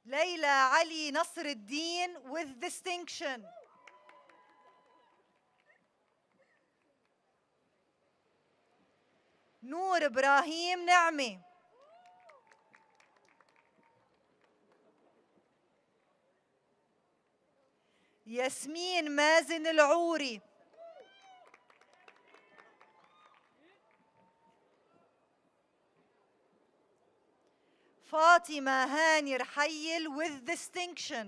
ليلى علي نصر الدين with distinction. نور إبراهيم نعمة. ياسمين مازن العوري. فاطمة هاني رحيل with distinction.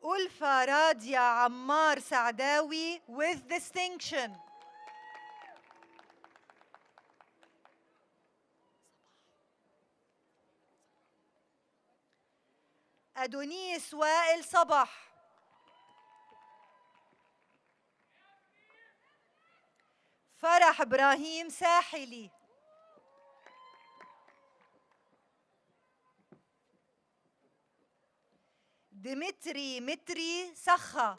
ألفة راديا عمار سعداوي with distinction. أدونيس وائل صباح. فرح إبراهيم ساحلي. ديمتري متري سخا.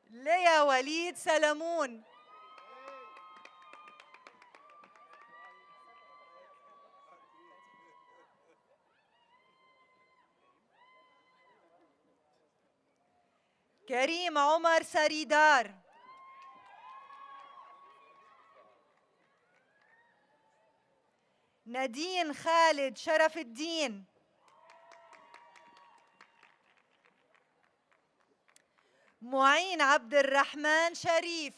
ليا وليد سلمون. كريم عمر سريدار. نادين خالد شرف الدين. معين عبد الرحمن شريف.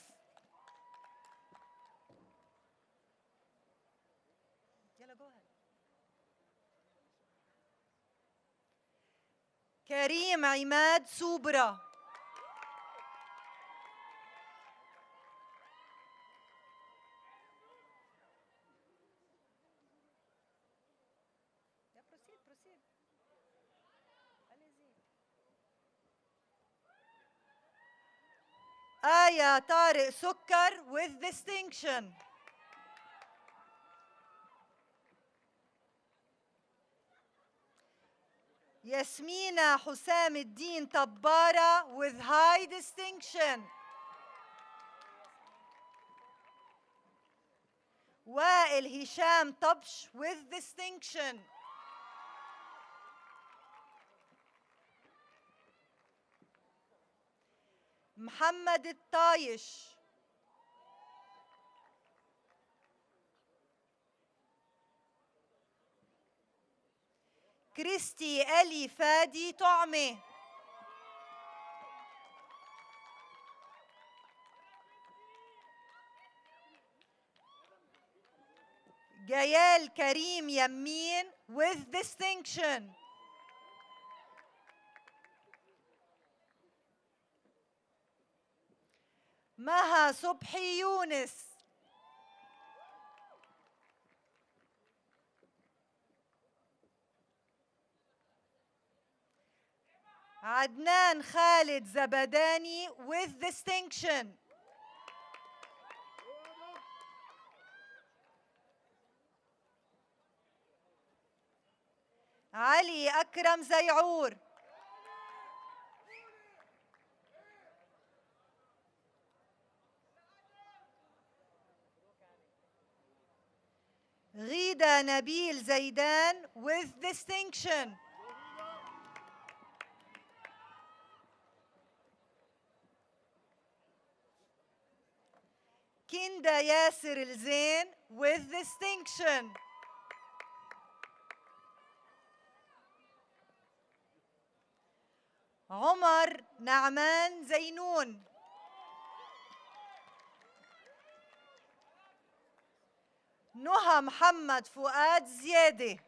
كريم عماد سوبرا. آية طارق سكر with distinction. Yasmina Hussam Eddin Tabbara with high distinction. Wael Hisham Tabsh with distinction. Muhammad Al-Tayish. Christy Ali Fadi To'me. Gayel Karim Yamin with distinction. Maha Subhi Yunus. Adnan Khalid Zabadani with distinction. Ali Akram Zayour. Ghida Nabil Zaidan with distinction. Kinda Yasir Al-Zain with distinction. Omar Naaman Zainoun. Noha Muhammad Fuad Ziade.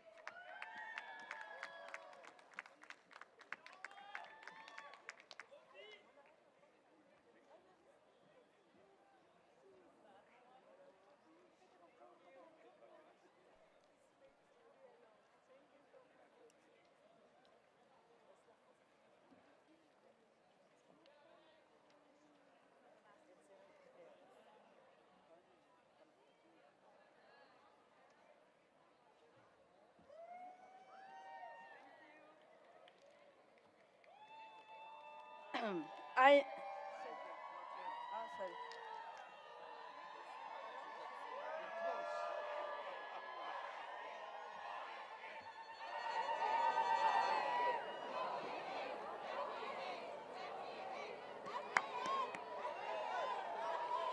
Sorry.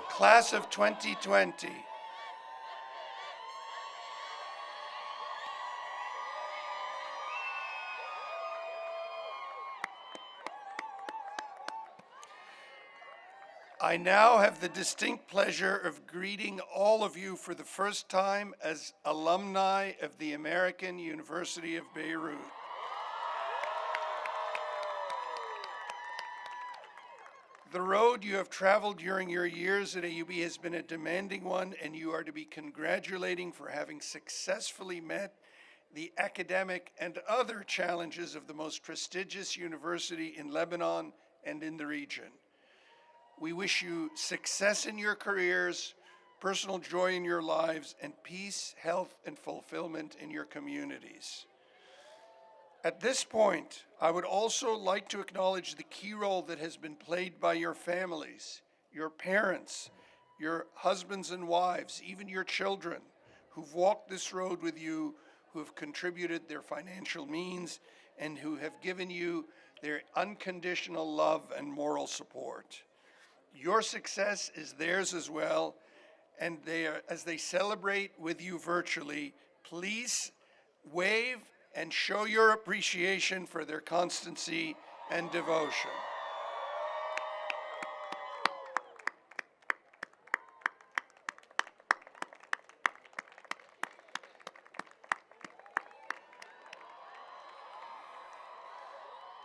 Class of 2020. I now have the distinct pleasure of greeting all of you for the first time as alumni of the American University of Beirut. The road you have traveled during your years at AUB has been a demanding one, and you are to be congratulating for having successfully met the academic and other challenges of the most prestigious university in Lebanon and in the region. We wish you success in your careers, personal joy in your lives, and peace, health, and fulfillment in your communities. At this point, I would also like to acknowledge the key role that has been played by your families, your parents, your husbands and wives, even your children, who've walked this road with you, who have contributed their financial means, and who have given you their unconditional love and moral support. Your success is theirs as well, and as they celebrate with you virtually, please wave and show your appreciation for their constancy and devotion.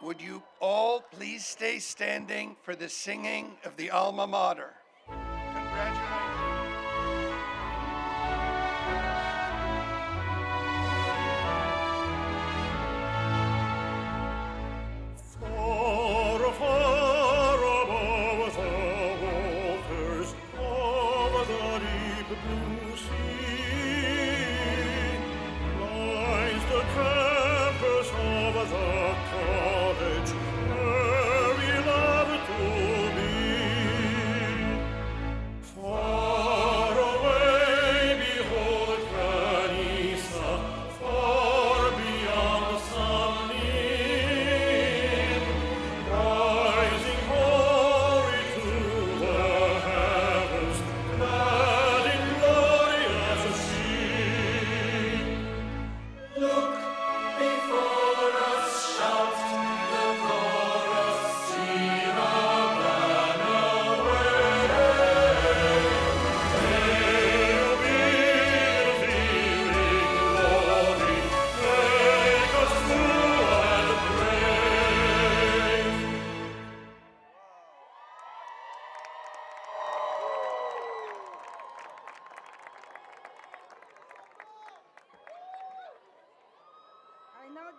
Would you all please stay standing for the singing of the alma mater? Lies the campus of the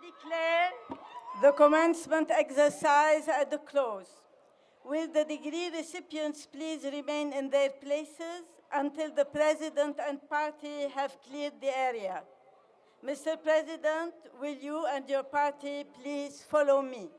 declare the commencement exercise at the close. Will the degree recipients please remain in their places until the President and party have cleared the area? Mr. President, will you and your party please follow me?